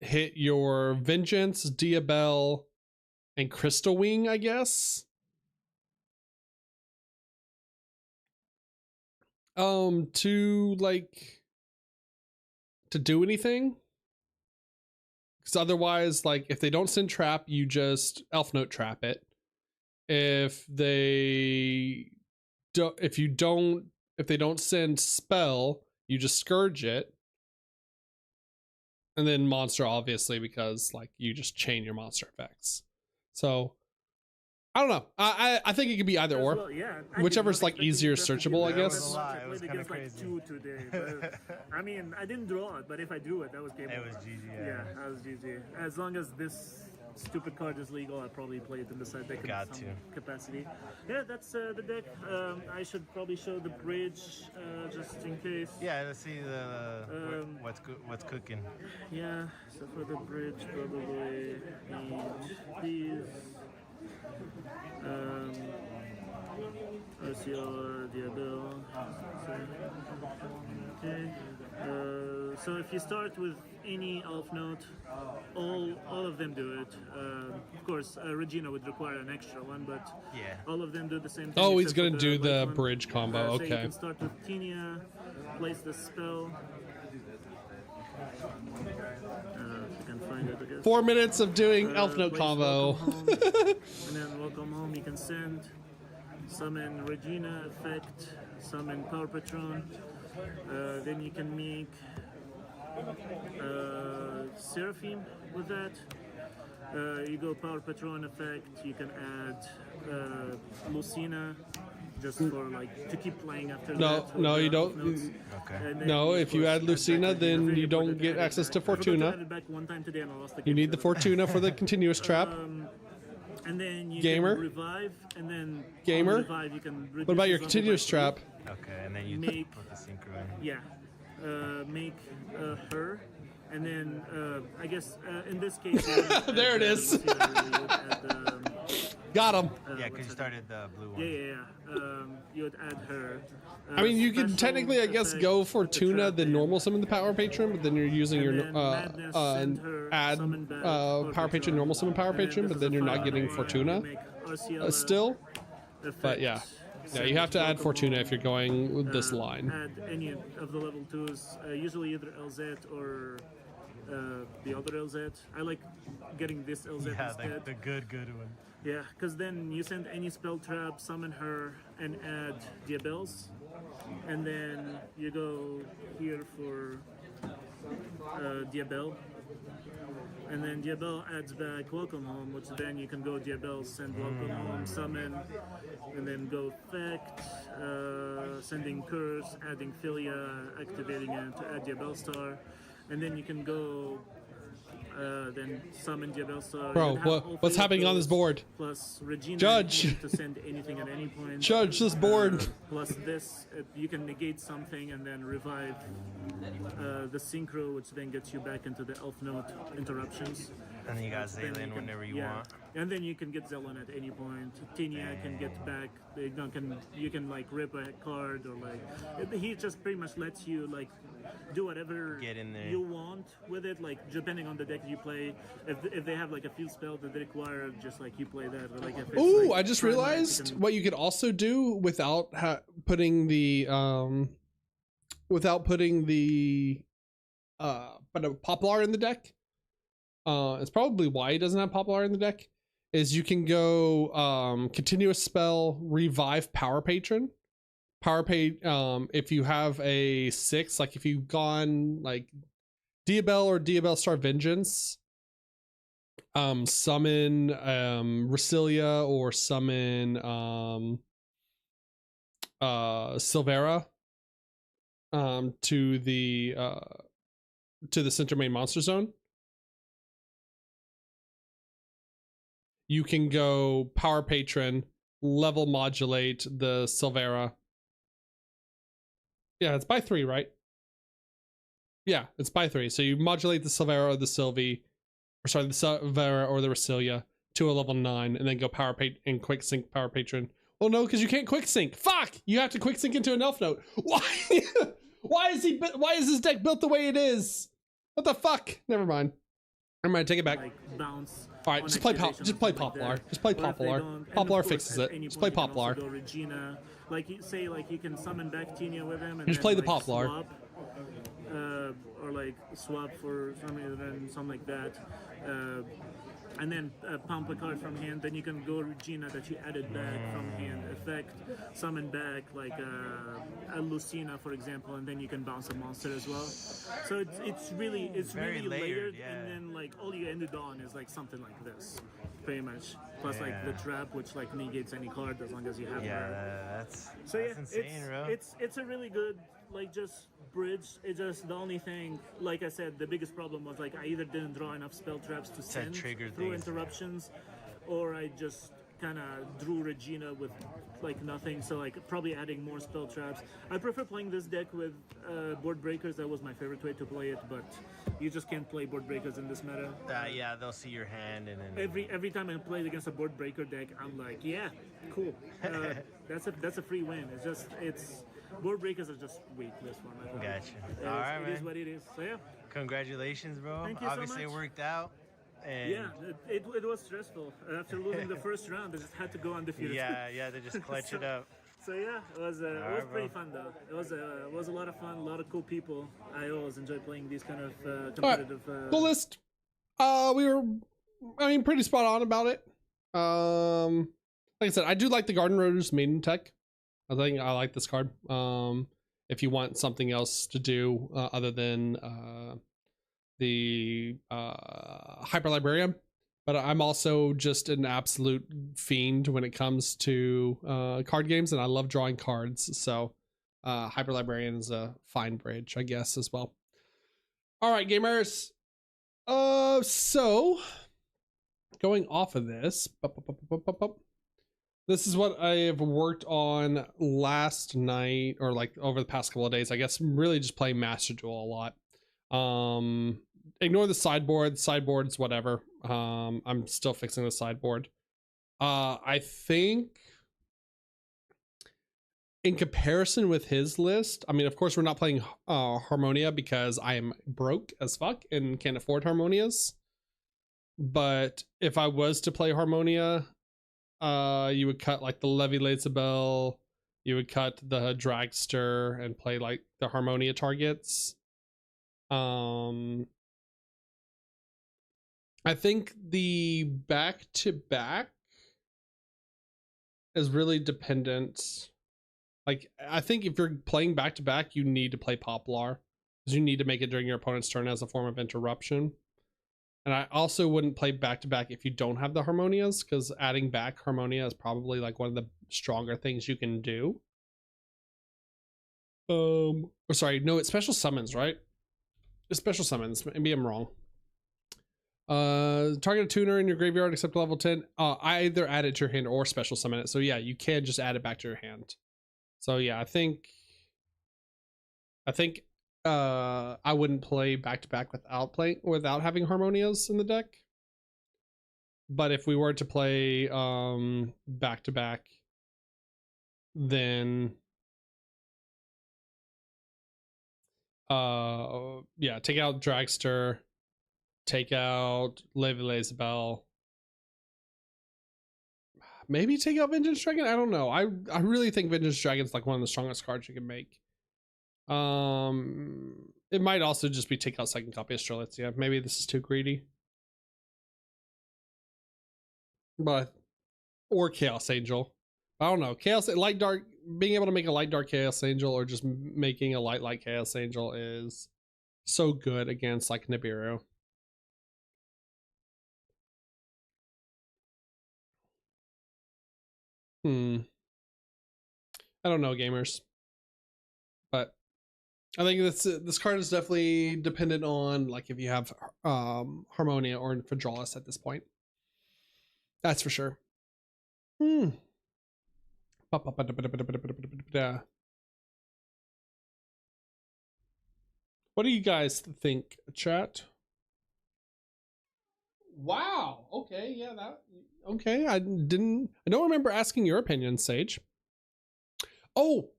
hit your Vengeance, Diabell, and Crystal Wing, I guess. To like to do anything. Because otherwise, like if they don't send trap, you just Elfnote trap it. If they don't send spell, you just Scourge it. And then monster, obviously, because like you just chain your monster effects. So I don't know. I think it could be either or. Well, yeah, Whichever's like easier searchable, I guess. It was kind of crazy. Two today. But, I mean, I didn't draw it, but if I drew it, that was game. It was GG. Yeah, that was GG. As long as this stupid card is legal, I probably play it in the side deck in some capacity. Yeah, that's the deck. I should probably show the bridge just in case. Yeah, let's see what's cooking. Yeah, so for the bridge, probably need these. Osceola, Diabell. Okay. So if you start with any Elfnote, all of them do it. Of course, Regina would require an extra one, but yeah, all of them do the same thing. Oh, he's gonna do the bridge combo. So okay. you can start with Tinia, place the spell. If you can find it, I guess. 4 minutes of doing Elfnote combo. And then welcome home. You can send, summon Regina effect, summon Power Patron. Then you can make Seraphim with that. You go Power Patron effect. You can add Lucina. Just for like to keep playing after that. No, you don't. Okay. No, if you add Lucina, then you don't get access to Fortuna. You need the Fortuna for the continuous trap. And then you Gamer. can revive, and then Gamer. Revive, you can What about your continuous trap? Okay, and then you make put the synchro in. Yeah, make her, and then I guess in this case there it is. Got him. Yeah, because you started the blue one. Yeah. You would add her. I mean, you could technically, I guess, go Fortuna, then normal summon the Power Patron, but then you're using your add Power Patron, normal summon Power Patron, but then you're not getting Fortuna still. But yeah, you have to add Fortuna if you're going with this line. Add any of the level 2s, usually either LZ or the other LZ. I like getting this LZ instead. the good one. Yeah, because then you send any spell trap, summon her, and add Diabells. And then you go here for Diabell. And then Diabell adds back Welcome Home, which then you can go Diabell, send Welcome Home, summon, and then go effect, sending Curse, adding Philia, activating it to add Diabell Star. And then you can go then summon Diabell Star. Bro, what's happening on this board? Plus Regina. Judge. To send anything at any point. Judge this board. Plus this, you can negate something and then revive the synchro, which then gets you back into the Elfnote interruptions. And then you got Zalen whenever you want. And then you can get Zelen at any point. Tinia can get back. You can like rip a card or like he just pretty much lets you like do whatever you want with it, like depending on the deck you play. If they have like a field spell that they require, just like you play that. Or, like if it's, ooh, like, I just realized what you could also do without putting the Poplar in the deck. It's probably why he doesn't have Poplar in the deck. Is you can go continuous spell, revive Power Patron. If you have a 6, like if you've gone like Diabell or Diabell Star Vengeance, summon Resilia or summon Silvera to the center main monster zone. You can go Power Patron, level modulate the Silvera. Yeah, it's by 3, right? Yeah, it's by 3. So you modulate the Silvera or the Sylvie, or sorry, the Silvera or the Resilia, to a level 9 and then go and quick sync power patron. Well, no, because you can't quick sync. Fuck! You have to quick sync into an Elfnote. Why? Why is this deck built the way it is? What the fuck? Never mind. Take it back. Like bounce. All right, just play Poplar. Just play Poplar. Poplar fixes it. Just play Poplar. Regina. Like you say, like you can summon back Tina with him and just play the Poplar. Swap, or like swap for something like that. And then pump a card from hand, then you can go Regina that you added back from hand, effect, summon back like a Lucina, for example, and then you can bounce a monster as well. So it's really layered, yeah. and then like all you ended on is like something like this, pretty much. Plus like the trap, which like negates any card as long as you have her. That's insane, bro. It's a really good like just bridge. It's just the only thing, like I said, the biggest problem was like I either didn't draw enough spell traps to send through interruptions, or I just kind of drew Regina with like nothing, so like probably adding more spell traps. I prefer playing this deck with board breakers. That was my favorite way to play it, but you just can't play board breakers in this meta. Yeah, they'll see your hand, and then every time I played against a board breaker deck, I'm like, yeah, cool. That's a free win. It's board breakers are just weak this format. Gotcha. All right, man. It is what it is. So yeah. Congratulations, bro. Thank you Obviously so much. It worked out. And yeah, it was stressful. After losing the first round, I just had to go undefeated. Yeah, they just clutch it up. So yeah, it was pretty fun though. It was a lot of fun, a lot of cool people. I always enjoy playing these kind of competitive. Cool list. We were, pretty spot on about it. Like I said, I do like the Garden Roaders maiden tech. I think I like this card. If you want something else to do other than the Hyper Librarian, but I'm also just an absolute fiend when it comes to card games, and I love drawing cards. So Hyper Librarian is a fine bridge, I guess, as well. All right, gamers. So going off of this. This is what I have worked on last night, or like over the past couple of days. I guess really just playing Master Duel a lot. Ignore the sideboard. Sideboard's whatever. I'm still fixing the sideboard. I think in comparison with his list, of course we're not playing Harmonia because I am broke as fuck and can't afford Harmonias. But if I was to play Harmonia, you would cut like the Levy Lazabelle, you would cut the Dragster and play like the Harmonia targets. I think the back-to-back is really dependent. Like, I think if you're playing back-to-back, you need to play Poplar, because you need to make it during your opponent's turn as a form of interruption. And I also wouldn't play back-to-back if you don't have the Harmonias, because adding back Harmonia is probably like one of the stronger things you can do. Sorry, no, it's special summons, right? It's special summons. Maybe I'm wrong. Target a tuner in your graveyard except level 10. I either add it to your hand or special summon it. So yeah, you can just add it back to your hand. So yeah, I think I wouldn't play back-to-back without having Harmonias in the deck. But if we were to play back-to-back, then yeah, take out Dragster, take out Levy Lazabelle, maybe take out Vengeance Dragon. I don't know. I really think Vengeance Dragon's like one of the strongest cards you can make. It might also just be take out second copy of Strelitzia. Maybe this is too greedy, but or Chaos Angel. I don't know. Chaos Light Dark, being able to make a Light Dark Chaos Angel or just making a light Chaos Angel is so good against like Nibiru. I don't know, gamers, but I think this card is definitely dependent on like if you have Harmonia or Infidralis at this point. That's for sure. What do you guys think, chat? Wow. Okay. Yeah. Okay. I don't remember asking your opinion, Sage. Oh,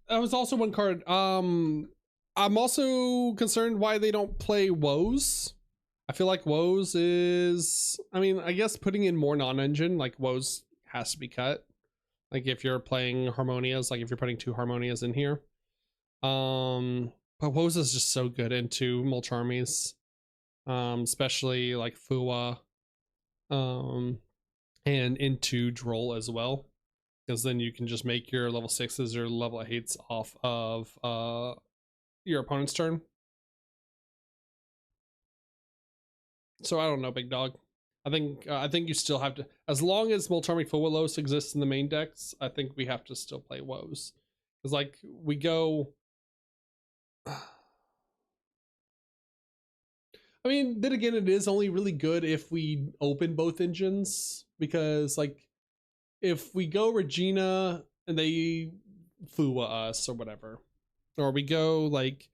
that was also one card. I'm also concerned why they don't play Woes. I feel like Woes is, I mean, I guess putting in more non-engine, like Woes has to be cut. Like if you're playing Harmonias, like if you're putting 2 Harmonias in here. But Woes is just so good into mulch armies. Especially like Fua. And into Droll as well. Because then you can just make your level 6s or level 8s off of your opponent's turn. So I don't know, big dog. I think you still have to, as long as Moltarmi Fuwalos exists in the main decks, I think we have to still play Woes. Because like we go, I mean, then again, it is only really good if we open both engines, because like if we go Regina and they Fua us or whatever, or we go like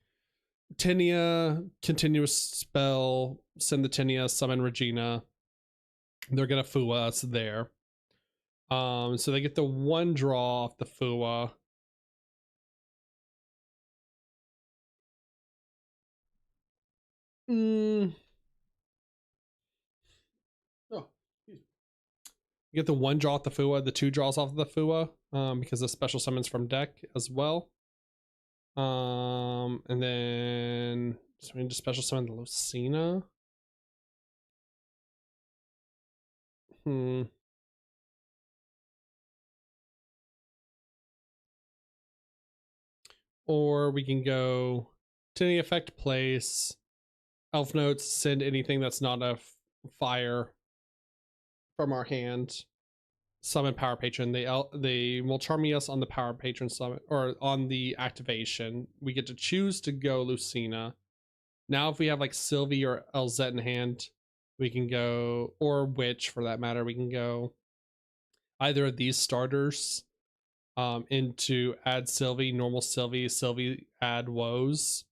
Tinia, continuous spell, send the Tinia, summon Regina, they're gonna Fua us there. So they get the 1 draw off the Fua. Oh, you get the 1 draw off the Fua, the 2 draws off of the Fua, because the special summons from deck as well. And then so we need to special summon the Lucina. Or we can go to any effect place, Elfnote, send anything that's not a fire from our hand, summon Power Patron. They will charm us on the Power Patron summon, or on the activation. We get to choose to go Lucina. Now if we have like Sylvie or Elzette in hand, we can go, or Witch for that matter, we can go either of these starters into add Sylvie, normal Sylvie, Sylvie add Woes.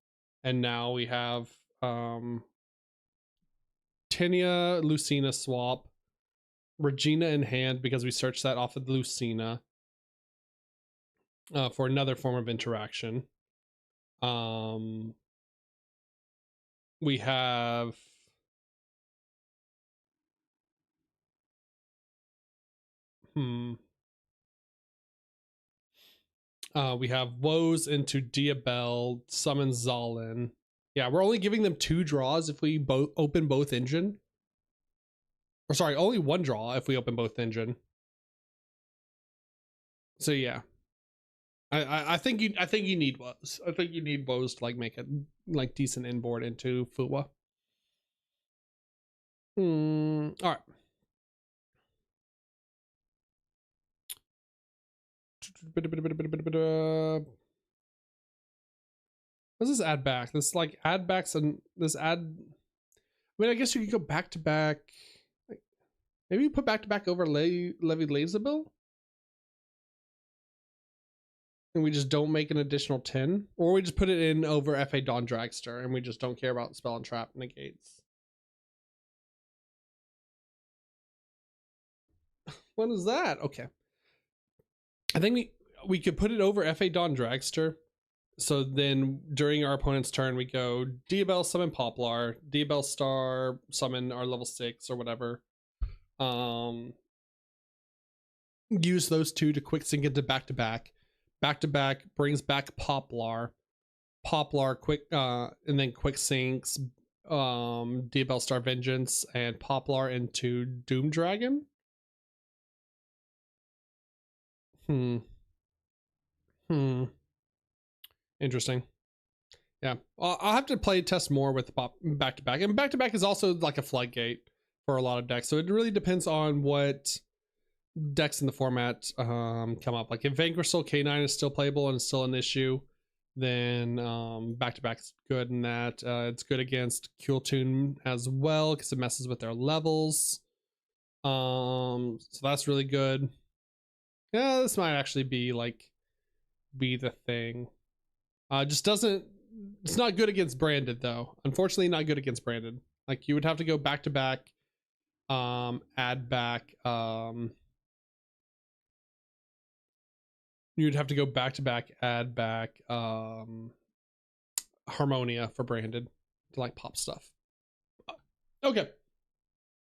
And now we have Tinia Lucina swap, Regina in hand because we searched that off of the Lucina for another form of interaction. We have we have Woes into Diabel, summon Zalin. Yeah, we're only giving them 2 draws if we open both engine. Or sorry, only 1 draw if we open both engine. So yeah, I think you need Woes. I think you need Woes to like make it like decent inboard into Fua. All right. What's this add back? This like add backs and this add. I mean, I guess you could go back to back. Like, maybe you put back to back over Levy Lazabil, and we just don't make an additional 10, or we just put it in over FA Dawn Dragster, and we just don't care about spell and trap negates. What is that? Okay. I think we could put it over FA Dawn Dragster. So then during our opponent's turn, we go Diabel summon Poplar, Diabel Star summon our level 6 or whatever. Use those 2 to quick sync into back to back. Back to back brings back Poplar. Poplar quick and then quick syncs Diabel Star Vengeance and Poplar into Doom Dragon. Interesting. Yeah, I'll have to play test more with back to back, and back to back is also like a floodgate for a lot of decks. So it really depends on what decks in the format come up. Like if Vanquish Soul K9 is still playable and still an issue, then back to back is good in that. It's good against Kultun as well because it messes with their levels. So that's really good. Yeah, this might actually be the thing. Just doesn't. It's not good against branded though. Unfortunately, not good against branded. Like you would have to go back to back add back, you'd have to go back to back, add back Harmonia for branded to like pop stuff. Okay.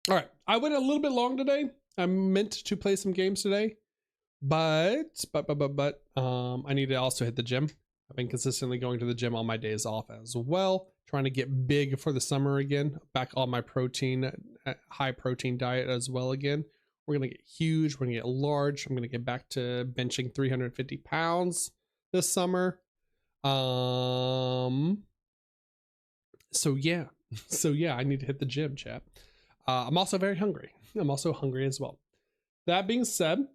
All right. I went a little bit long today. I meant to play some games today, but I need to also hit the gym. I've been consistently going to the gym on my days off as well, trying to get big for the summer again, back on my protein, high protein diet as well again. We're going to get huge. We're going to get large. I'm going to get back to benching 350 pounds this summer. So yeah. So yeah, I need to hit the gym, chat. I'm also very hungry. I'm also hungry as well. That being said,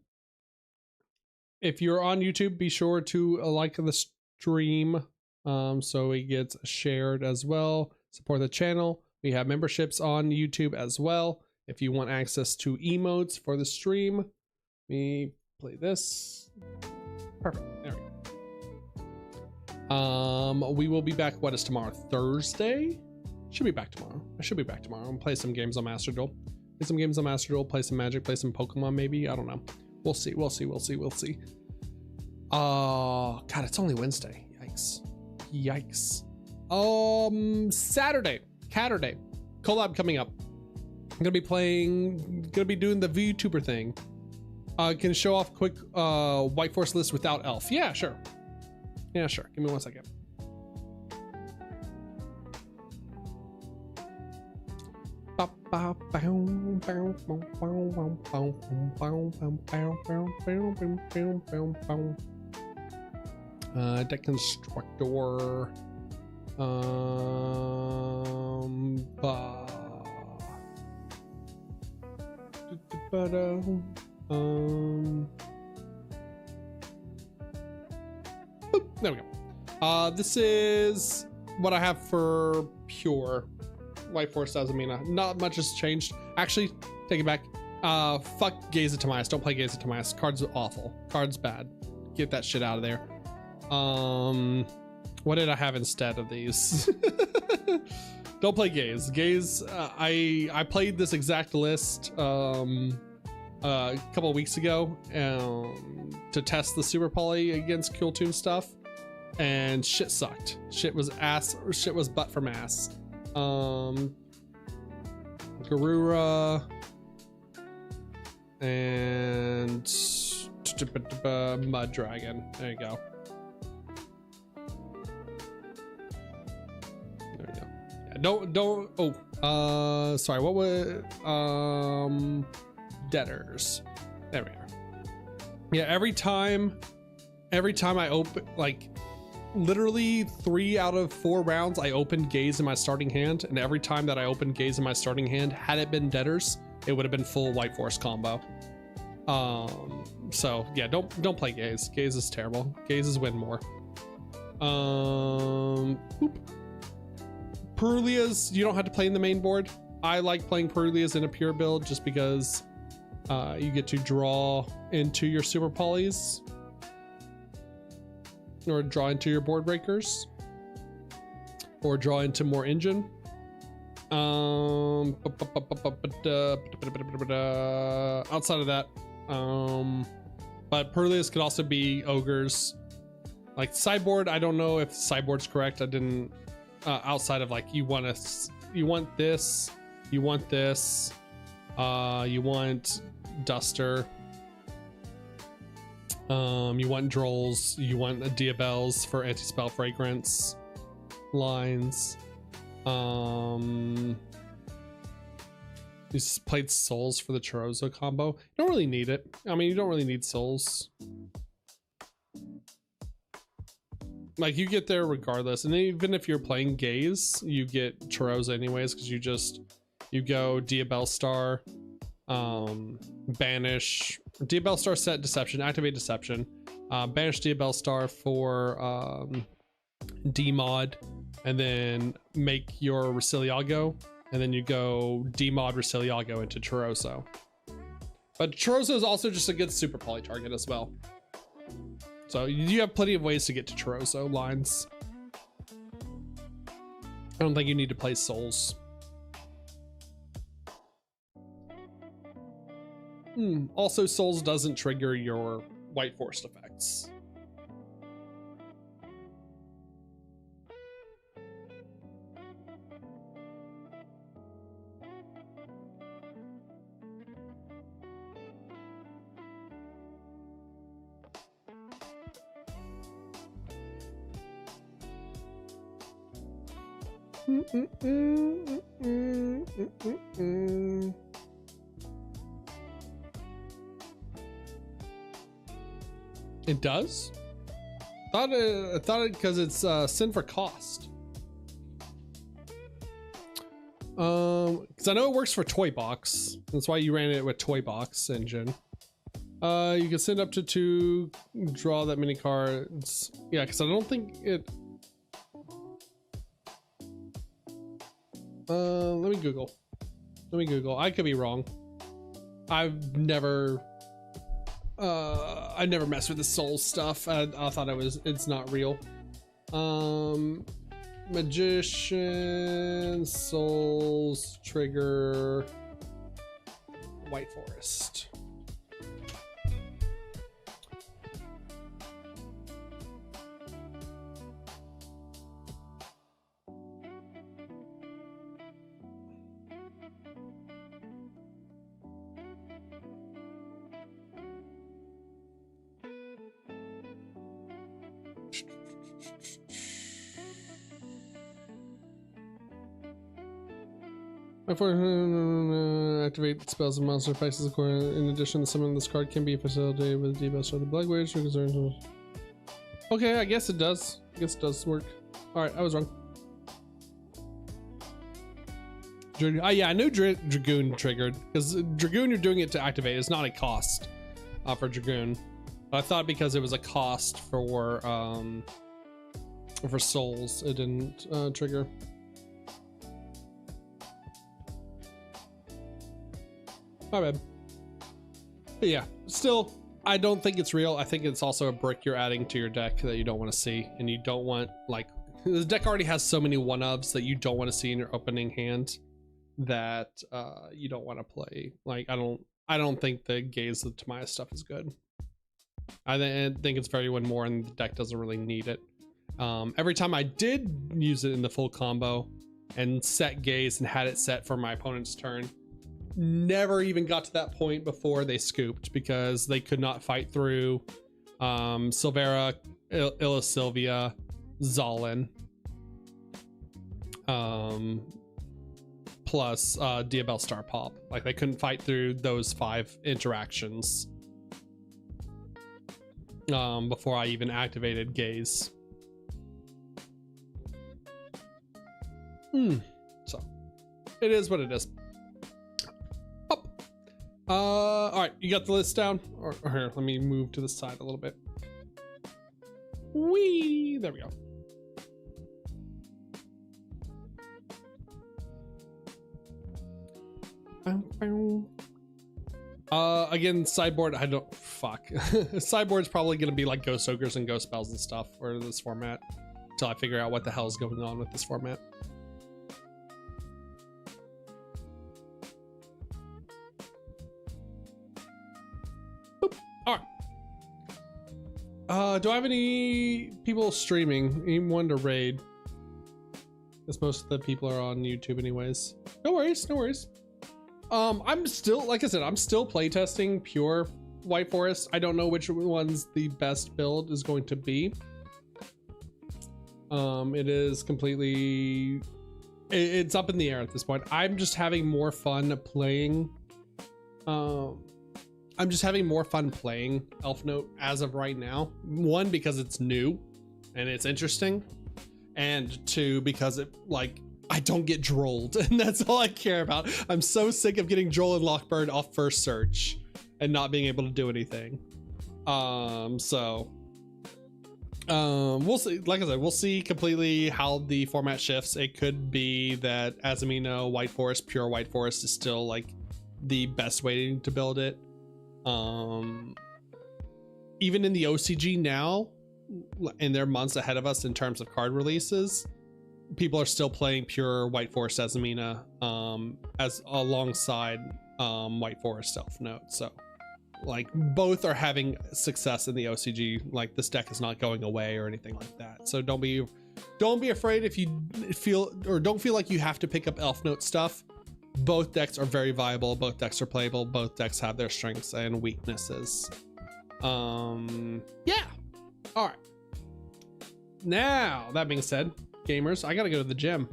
if you're on YouTube, be sure to like the stream so it gets shared as well. Support the channel. We have memberships on YouTube as well. If you want access to emotes for the stream, let me play this. Perfect. There we go. We will be back. What is tomorrow? Thursday? Should be back tomorrow. I should be back tomorrow. I'm gonna play some games on Master Duel. Play some games on Master Duel. Play some Magic. Play some Pokemon. Maybe. I don't know. We'll see. We'll see. We'll see. We'll see. God, it's only Wednesday. Yikes. Yikes. Saturday. Catterday. Collab coming up. I'm gonna be doing the Vtuber thing. Can show off quick whiteforest list without elf. Yeah, sure. Yeah, sure. Give me 1 second. Deck constructor. There we go. This is what I have for pure whiteforest Azamina. Not much has changed. Actually, take it back. Fuck Gaze of Timaeus. Don't play Gaze of Timaeus. Card's awful. Card's bad. Get that shit out of there. What did I have instead of these? Don't play Gaze. Gaze, I played this exact list a couple of weeks ago to test the Super Poly against Cool Toon stuff, and shit sucked. Shit was ass. Shit was butt from ass. Garura and Mud Dragon. There you go. There you go. Yeah, don't. Oh, sorry. What was Debtors? There we are. Yeah. Every time I open, like, literally 3 out of 4 rounds I opened Gaze in my starting hand, and every time that I opened Gaze in my starting hand, had it been Debtors, it would have been full whiteforest combo. So yeah, don't play Gaze. Gaze is terrible. Gazes win more. Perulias, you don't have to play in the main board. I like playing Perulias in a pure build just because you get to draw into your Super Polys, or draw into your board breakers, or draw into more engine. Outside of that, but Perulias could also be ogres. Like sideboard, I don't know if sideboard's correct. I didn't. Outside of like you want this, you want this, you want Duster. You want Drolls, you want Diabells for anti-spell fragrance lines. You just played Souls for the Chorozo combo. You don't really need it. I mean, you don't really need Souls. Like, you get there regardless. And even if you're playing Gaze, you get Chorozo anyways, because you go Diabellstar, banish Diabellstar, set Deception, activate Deception, banish Diabellstar for demod, and then make your Rosiliago, and then you go demod Rosiliago into Chorozo. But Chorozo is also just a good super poly target as well. So you have plenty of ways to get to Chorozo lines. I don't think you need to play Souls. Also, Souls doesn't trigger your White Forest effects. It does? I thought it because it's sin for cost. Because I know it works for Toy Box. That's why you ran it with Toy Box engine. You can send up to 2, draw that many cards. Yeah, because I don't think it. Let me Google. I could be wrong. I've never messed with the soul stuff. I thought it's not real. Magician, souls, trigger, White Forest. Activate spells and monster effects. In addition, summon this card can be facilitated with debuffs or the Black Wage. Okay, I guess it does. I guess it does work. All right, I was wrong. Oh yeah, I knew Dragoon triggered because Dragoon, you're doing it to activate. It's not a cost for Dragoon. I thought because it was a cost for souls, it didn't trigger. My bad. But yeah, still, I don't think it's real. I think it's also a brick you're adding to your deck that you don't want to see, and you don't want, like, the deck already has so many one-ofs that you don't want to see in your opening hand that you don't want to play. Like, I don't think the Gaze of Tamaya stuff is good. I think it's very one more, and the deck doesn't really need it. Every time I did use it in the full combo and set Gaze and had it set for my opponent's turn, never even got to that point before they scooped because they could not fight through Silvera, Illa Sylvia, Zolin, plus Diabell Star Pop. Like, they couldn't fight through those 5 interactions before I even activated Gaze. So it is what it is. All right, you got the list down? Or here, let me move to the side a little bit. Whee! There we go. Again, sideboard, I don't, fuck. Sideboard's probably gonna be like Ghost Ogres and Ghost Spells and stuff for this format, until I figure out what the hell is going on with this format. All right. Do I have any people streaming? Anyone to raid? Because most of the people are on YouTube anyways. No worries, no worries. I'm still, like I said, I'm still playtesting pure White Forest. I don't know which one's the best build is going to be. It is completely, it's up in the air at this point. I'm just having more fun playing. I'm just having more fun playing Elfnote as of right now. 1, because it's new and it's interesting, and 2, because it, like, I don't get drolled, and that's all I care about. I'm so sick of getting Droll and Lockbird off first search and not being able to do anything. We'll see. Like I said, we'll see completely how the format shifts. It could be that Azumino White Forest, pure White Forest, is still like the best way to build it. Even in the OCG now, and they're months ahead of us in terms of card releases, people are still playing pure White Forest Azumina as alongside White Forest Elfnote. So like both are having success in the OCG. Like this deck is not going away or anything like that. So don't be afraid if you feel, or don't feel like you have to pick up Elfnote stuff. Both decks are very viable. Both decks are playable. Both decks have their strengths and weaknesses. Yeah. All right. Now, that being said, gamers, I gotta go to the gym.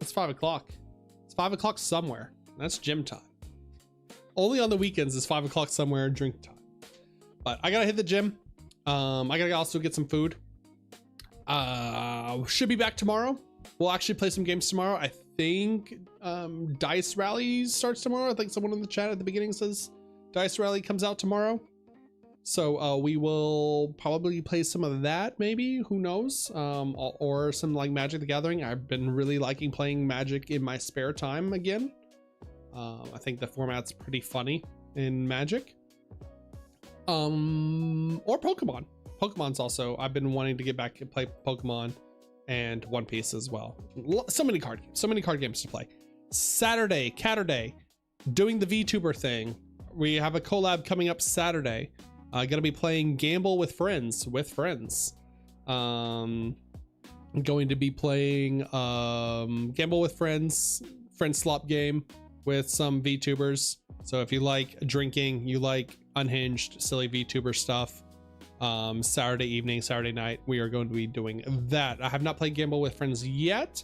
It's 5 o'clock. It's 5 o'clock somewhere. That's gym time. Only on the weekends is 5 o'clock somewhere, drink time. But I gotta hit the gym. I gotta also get some food. Should be back tomorrow. We'll actually play some games tomorrow. I think Dice Rally starts tomorrow. I think someone in the chat at the beginning says Dice Rally comes out tomorrow. So we will probably play some of that, maybe, who knows, or some like Magic the Gathering. I've been really liking playing Magic in my spare time again. I think the format's pretty funny in Magic. Or Pokemon. Pokemon's also, I've been wanting to get back and play Pokemon and One Piece as well. So many card games to play. Saturday, Catterday, doing the VTuber thing. We have a collab coming up Saturday. Gonna be playing Gamble with Friends. I'm going to be playing Gamble with Friends, friend slop game with some VTubers. So if you like drinking, you like unhinged, silly VTuber stuff, Saturday evening, Saturday night, we are going to be doing that. I have not played Gamble with Friends yet,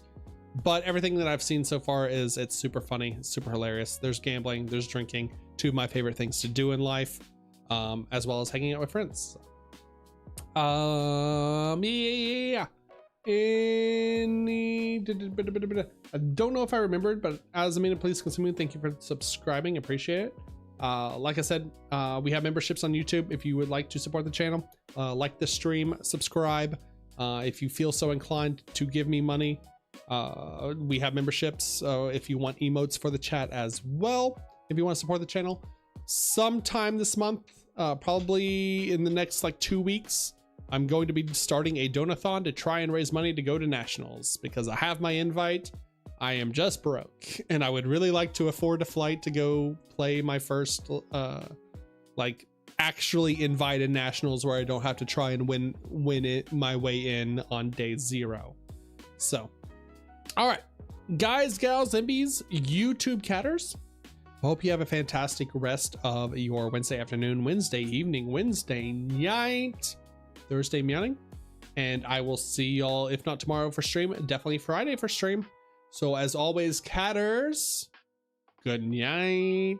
but everything that I've seen so far is it's super funny, it's super hilarious. There's gambling, there's drinking, two of my favorite things to do in life. As well as hanging out with friends. Yeah. I don't know if I remembered, but as a mean, please consume. Thank you for subscribing. Appreciate it. Like I said, we have memberships on YouTube. If you would like to support the channel, like the stream, subscribe. If you feel so inclined to give me money, we have memberships. If you want emotes for the chat as well, if you want to support the channel. Sometime this month, probably in the next like 2 weeks, I'm going to be starting a donathon to try and raise money to go to nationals because I have my invite. I am just broke and I would really like to afford a flight to go play my first like actually invited nationals where I don't have to try and win it my way in on day 0. So, all right, guys, gals, MBs, YouTube catters. Hope you have a fantastic rest of your Wednesday afternoon, Wednesday evening, Wednesday night, Thursday morning, and I will see y'all, if not tomorrow for stream, definitely Friday for stream. So as always, catters, good night.